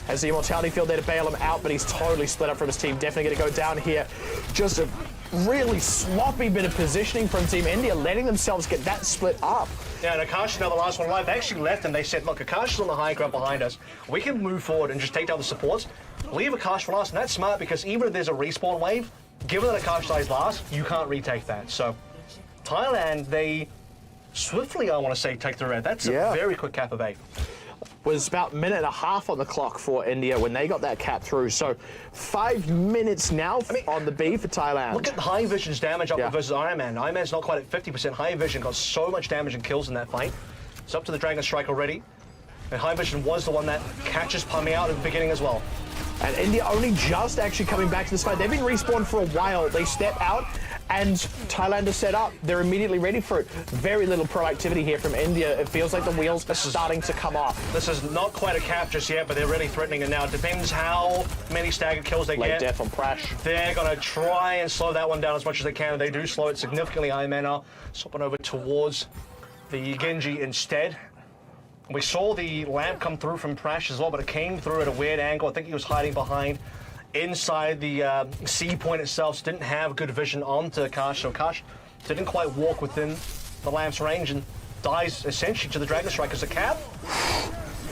Has the Immortality Field there to bail him out, but he's totally split up from his team. Definitely going to go down here. Just a really sloppy bit of positioning from Team India, letting themselves get that split up. Yeah, and Akash, now the last one alive, they actually left and they said, look, Akash is on the high ground behind us. We can move forward and just take down the supports. Leave Akash for last, and that's smart because even if there's a respawn wave, given that Akash dies last, you can't retake that. So, Thailand, they swiftly, I want to say, take the red. That's a very quick cap of 8. Was about a minute and a half on the clock for India when they got that cap through. So 5 minutes now on the B for Thailand. Look at High Vision's damage up versus Iron Man. Iron Man's not quite at 50%. High Vision got so much damage and kills in that fight. It's up to the Dragon Strike already. And High Vision was the one that catches Pummy out at the beginning as well. And India only just actually coming back to this fight. They've been respawned for a while. They step out and Thailand is set up. They're immediately ready for it. Very little proactivity here from India. It feels like the wheels are starting to come off. This is not quite a cap just yet, but they're really threatening it now. It depends how many staggered kills they Late get. death on Prash. They're going to try and slow that one down as much as they can. They do slow it significantly. Iron Man now swapping over towards the Genji instead. We saw the lamp come through from Prash as well, but it came through at a weird angle. I think he was hiding behind inside the C point itself, so didn't have good vision onto Kash. So Kash didn't quite walk within the lamp's range and dies essentially to the Dragon Strike as a cap.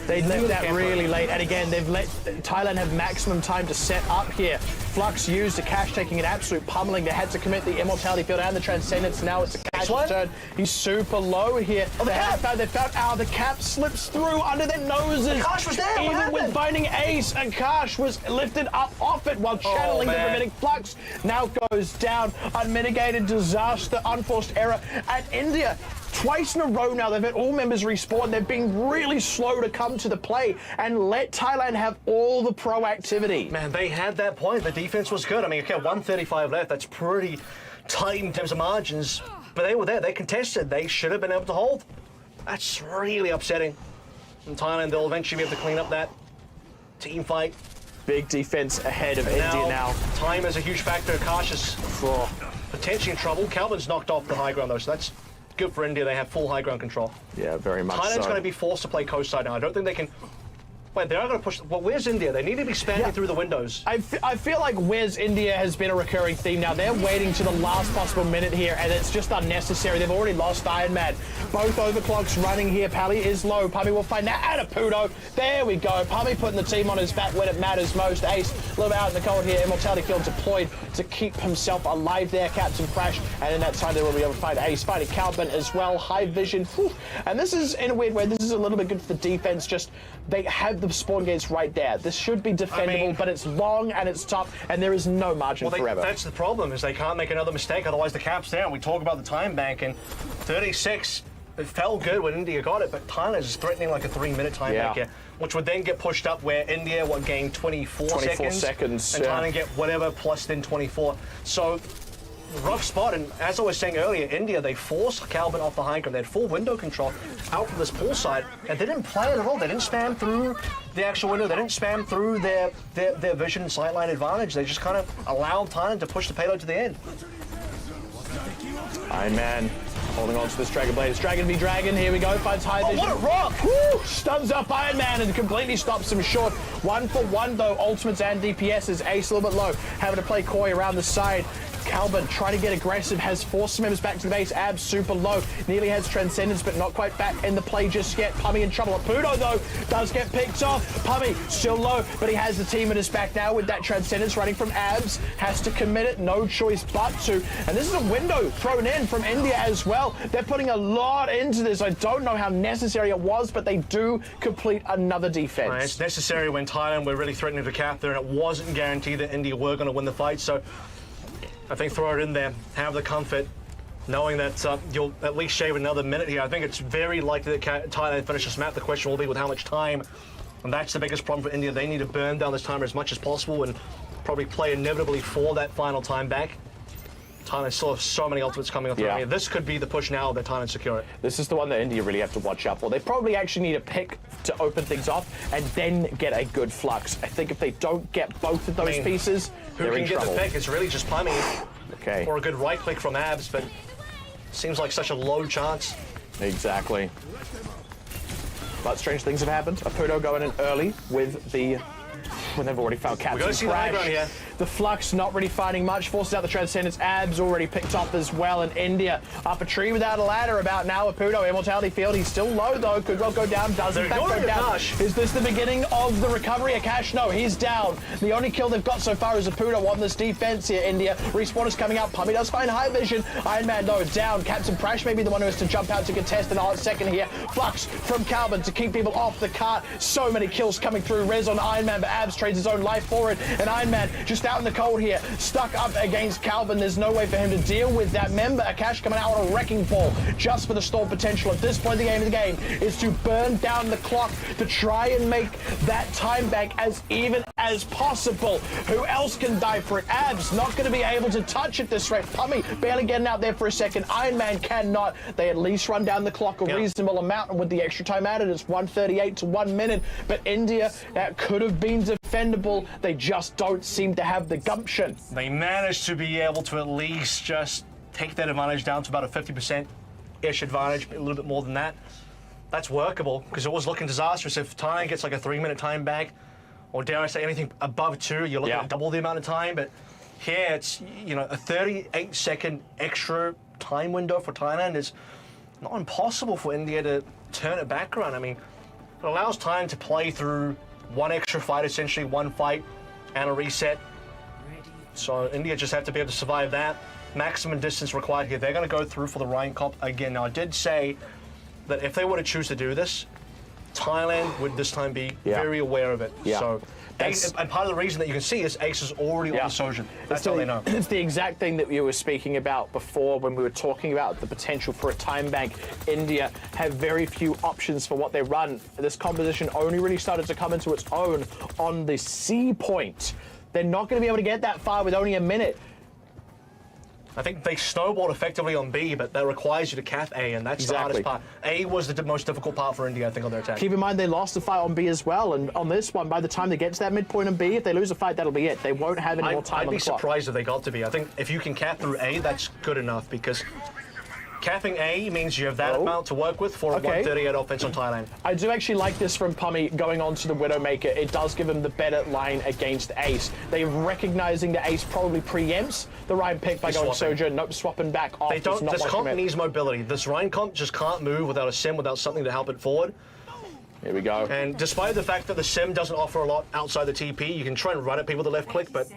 They left that really late, and again, they've let Thailand have maximum time to set up here. Flux used, a Cash taking an absolute pummeling. They had to commit the Immortality Field and the Transcendence. Now it's a Cash turn. He's super low here. Oh, They found the cap slips through under their noses. Kash was there. Even with Binding Ace, and Kash was lifted up off it while channeling the Rabbinic Flux. Now goes down. Unmitigated disaster, unforced error. And India, twice in a row now, they've had all members respawn. They've been really slow to come to the play and let Thailand have all the proactivity. Man, they had that point. The defense was good. I mean, okay, 135 left. That's pretty tight in terms of margins. But they were there. They contested. They should have been able to hold. That's really upsetting. In Thailand, they'll eventually be able to clean up that team fight. Big defense ahead of India now. Time is a huge factor. Kash is potentially in trouble. Calvin's knocked off the high ground, though, so that's good for India. They have full high ground control. Yeah, very much Thailand's so. going to be forced to play coast side now. I don't think they can... Wait, they are going to push... Well, where's India? They need to be spamming through the windows. I feel like Where's India has been a recurring theme now. They're waiting to the last possible minute here, and it's just unnecessary. They've already lost Iron Man. Both overclocks running here. Pally is low. Pummy will find that out of Pudo. There we go. Pummy putting the team on his back when it matters most. Ace a little bit out in the cold here. Immortality Field deployed to keep himself alive there. Captain Crash, and in that time they will be able to find Ace. Finding Calvin as well. High vision. Whew. And this is, in a weird way, this is a little bit good for the defense. Just they have the spawn gates right there. This should be defendable, but it's long and it's tough, and there is no margin forever. That's the problem, is they can't make another mistake, otherwise the cap's there. And we talk about the time bank, and 36, it felt good when India got it, but Thailand is threatening like a 3-minute time bank here, which would then get pushed up where India would gain 24 seconds, and Thailand get whatever plus then 24. So rough spot, and as I was saying earlier, India, they forced Calvin off the high ground. They had full window control out from this pool side, and they didn't play it at all. They didn't spam through the actual window. They didn't spam through their vision and sightline advantage. They just kind of allowed Thailand to push the payload to the end. Iron Man holding on to this Dragon Blade. It's Dragon v Dragon. Here we go. Finds high vision. What a rock! Woo! Stuns up Iron Man and completely stops him short. 1 for 1 though. Ultimates and DPSs. Ace a little bit low. Having to play coy around the side. Calvin trying to get aggressive, has forced members back to the base. Abs super low, nearly has Transcendence, but not quite back in the play just yet. Pummy in trouble. Pudo though does get picked off. Pummy still low, but he has the team at his back now with that Transcendence running from Abs. Has to commit it, no choice but to. And this is a window thrown in from India as well. They're putting a lot into this. I don't know how necessary it was, but they do complete another defense. It's necessary when Thailand were really threatening to cap there, and it wasn't guaranteed that India were going to win the fight. So I think throw it in there, have the comfort, knowing that you'll at least shave another minute here. I think it's very likely that Thailand finish this map. The question will be with how much time, and that's the biggest problem for India. They need to burn down this timer as much as possible and probably play inevitably for that final time back. Thailand still have so many ultimates coming up. Yeah. This could be the push now that Thailand secure it. This is the one that India really have to watch out for. They probably actually need a pick to open things off and then get a good flux. I think if they don't get both of those pieces, who can get the pick? It's really just Pummy. Okay. Or a good right click from Abs, but seems like such a low chance. Exactly. But strange things have happened. Apudo going in early with the... when they've already found Captain Crash. See the high ground here. The Flux not really finding much, forces out the Transcendence. Abs already picked up as well, and India up a tree without a ladder about now. Apudo, Immortality Field, he's still low though, could well go down, does in fact go down. Is this the beginning of the recovery? Akash, no, he's down. The only kill they've got so far is Apudo on this defense here, India. Respawners coming out, Pummy does find high vision. Iron Man though, down. Captain Prash may be the one who has to jump out to contest in a second here. Flux from Calvin to keep people off the cart. So many kills coming through. Rez on Iron Man, but Abs trades his own life for it, and Iron Man just just out in the cold here, stuck up against Calvin. There's no way for him to deal with that. Remember, Akash coming out on a wrecking ball just for the stall potential at this point in the game. Is to burn down the clock to try and make that time bank as even as possible. Who else can die for it? Abs not going to be able to touch at this rate. Pummy barely getting out there for a second. Iron Man cannot. They at least run down the clock a reasonable amount, and with the extra time added, it's 1:38 to 1 minute. But India, that could have been defendable. They just don't seem to have the gumption. They managed to be able to at least just take that advantage down to about a 50%-ish advantage, a little bit more than that. That's workable, because it was looking disastrous. If Thailand gets like a 3-minute time bank, or dare I say anything above 2, you're looking at double the amount of time. But here it's, you know, a 38-second extra time window for Thailand is not impossible for India to turn it back around. I mean, it allows time to play through one extra fight, essentially one fight and a reset. So India just have to be able to survive that. Maximum distance required here. They're going to go through for the Ryan comp again. Now, I did say that if they were to choose to do this, Thailand would this time be very aware of it. So, Ace, and part of the reason that you can see is Ace is already on the Sojin. That's all they know. It's the exact thing that you were speaking about before when we were talking about the potential for a time bank. India have very few options for what they run. This composition only really started to come into its own on the C point. They're not going to be able to get that far with only a minute. I think they snowballed effectively on B, but that requires you to cap A, and that's the hardest part. A was the most difficult part for India, I think, on their attack. Keep in mind, they lost the fight on B as well, and on this one, by the time they get to that midpoint on B, if they lose a fight, that'll be it. They won't have any more time on the clock. I'd be surprised if they got to B. I think if you can cap through A, that's good enough, because capping A means you have that amount to work with for a 138 offense on Thailand. I do actually like this from Pummy going on to the Widowmaker. It does give him the better line against Ace. They're recognizing that Ace probably preempts the Ryan pick by going Soja. Nope, swapping back off. They don't. This comp needs mobility. This Ryan comp just can't move without a sim, without something to help it forward. Here we go. And despite the fact that the sim doesn't offer a lot outside the TP, you can try and run at people with the left click, but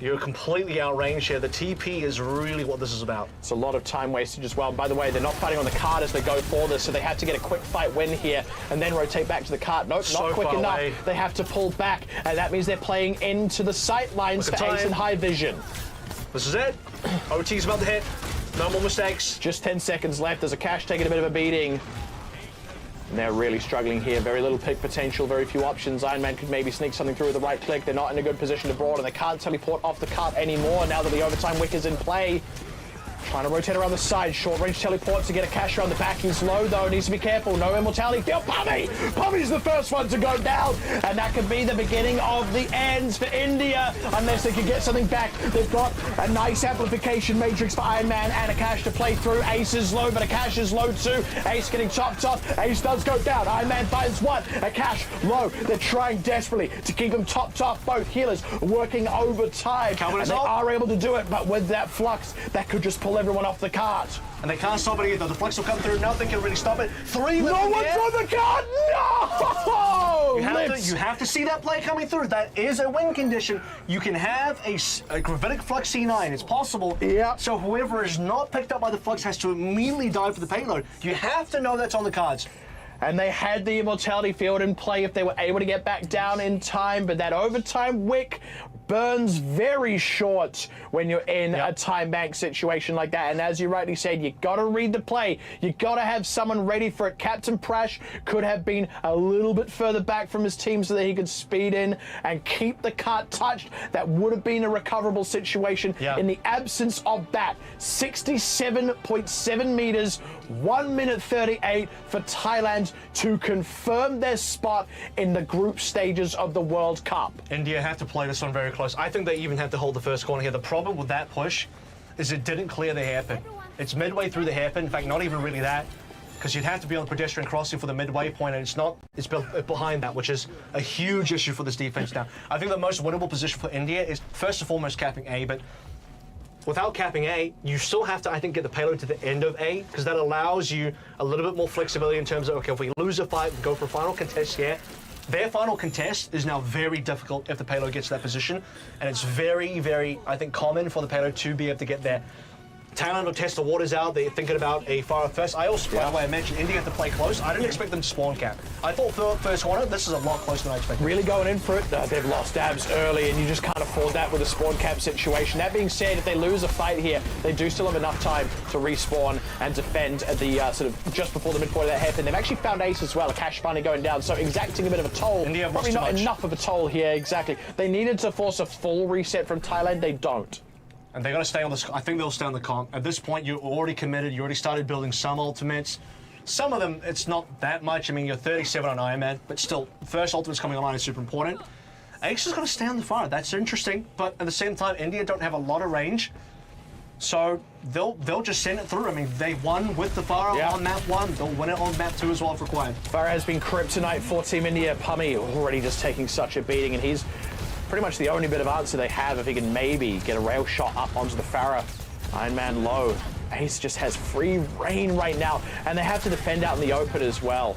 you're completely outranged here. The TP is really what this is about. It's a lot of time wasted as well. And by the way, they're not fighting on the cart as they go for this, so they have to get a quick fight win here and then rotate back to the cart. Nope, not quick enough. They have to pull back, and that means they're playing into the sight lines for Ace and High Vision. This is it. OT's about to hit. No more mistakes. Just 10 seconds left. There's Akash taking a bit of a beating. And they're really struggling here. Very little pick potential, very few options. Iron Man could maybe sneak something through with the right click. They're not in a good position to broad, and they can't teleport off the cart anymore now that the overtime wick is in play. Trying to rotate around the side. Short range teleports to get a cash around the back. He's low though, needs to be careful. No immortality. Feel Pummy! Pummy's the first one to go down. And that could be the beginning of the ends for India. Unless they can get something back. They've got a nice amplification matrix for Iron Man and Akash to play through. Ace is low, but Akash is low too. Ace getting chopped off. Ace does go down. Iron Man finds one. Akash low. They're trying desperately to keep him topped off. Both healers working overtime. And they are able to do it, but with that flux, that could just pull everyone off the cart. And they can't stop it either. The flux will come through. Nothing can really stop it. 3 minutes. No one's on the cart. No! You have to see that play coming through. That is a win condition. You can have a gravitic flux C9. It's possible. Yeah. So whoever is not picked up by the flux has to immediately die for the payload. You have to know that's on the cards. And they had the immortality field in play if they were able to get back down in time, but that overtime wick burns very short when you're in a time bank situation like that. And as you rightly said, you got to read the play. You got to have someone ready for it. Captain Prash could have been a little bit further back from his team so that he could speed in and keep the cart touched. That would have been a recoverable situation. In the absence of that, 67.7 meters, 1 minute 38 for Thailand to confirm their spot in the group stages of the World Cup. India have to play this one very close. I think they even have to hold the first corner here. The problem with that push is it didn't clear the hairpin. It's midway through the hairpin. In fact, not even really that, because you'd have to be on the pedestrian crossing for the midway point, and it's not. It's behind that, which is a huge issue for this defense now. I think the most winnable position for India is first and foremost capping A, but without capping A, you still have to, I think, get the payload to the end of A, because that allows you a little bit more flexibility in terms of, okay, if we lose a fight, go for a final contest here. Their final contest is now very difficult if the payload gets to that position, and it's very, very, I think, common for the payload to be able to get there. Thailand will test the waters out. They're thinking about a Pharah first. I also, by the way, I mentioned India had to play close. I didn't expect them to spawn cap. I thought first corner, this is a lot closer than I expected. Really going in for it. They've lost abs early, and you just can't afford that with a spawn cap situation. That being said, if they lose a fight here, they do still have enough time to respawn and defend at the sort of just before the midpoint of that hairpin. They've actually found Ace as well. Cash finally going down, so exacting a bit of a toll. India Probably not enough of a toll here, exactly. They needed to force a full reset from Thailand. They don't. And they're going to stay on this. I think they'll stay on the comp. At this point, you're already committed. You already started building some ultimates. Some of them, it's not that much. I mean, you're 37 on Iron Man, but still, first ultimates coming online is super important. Ace is going to stay on the fire. That's interesting. But at the same time, India don't have a lot of range. So they'll just send it through. I mean, they won with the fire on map 1. They'll win it on map 2 as well if required. Farah has been kryptonite for Team India. Pummy already just taking such a beating, and he's pretty much the only bit of answer they have if he can maybe get a rail shot up onto the Farah. Iron Man low. Ace just has free reign right now, and they have to defend out in the open as well.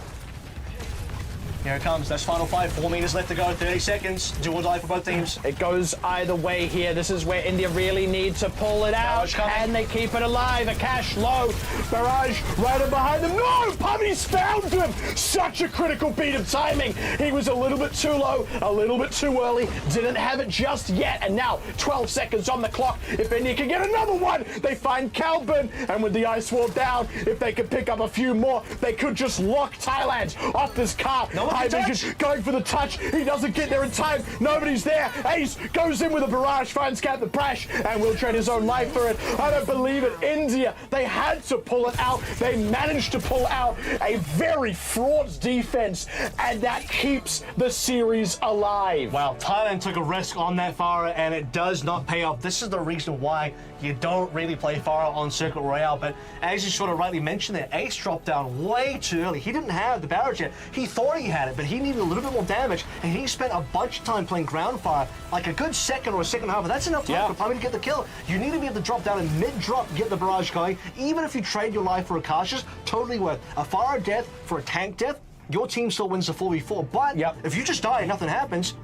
Here it comes. That's final fight. 4 meters left to go. 30 seconds. Do or die for both teams. It goes either way here. This is where India really need to pull it out. And they keep it alive. A cash low. Barrage right in behind them. No! Pummy's found him! Such a critical beat of timing. He was a little bit too low, a little bit too early. Didn't have it just yet. And now 12 seconds on the clock. If India can get another one, they find Calvin. And with the ice wall down, if they could pick up a few more, they could just lock Thailand off this car. High vision, going for the touch. He doesn't get there in time. Nobody's there. Ace goes in with a barrage, finds Captain Prash, and will trade his own life for it. I don't believe it. India, they had to pull it out. They managed to pull out a very fraught defense, and that keeps the series alive. Wow, Thailand took a risk on that Farah, and it does not pay off. This is the reason why you don't really play Farah on Circuit Royale, but as you sort of rightly mentioned there, Ace dropped down way too early. He didn't have the barrage yet. He thought he had it, but he needed a little bit more damage, and he spent a bunch of time playing ground fire, like a good second or a second half, but that's enough time for Pummy to get the kill. You need to be able to drop down in mid-drop, get the barrage going, even if you trade your life for a cautious, totally worth. A Farah death for a tank death, your team still wins the 4v4, but if you just die and nothing happens,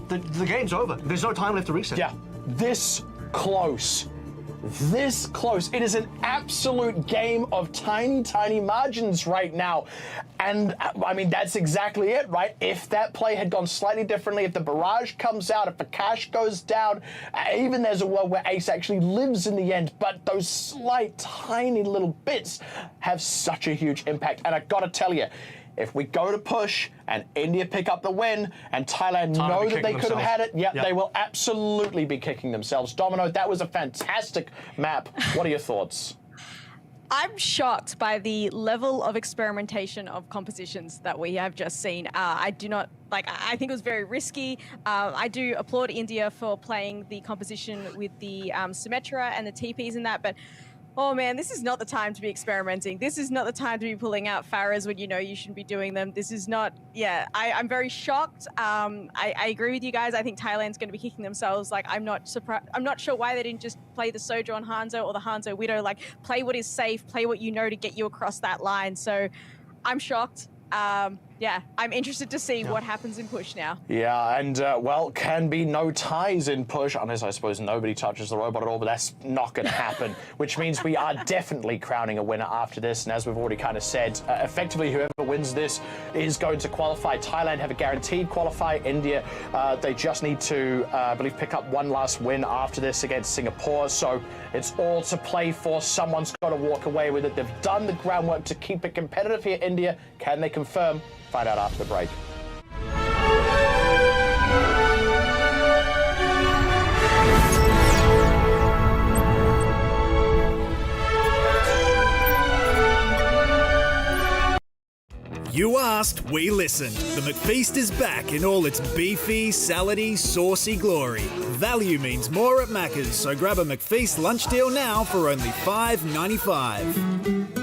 the game's over. There's no time left to reset. Yeah, this close. This close. It is an absolute game of tiny, tiny margins right now. And I mean, that's exactly it, right? If that play had gone slightly differently, if the barrage comes out, if the cash goes down, even there's a world where Ace actually lives in the end, but those slight, tiny little bits have such a huge impact. And I gotta tell you, if we go to push and India pick up the win and Thailand know that they could have had it, they will absolutely be kicking themselves. Domino, that was a fantastic map. What are your thoughts? I'm shocked by the level of experimentation of compositions that we have just seen. I do not, I think it was very risky. I do applaud India for playing the composition with the Symmetra and the TPs and that, but oh man, this is not the time to be experimenting. This is not the time to be pulling out Farahs when you know you shouldn't be doing them. This is not, I'm very shocked. I agree with you guys. I think Thailand's going to be kicking themselves. Like, I'm not surprised. I'm not sure why they didn't just play the Sojo on Hanzo or the Hanzo Widow. Like, play what is safe, play what you know to get you across that line. So I'm shocked. I'm interested to see what happens in push now. Yeah, and well, can be no ties in push, unless I suppose nobody touches the robot at all, but that's not going to happen, which means we are definitely crowning a winner after this. And as we've already kind of said, effectively whoever wins this is going to qualify. Thailand have a guaranteed qualify. India, they just need to, I believe, pick up one last win after this against Singapore. So it's all to play for. Someone's got to walk away with it. They've done the groundwork to keep it competitive here, India. Can they confirm? Find out after the break. You asked, we listened. The McFeast is back in all its beefy, salady, saucy glory. Value means more at Macca's, so grab a McFeast lunch deal now for only $5.95.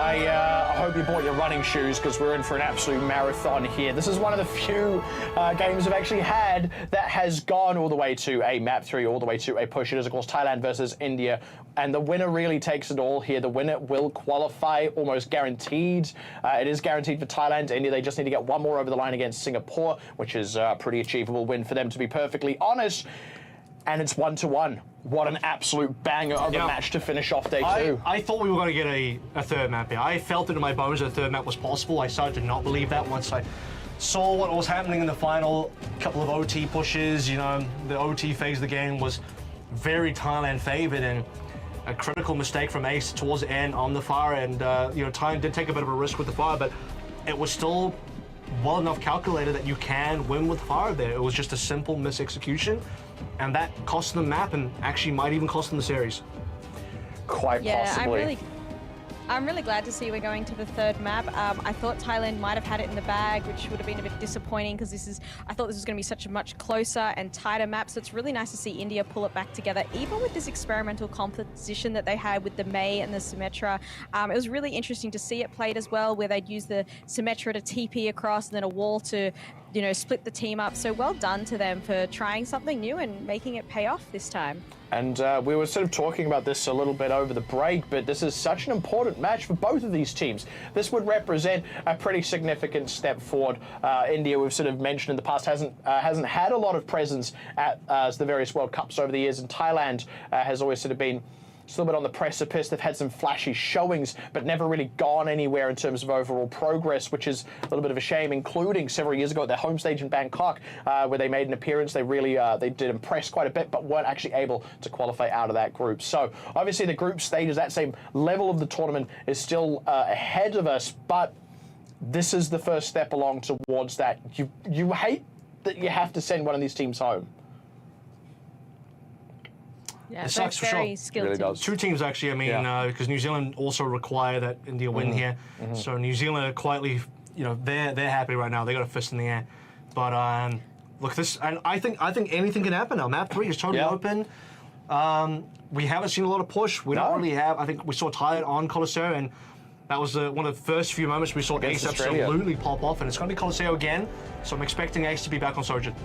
I hope you bought your running shoes because we're in for an absolute marathon here. This is one of the few games I've actually had that has gone all the way to a map 3, all the way to a push. It is, of course, Thailand versus India, and the winner really takes it all here. The winner will qualify, almost guaranteed. It is guaranteed for Thailand. India, they just need to get one more over the line against Singapore, which is a pretty achievable win for them, to be perfectly honest. And it's 1-1. What an absolute banger of a match to finish off day 2. I thought we were going to get a third map here. I felt it in my bones that a third map was possible. I started to not believe that once I saw what was happening in the final couple of OT pushes. You know, the OT phase of the game was very Thailand favored, and a critical mistake from Ace towards the end on the fire. And, you know, Thailand did take a bit of a risk with the fire, but it was still well enough calculated that you can win with fire there. It was just a simple misexecution, and that cost them the map and actually might even cost them the series. Quite possibly. I'm really glad to see we're going to the third map. I thought Thailand might have had it in the bag, which would have been a bit disappointing because I thought this was going to be such a much closer and tighter map. So it's really nice to see India pull it back together, even with this experimental composition that they had with the Mei and the Symmetra. It was really interesting to see it played as well, where they'd use the Symmetra to TP across and then a wall to, you know, split the team up. So well done to them for trying something new and making it pay off this time. And we were sort of talking about this a little bit over the break, but this is such an important match for both of these teams. This would represent a pretty significant step forward. India, we've sort of mentioned in the past, hasn't had a lot of presence at the various World Cups over the years, and Thailand has always sort of been a little bit on the precipice. They've had some flashy showings, but never really gone anywhere in terms of overall progress, which is a little bit of a shame, including several years ago at their home stage in Bangkok, where they made an appearance. They really they did impress quite a bit, but weren't actually able to qualify out of that group. So obviously the group stages, that same level of the tournament, is still ahead of us, but this is the first step along towards that. You hate that you have to send one of these teams home. Yeah, It sucks for very sure. skilled Really team. does. Two teams actually, I mean, because New Zealand also require that India win here. So New Zealand are quietly, you know, they're happy right now. They got a fist in the air. But look, this, and I think anything can happen now. Map 3 is totally open. We haven't seen a lot of push. We don't really have. I think we saw Thailand on Colosseo, and that was one of the first few moments we saw Against Ace Australia. absolutely pop off, and it's going to be Colosseo again. So I'm expecting Ace to be back on Sojin.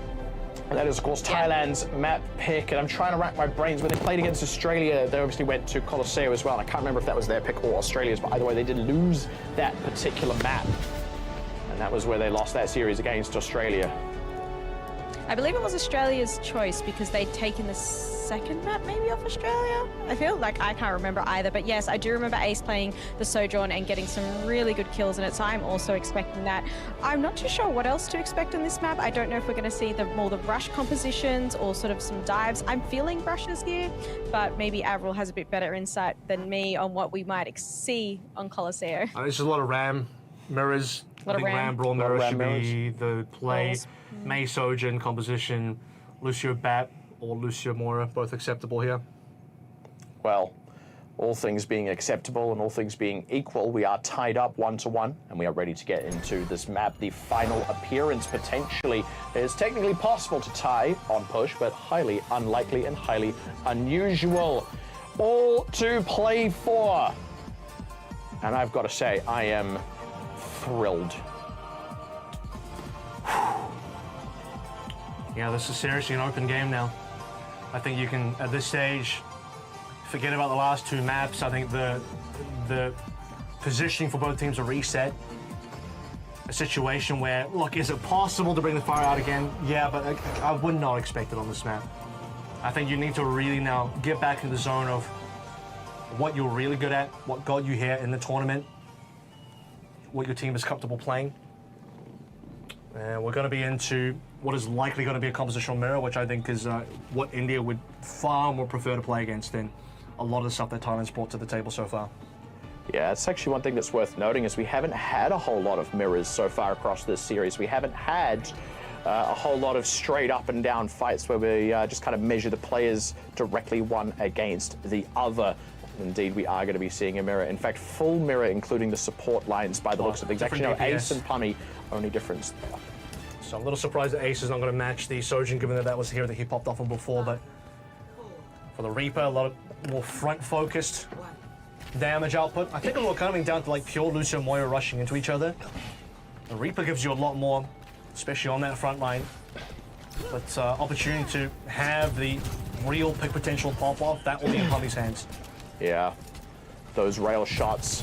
And that is, of course, Thailand's map pick. And I'm trying to rack my brains. When they played against Australia, they obviously went to Colosseo as well. I can't remember if that was their pick or Australia's, but either way, they did lose that particular map. And that was where they lost that series against Australia. I believe it was Australia's choice because they'd taken the second map maybe off Australia. I feel like I can't remember either, but yes, I do remember Ace playing the Sojourn and getting some really good kills in it, so I'm also expecting that. I'm not too sure what else to expect on this map. I don't know if we're going to see more the rush compositions or sort of some dives. I'm feeling rushes here, but maybe Avril has a bit better insight than me on what we might see on Colosseo. There's a lot of Ram mirrors. I think Ram Brawl mirror should be the play. May Sojin composition, Lucio Bat or Lucio Mora, both acceptable here. Well, all things being acceptable and all things being equal, we are tied up 1-1, and we are ready to get into this map. The final appearance potentially is technically possible to tie on push, but highly unlikely and highly unusual. All to play for. And I've got to say, I am thrilled. Yeah, this is seriously an open game now. I think you can, at this stage, forget about the last two maps. I think the positioning for both teams are reset. A situation where, look, is it possible to bring the fire out again? Yeah, but I would not expect it on this map. I think you need to really now get back in the zone of what you're really good at, what got you here in the tournament, what your team is comfortable playing. And we're going to be into what is likely going to be a compositional mirror, which I think is what India would far more prefer to play against than a lot of the stuff that Thailand's brought to the table so far. Yeah, it's actually one thing that's worth noting is we haven't had a whole lot of mirrors so far across this series. We haven't had a whole lot of straight up and down fights where we just kind of measure the players directly one against the other. Indeed, we are going to be seeing a mirror. In fact, full mirror, including the support lines by the looks of things. Actually, no, Ace and Pummy, only difference. So I'm a little surprised that Ace is not going to match the Sojin, given that that was the hero that he popped off on before. But for the Reaper, a lot of more front-focused damage output. I think it'll coming down to like pure Lucio and Moira rushing into each other. The Reaper gives you a lot more, especially on that front line. But opportunity to have the real pick potential pop off, that will be in Pummy's hands. Yeah, those rail shots,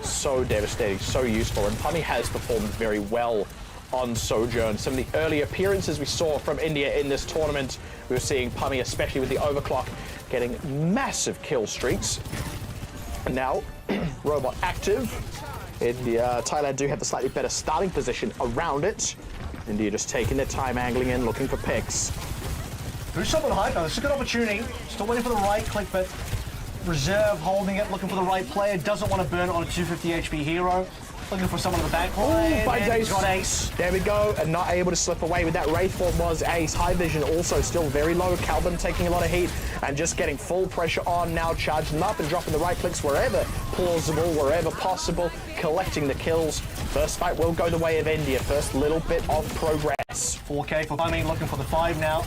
so devastating, so useful, and Pummy has performed very well on Sojourn. Some of the early appearances we saw from India in this tournament, we were seeing Pummy, especially with the overclock, getting massive kill streaks. And now, robot active. India, Thailand do have the slightly better starting position around it. India just taking their time, angling in, looking for picks. There's someone high now. This is a good opportunity. Still waiting for the right click, but reserve, holding it, looking for the right player. Doesn't want to burn it on a 250 HP hero. Looking for someone in the back line. Finds and Ace. he's got Ace. There we go, and not able to slip away with that Wraith form was Ace. High vision also still very low. Calvin taking a lot of heat and just getting full pressure on now, charging them up and dropping the right clicks wherever plausible, wherever possible, collecting the kills. First fight will go the way of India. First little bit of progress. 4K for Pummy, looking for the 5 now.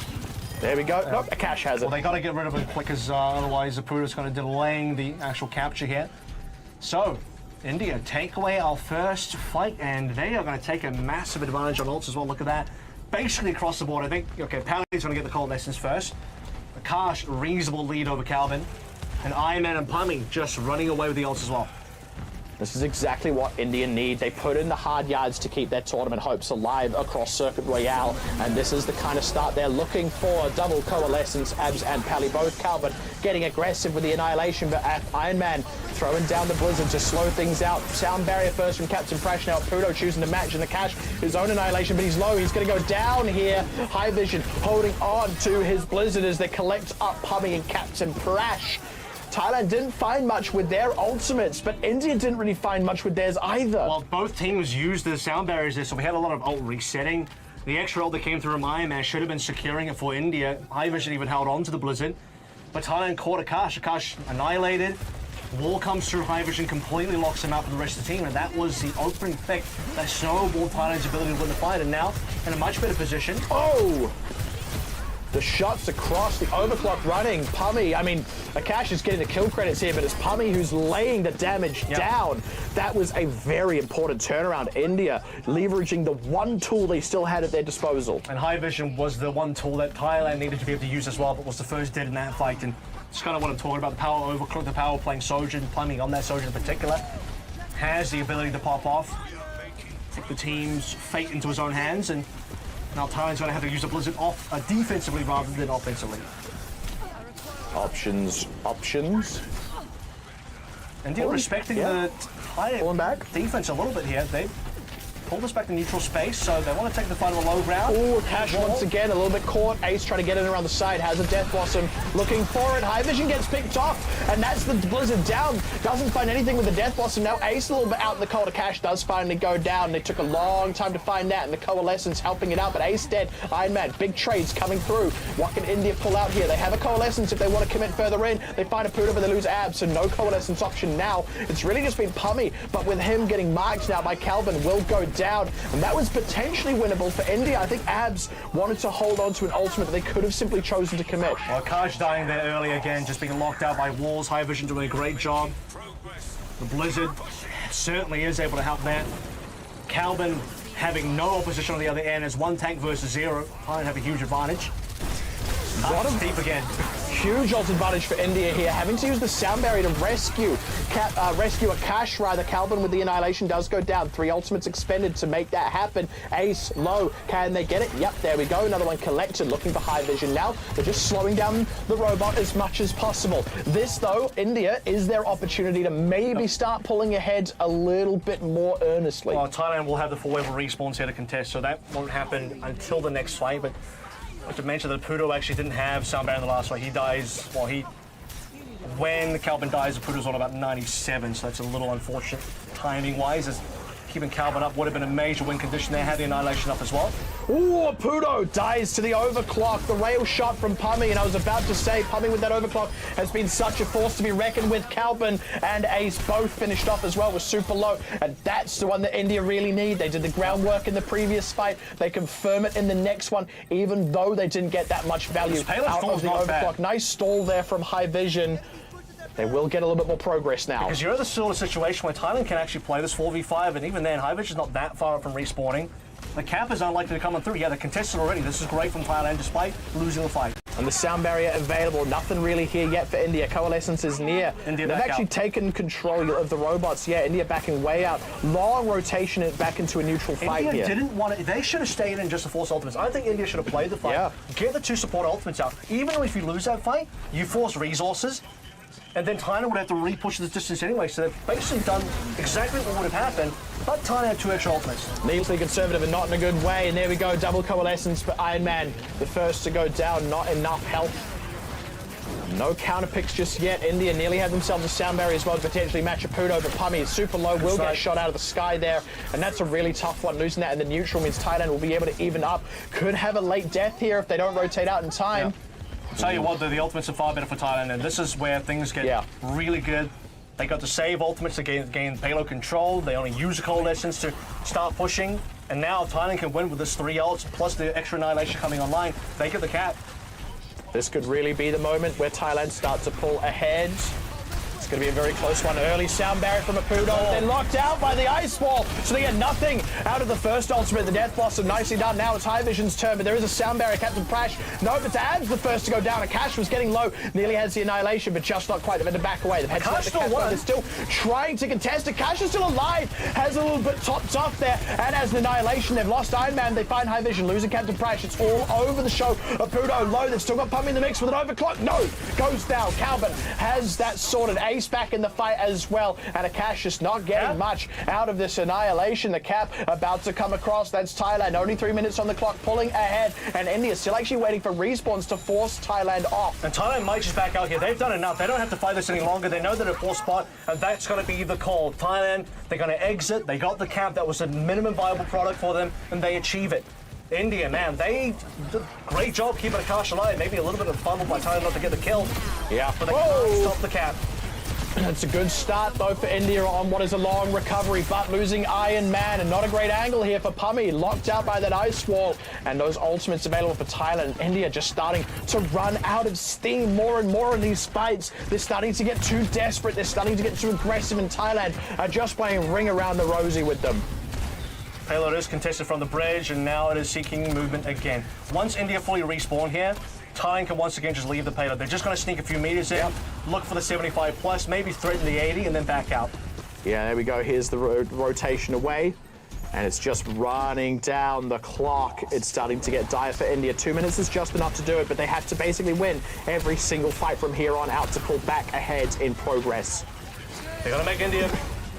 There we go. Nope, Akash has it. Well, they got to get rid of it quick, as otherwise Zaputo's going to delaying the actual capture here. So, India take away our first fight, and they are going to take a massive advantage on ults as well. Look at that. Basically across the board, I think, okay, Pally's going to get the cold lessons first. Akash, reasonable lead over Calvin. And Iron Man and Pummy just running away with the ults as well. This is exactly what India need. They put in the hard yards to keep their tournament hopes alive across Circuit Royale, and this is the kind of start they're looking for. Double coalescence, Abs and Pally both. Calvin getting aggressive with the Annihilation, but Iron Man throwing down the Blizzard to slow things out. Sound barrier first from Captain Prash. Now Pudo choosing to match in the cash his own Annihilation, but he's low. He's going to go down here. High Vision holding on to his Blizzard as they collect up Pummy and Captain Prash. Thailand didn't find much with their ultimates, but India didn't really find much with theirs either. Well, both teams used the sound barriers there, so we had a lot of ult resetting. The extra ult that came through from Iron Man should have been securing it for India. HiVision even held on to the Blizzard. But Thailand caught Akash. Akash annihilated. Wall comes through, HiVision completely locks him out for the rest of the team, and that was the opening effect that snowballed Thailand's ability to win the fight, and now in a much better position. Oh! The shots across, the overclock running. Pummy, I mean, Akash is getting the kill credits here, but it's Pummy who's laying the damage down. That was a very important turnaround. India leveraging the one tool they still had at their disposal. And HiVision was the one tool that Thailand needed to be able to use as well, but was the first dead in that fight. And it's kind of what I'm talking about, the power overclock, the power playing Sojin, Pummy on that Sojin in particular, has the ability to pop off, take the team's fate into his own hands, and now Thailand's going to have to use the Blizzard off defensively rather than offensively. Options. India respecting the Pulling back. defense a little bit here. They pulled us back to neutral space, so they want to take the fight on the low ground. Oh, Akash once again a little bit caught. Ace trying to get in around the side, has a Death Blossom, looking for it. HiVision gets picked off, and that's the Blizzard down. Doesn't find anything with the Death Blossom. Now Ace a little bit out in the cold. Akash does finally go down. It took a long time to find that, and the Coalescence helping it out, but Ace dead. Iron Man, big trades coming through. What can India pull out here? They have a Coalescence if they want to commit further in. They find a Puda, but they lose Abs, so no Coalescence option now. It's really just been Pummy, but with him getting marked now by Calvin, will go down, and that was potentially winnable for India. I think Abs wanted to hold on to an ultimate that they could have simply chosen to commit. Well, Akash dying there early again, just being locked out by walls. HiVision doing a great job. The Blizzard certainly is able to help that. Calvin having no opposition on the other end as one tank versus zero. Thailand have a huge advantage. Deep again. Huge ult advantage for India here, having to use the sound barrier to rescue Akash rather. Calvin with the Annihilation does go down. 3 ultimates expended to make that happen. Ace low, can they get it? Yep, there we go. Another one collected, looking for HiVision now. They're just slowing down the robot as much as possible. This though, India, is their opportunity to maybe start pulling ahead a little bit more earnestly. Well, Thailand will have the full wave of respawns here to contest, so that won't happen until the next fight, but I have to mention that Pudo actually didn't have sound barrier in the last fight. He dies, well, when Calvin dies, Pudo's on about 97, so that's a little unfortunate timing-wise, as keeping Calvin up would have been a major win condition there, had the Annihilation up as well. Ooh, Pudo dies to the overclock. The rail shot from Pummy, and I was about to say, Pummy with that overclock has been such a force to be reckoned with. Calvin and Ace both finished off as well with super low, and that's the one that India really need. They did the groundwork in the previous fight. They confirm it in the next one, even though they didn't get that much value out of the overclock. Nice stall there from HiVision. They will get a little bit more progress now. Because you're in the sort of situation where Thailand can actually play this 4v5, and even then, HiVision's not that far from respawning. The camp is unlikely to come on through. Yeah, they're contested already. This is great from Thailand, despite losing the fight. And the sound barrier available. Nothing really here yet for India. Coalescence is near. India They've actually taken control of the robots. Yeah, India backing way out. Long rotation back into a neutral fight India here. didn't want it. They should have stayed in just to force ultimates. I think India should have played the fight. Yeah. Get the 2 support ultimates out. Even if you lose that fight, you force resources. And then Thailand would have to re-push this distance anyway, so they've basically done exactly what would have happened, but Thailand had 2 extra ultimates. Needlessly conservative and not in a good way, and there we go, double Coalescence, but Iron Man, the first to go down, not enough health. No counter picks just yet. India nearly had themselves a sound barrier as well to potentially match a Pudo, but Pummy is super low, will get shot out of the sky there, and that's a really tough one. Losing that in the neutral means Thailand will be able to even up. Could have a late death here if they don't rotate out in time. Yeah. Tell you what, though, the ultimates are far better for Thailand, and this is where things get really good. They got to save ultimates to gain payload control. They only use the Coalescence to start pushing, and now Thailand can win with this 3 ults, plus the extra Annihilation coming online. They get the cap. This could really be the moment where Thailand starts to pull ahead. It's going to be a very close one. Early sound barrier from a Pudo. They're locked out by the ice wall, so they get nothing out of the first ultimate. The Death Blossom nicely done. Now it's HiVision's turn, but there is a sound barrier. Captain Prash. Nope, it's Abs the first to go down. Akash was getting low. Nearly has the Annihilation, but just not quite. They've had to back away. They've had to let the Cash go. They're still trying to contest. Akash is still alive. Has a little bit topped off there, and has an Annihilation. They've lost Iron Man. They find HiVision, losing Captain Prash. It's all over the show. A Pudo low. They've still got Pummy in the mix with an overclock. No, goes down. Calvin has that sorted. Ace back in the fight as well, and Akash just not getting much out of this Annihilation. The cap about to come across. That's Thailand. Only 3 minutes on the clock, pulling ahead, and India still actually waiting for respawns to force Thailand off. And Thailand might just back out here. They've done enough. They don't have to fight this any longer. They know they're at a 4 spot, and that's going to be the call. Thailand, they're going to exit. They got the cap. That was a minimum viable product for them, and they achieve it. India, man, they did a great job keeping Akash alive. Maybe a little bit of fumble by Thailand not to get the kill. Yeah. But they can't stop the cap. It's a good start, though, for India on what is a long recovery, but losing Iron Man, and not a great angle here for Pummy, locked out by that ice wall, and those ultimates available for Thailand. India just starting to run out of steam more and more in these fights. They're starting to get too desperate. They're starting to get too aggressive, and Thailand are just playing ring around the rosy with them. Payload is contested from the bridge, and now it is seeking movement again. Once India fully respawn here, Thailand can once again just leave the payload. They're just going to sneak a few meters in, look for the 75 plus, maybe threaten the 80, and then back out. Yeah, there we go. Here's the rotation away, and it's just running down the clock. It's starting to get dire for India. 2 minutes is just enough to do it, but they have to basically win every single fight from here on out to pull back ahead in progress. They're going to make India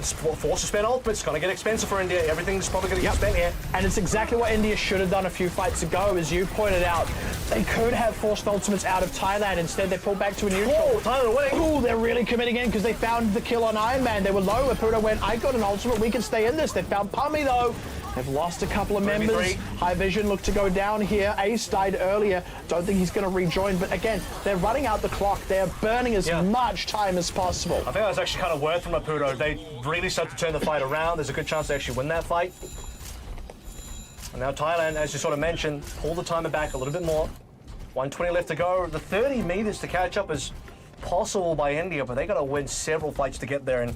force to spend ult, but it's going to get expensive for India. Everything's probably going to get spent here. And it's exactly what India should have done a few fights ago, as you pointed out. They could have forced ultimates out of Thailand. Instead, they pulled back to a neutral. Oh, Thailand winning. Oh, they're really committing in because they found the kill on Iron Man. They were low. Apudo went, I got an ultimate. We can stay in this. They found Pummy, though. They've lost a couple of members. High Vision looked to go down here. Ace died earlier. Don't think he's going to rejoin. But again, they're running out the clock. They're burning as much time as possible. I think that was actually kind of worth from Apudo. They really start to turn the fight around. There's a good chance they actually win that fight. And now Thailand, as you sort of mentioned, pull the timer back a little bit more. 120 left to go. The 30 meters to catch up is possible by India, but they got to win several fights to get there. And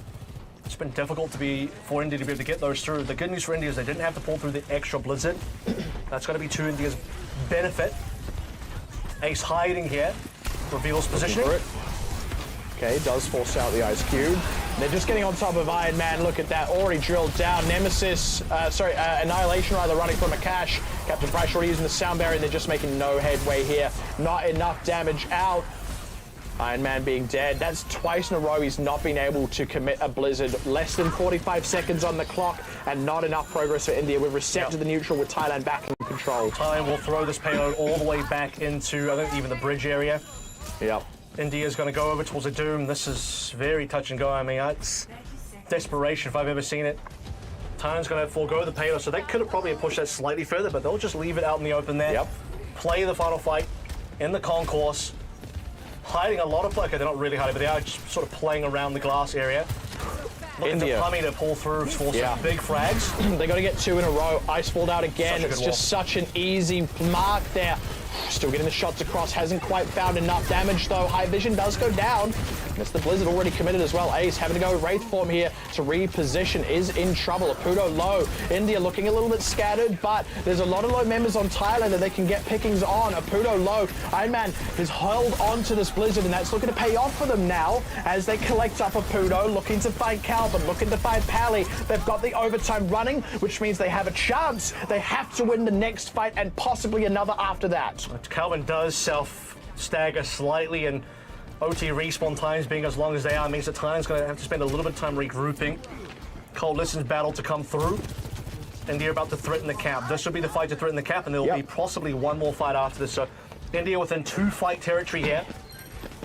it's been difficult for India to be able to get those through. The good news for India is they didn't have to pull through the extra blizzard. That's going to be to India's benefit. Ace hiding here, reveals positioning. Okay, does force out the Ice Cube. They're just getting on top of Iron Man. Look at that, already drilled down. Nemesis, Annihilation rather, running from Akash. Captain Price already using the sound barrier. They're just making no headway here. Not enough damage out. Iron Man being dead. That's twice in a row he's not been able to commit a blizzard. Less than 45 seconds on the clock and not enough progress for India. We've reset to the neutral with Thailand back in control. Thailand will throw this payload all the way back into, I think, even the bridge area. Yep. India's going to go over towards a Doom. This is very touch and go. I mean, it's desperation if I've ever seen it. Thailand's going to forego the payload, so they could have probably pushed that slightly further, but they'll just leave it out in the open there. Yep. Play the final fight in the concourse. Hiding a lot of play. Okay, they're not really hiding, but they are just sort of playing around the glass area. Looking to Pummy to pull through for some big frags. They got to get 2 in a row. Ice balled out again. It's just such an easy mark there. Still getting the shots across. Hasn't quite found enough damage, though. High Vision does go down. It's the Blizzard already committed as well. Ace having to go Wraith form here to reposition. Is in trouble. Apudo low. India looking a little bit scattered, but there's a lot of low members on Thailand that they can get pickings on. Apudo low. Iron Man has held on to this Blizzard, and that's looking to pay off for them now as they collect up Apudo, looking to find Calvin, looking to find Pally. They've got the overtime running, which means they have a chance. They have to win the next fight and possibly another after that. Calvin does self-stagger slightly, and OT respawn times being as long as they are means that Thailand's going to have to spend a little bit of time regrouping. Coalition's battle to come through. India about to threaten the cap. This will be the fight to threaten the cap, and there will be possibly one more fight after this. So India within 2-fight territory here.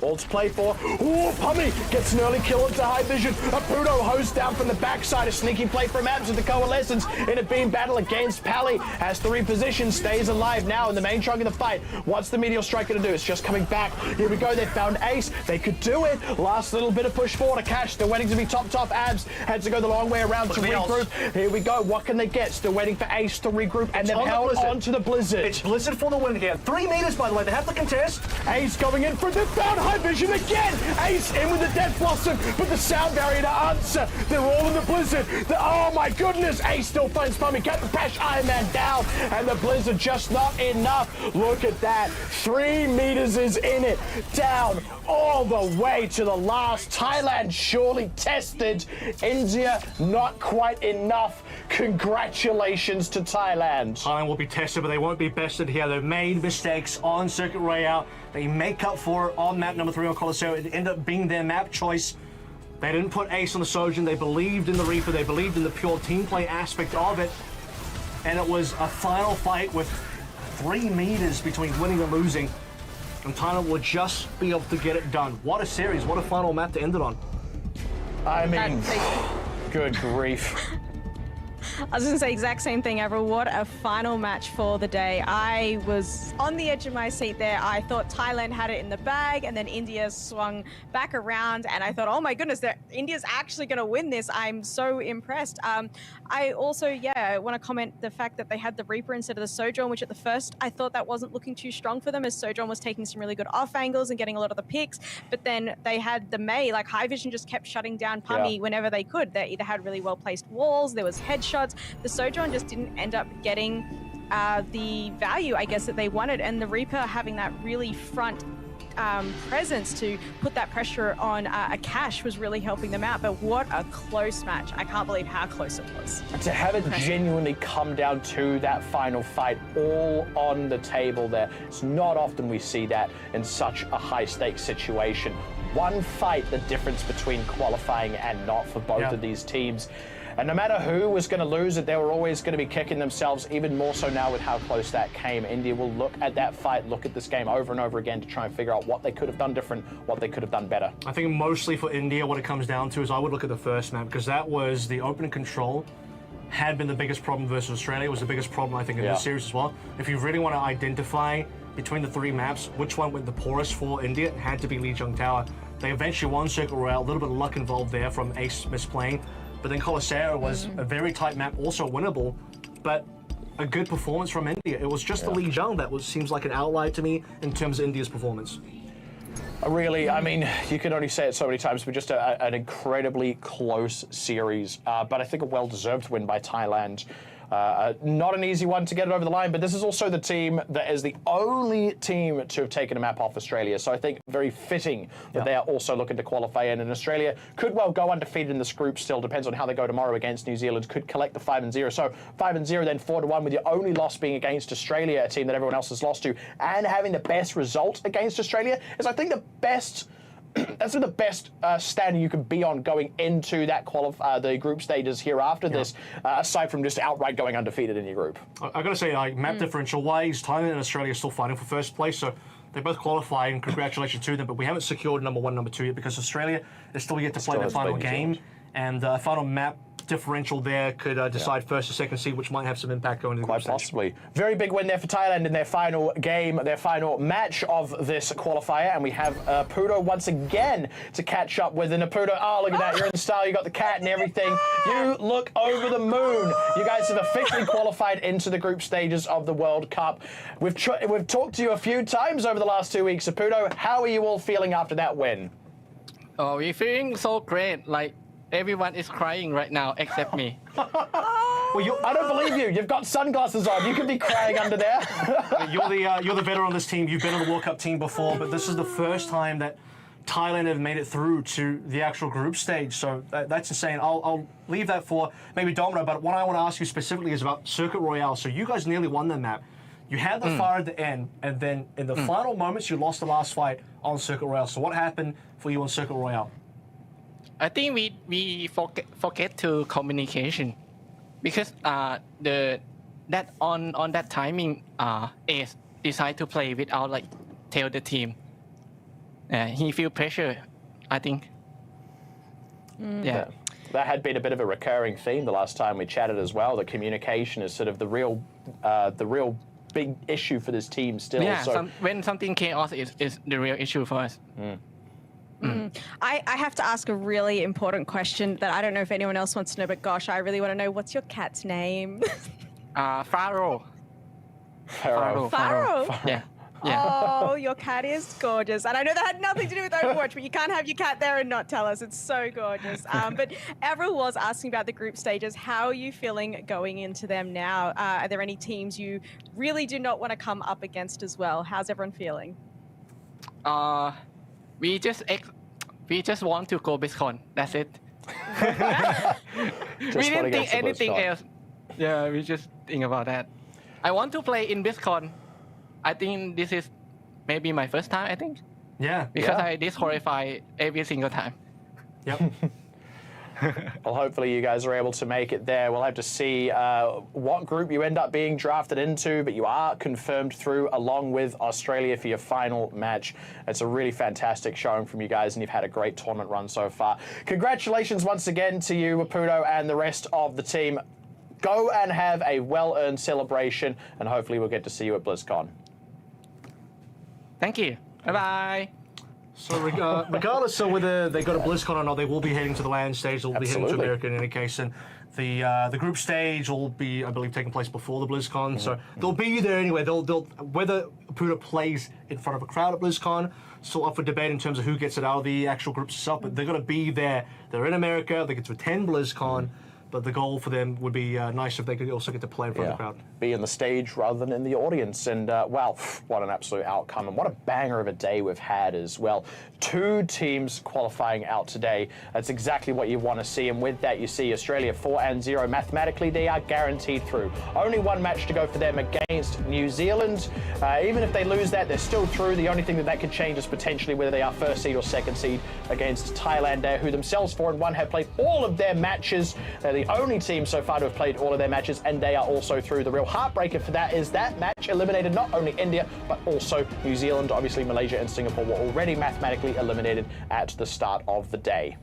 Ball to play for. Ooh, Pummy gets an early kill into High Vision. Apudo hosed down from the backside. A sneaky play from Abs with the Coalescence in a beam battle against Pally. Has to reposition, stays alive now in the main chunk of the fight. What's the Meteor Strike going to do? It's just coming back. Here we go. They found Ace. They could do it. Last little bit of push forward. Akash still waiting to be top. Abs had to go the long way around to regroup. Here we go. What can they get? Still waiting for Ace to regroup, and then held on to the Blizzard. It's Blizzard for the win here. 3 meters, by the way. They have to contest. Ace going in for the found High Vision again. Ace in with the Death Blossom, but the sound barrier to answer. They're all in the Blizzard. Oh my goodness. Ace still finds Pummy. Captain Crash Iron Man down, and the Blizzard just not enough. Look at that. 3 meters is in it. Down all the way to the last. Thailand surely tested. India not quite enough. Congratulations to Thailand. Thailand will be tested, but they won't be bested here. They've made mistakes on Circuit Royale. They make up for it on map number 3 on Colosseo. It ended up being their map choice. They didn't put Ace on the Sojourn. They believed in the Reaper. They believed in the pure team play aspect of it. And it was a final fight with 3 meters between winning and losing. And Thailand will just be able to get it done. What a series. What a final map to end it on. I mean, good grief. I was going to say exact same thing, Avril. What a final match for the day. I was on the edge of my seat there. I thought Thailand had it in the bag, and then India swung back around, and I thought, oh my goodness, India's actually going to win this. I'm so impressed. I also, want to comment the fact that they had the Reaper instead of the Sojourn, which at the first I thought that wasn't looking too strong for them, as Sojourn was taking some really good off angles and getting a lot of the picks. But then they had the Mei, like High Vision just kept shutting down Pummy whenever they could. They either had really well placed walls, there was headshots. The Sojourn just didn't end up getting the value, I guess, that they wanted. And the Reaper having that really front presence to put that pressure on a Cash was really helping them out. But what a close match. I can't believe how close it was. To have it genuinely come down to that final fight all on the table there, it's not often we see that in such a high stakes situation. One fight, the difference between qualifying and not for both of these teams. And no matter who was going to lose it, they were always going to be kicking themselves, even more so now with how close that came. India will look at that fight, look at this game over and over again to try and figure out what they could have done different, what they could have done better. I think mostly for India, what it comes down to is I would look at the first map, because that was the open control had been the biggest problem versus Australia. It was the biggest problem, I think, in this series as well. If you really want to identify between the three maps, which one went the poorest for India, it had to be Lijiang Tower. They eventually won Circuit Royale, a little bit of luck involved there from Ace misplaying. But then Coliseum was a very tight map, also winnable, but a good performance from India. It was just the Lijiang that seems like an outlier to me in terms of India's performance. Really, I mean, you can only say it so many times, but just an incredibly close series. But I think a well-deserved win by Thailand. Not an easy one to get it over the line, but this is also the team that is the only team to have taken a map off Australia. So I think very fitting that they are also looking to qualify in. And Australia could well go undefeated in this group still, depends on how they go tomorrow against New Zealand, could collect the 5-0. So 5-0, then 4-1, with your only loss being against Australia, a team that everyone else has lost to, and having the best result against Australia is, I think, the best... That's the best standing you can be on going into that the group stages here after this, aside from just outright going undefeated in your group. I gotta say, like, map differential-wise, Thailand and Australia are still fighting for first place, so they both qualify, and congratulations to them, but we haven't secured number 1, number 2 yet, because Australia is still yet to play their final game, and the final map differential there could decide first or second seed, which might have some impact going into the group stage. Quite possibly. Very big win there for Thailand in their final game, their final match of this qualifier, and we have Pudo once again to catch up with. And Pudo, oh, look at that, you're in style, you got the cat and everything. You look over the moon. You guys have officially qualified into the group stages of the World Cup. We've talked to you a few times over the last 2 weeks. So Pudo, how are you all feeling after that win? Oh, we're feeling so great, like, everyone is crying right now except me. Well, I don't believe you. You've got sunglasses on. You could be crying under there. You're the veteran on this team. You've been on the World Cup team before, but this is the first time that Thailand have made it through to the actual group stage. So that's insane. I'll leave that for maybe Domino, but what I want to ask you specifically is about Circuit Royale. So you guys nearly won that map. You had the fire at the end, and then in the final moments, you lost the last fight on Circuit Royale. So what happened for you on Circuit Royale? I think we forget to communication, because that on that timing, Ace decided to play without like tell the team. He feel pressure, I think. Yeah. That had been a bit of a recurring theme the last time we chatted as well. The communication is sort of the real big issue for this team still. Yeah. So when something chaos is the real issue for us. I have to ask a really important question that I don't know if anyone else wants to know, but gosh, I really want to know. What's your cat's name? Pharaoh. Pharaoh? Yeah. Oh, your cat is gorgeous. And I know that had nothing to do with Overwatch, but you can't have your cat there and not tell us. It's so gorgeous. But Avril was asking about the group stages. How are you feeling going into them now? Are there any teams you really do not want to come up against as well? How's everyone feeling? We just want to go BlizzCon. That's it. We didn't think anything else. Yeah, we just think about that. I want to play in BlizzCon. I think this is maybe my first time, I think. Yeah. Because I disqualify every single time. Yep. Well, hopefully you guys are able to make it there. We'll have to see what group you end up being drafted into, but you are confirmed through along with Australia for your final match. It's a really fantastic showing from you guys, and you've had a great tournament run so far. Congratulations once again to you, Wapudo, and the rest of the team. go and have a well-earned celebration, and hopefully we'll get to see you at BlizzCon. Thank you. Bye-bye. So regardless of whether they go to BlizzCon or not, they will be heading to the LAN stage. They'll be heading to America in any case. And the group stage will be, I believe, taking place before the BlizzCon. So they'll be there anyway. They'll whether Apuda plays in front of a crowd at BlizzCon, still up for debate in terms of who gets it out of the actual group itself. But they're going to be there. They're in America. They get to attend BlizzCon. But the goal for them would be nice if they could also get to play in front of the crowd. Be in the stage rather than in the audience. And, wow, what an absolute outcome. And what a banger of a day we've had as well. 2 teams qualifying out today. That's exactly what you want to see. And with that, you see Australia 4-0. Mathematically, they are guaranteed through. Only 1 match to go for them against New Zealand. Even if they lose that, they're still through. The only thing that could change is potentially whether they are first seed or second seed against Thailand there, who themselves 4-1 have played all of their matches. They're the only team so far to have played all of their matches, and they are also through. The real heartbreaker for that is that match eliminated not only India, but also New Zealand. Obviously, Malaysia and Singapore were already mathematically eliminated at the start of the day.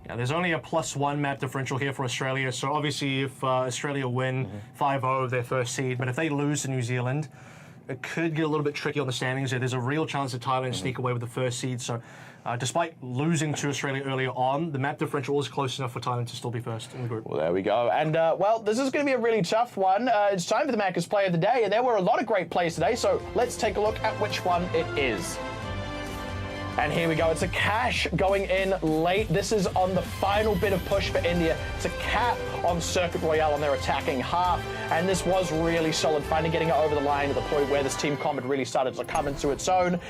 Yeah, there's only a +1 map differential here for Australia, so obviously if Australia win 5-0 their first seed, but if they lose to New Zealand, it could get a little bit tricky on the standings there. There's a real chance that Thailand sneak away with the first seed, so despite losing to Australia earlier on, the map differential is close enough for Thailand to still be first in the group. Well, there we go. And, well, this is going to be a really tough one. It's time for the Macca's Play of the Day, and there were a lot of great plays today, so let's take a look at which one it is. And here we go. It's a cash going in late. This is on the final bit of push for India to cap on Circuit Royale on their attacking half. And this was really solid, finally getting it over the line to the point where this team comp had really started to come into its own.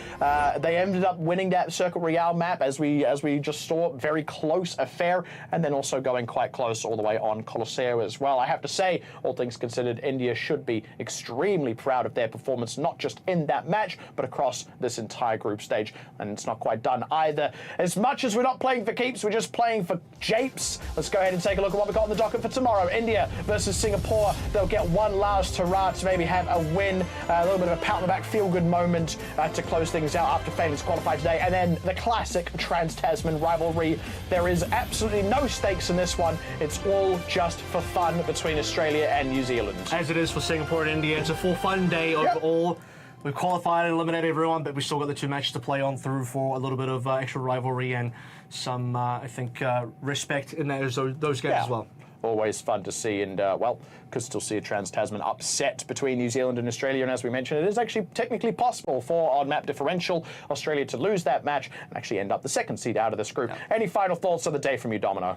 They ended up winning that Circuit Royale map, as we just saw. Very close affair, and then also going quite close all the way on Colosseo as well. I have to say, all things considered, India should be extremely proud of their performance, not just in that match, but across this entire group stage. And it's not quite done either. As much as we're not playing for keeps, we're just playing for japes. Let's go ahead and take a look at what we've got on the docket for tomorrow. India versus Singapore. They'll get one last hurrah to maybe have a win, a little bit of a pat on the back, feel-good moment to close things out after failing to qualify today. And then the classic Trans-Tasman rivalry. There is absolutely no stakes in this one. It's all just for fun between Australia and New Zealand. As it is for Singapore and India, it's a full fun day overall. We've qualified and eliminated everyone, but we've still got the 2 matches to play on through for a little bit of extra rivalry and some, I think, respect in those games as well. Always fun to see, and, well, could still see a Trans-Tasman upset between New Zealand and Australia, and as we mentioned, it is actually technically possible for on-map differential Australia to lose that match and actually end up the second seed out of this group. Yeah. Any final thoughts of the day from you, Domino?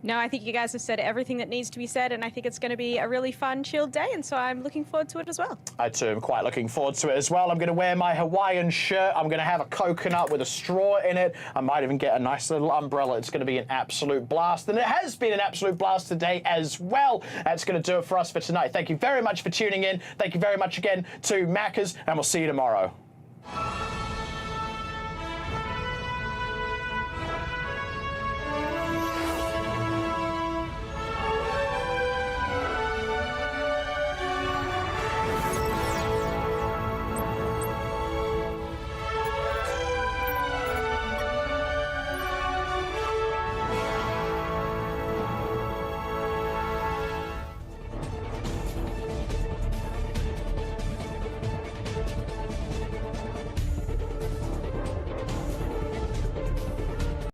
No, I think you guys have said everything that needs to be said, and I think it's going to be a really fun, chilled day, and so I'm looking forward to it as well. I too am quite looking forward to it as well. I'm going to wear my Hawaiian shirt. I'm going to have a coconut with a straw in it. I might even get a nice little umbrella. It's going to be an absolute blast, and it has been an absolute blast today as well. That's going to do it for us for tonight. Thank you very much for tuning in. Thank you very much again to Macca's, and we'll see you tomorrow.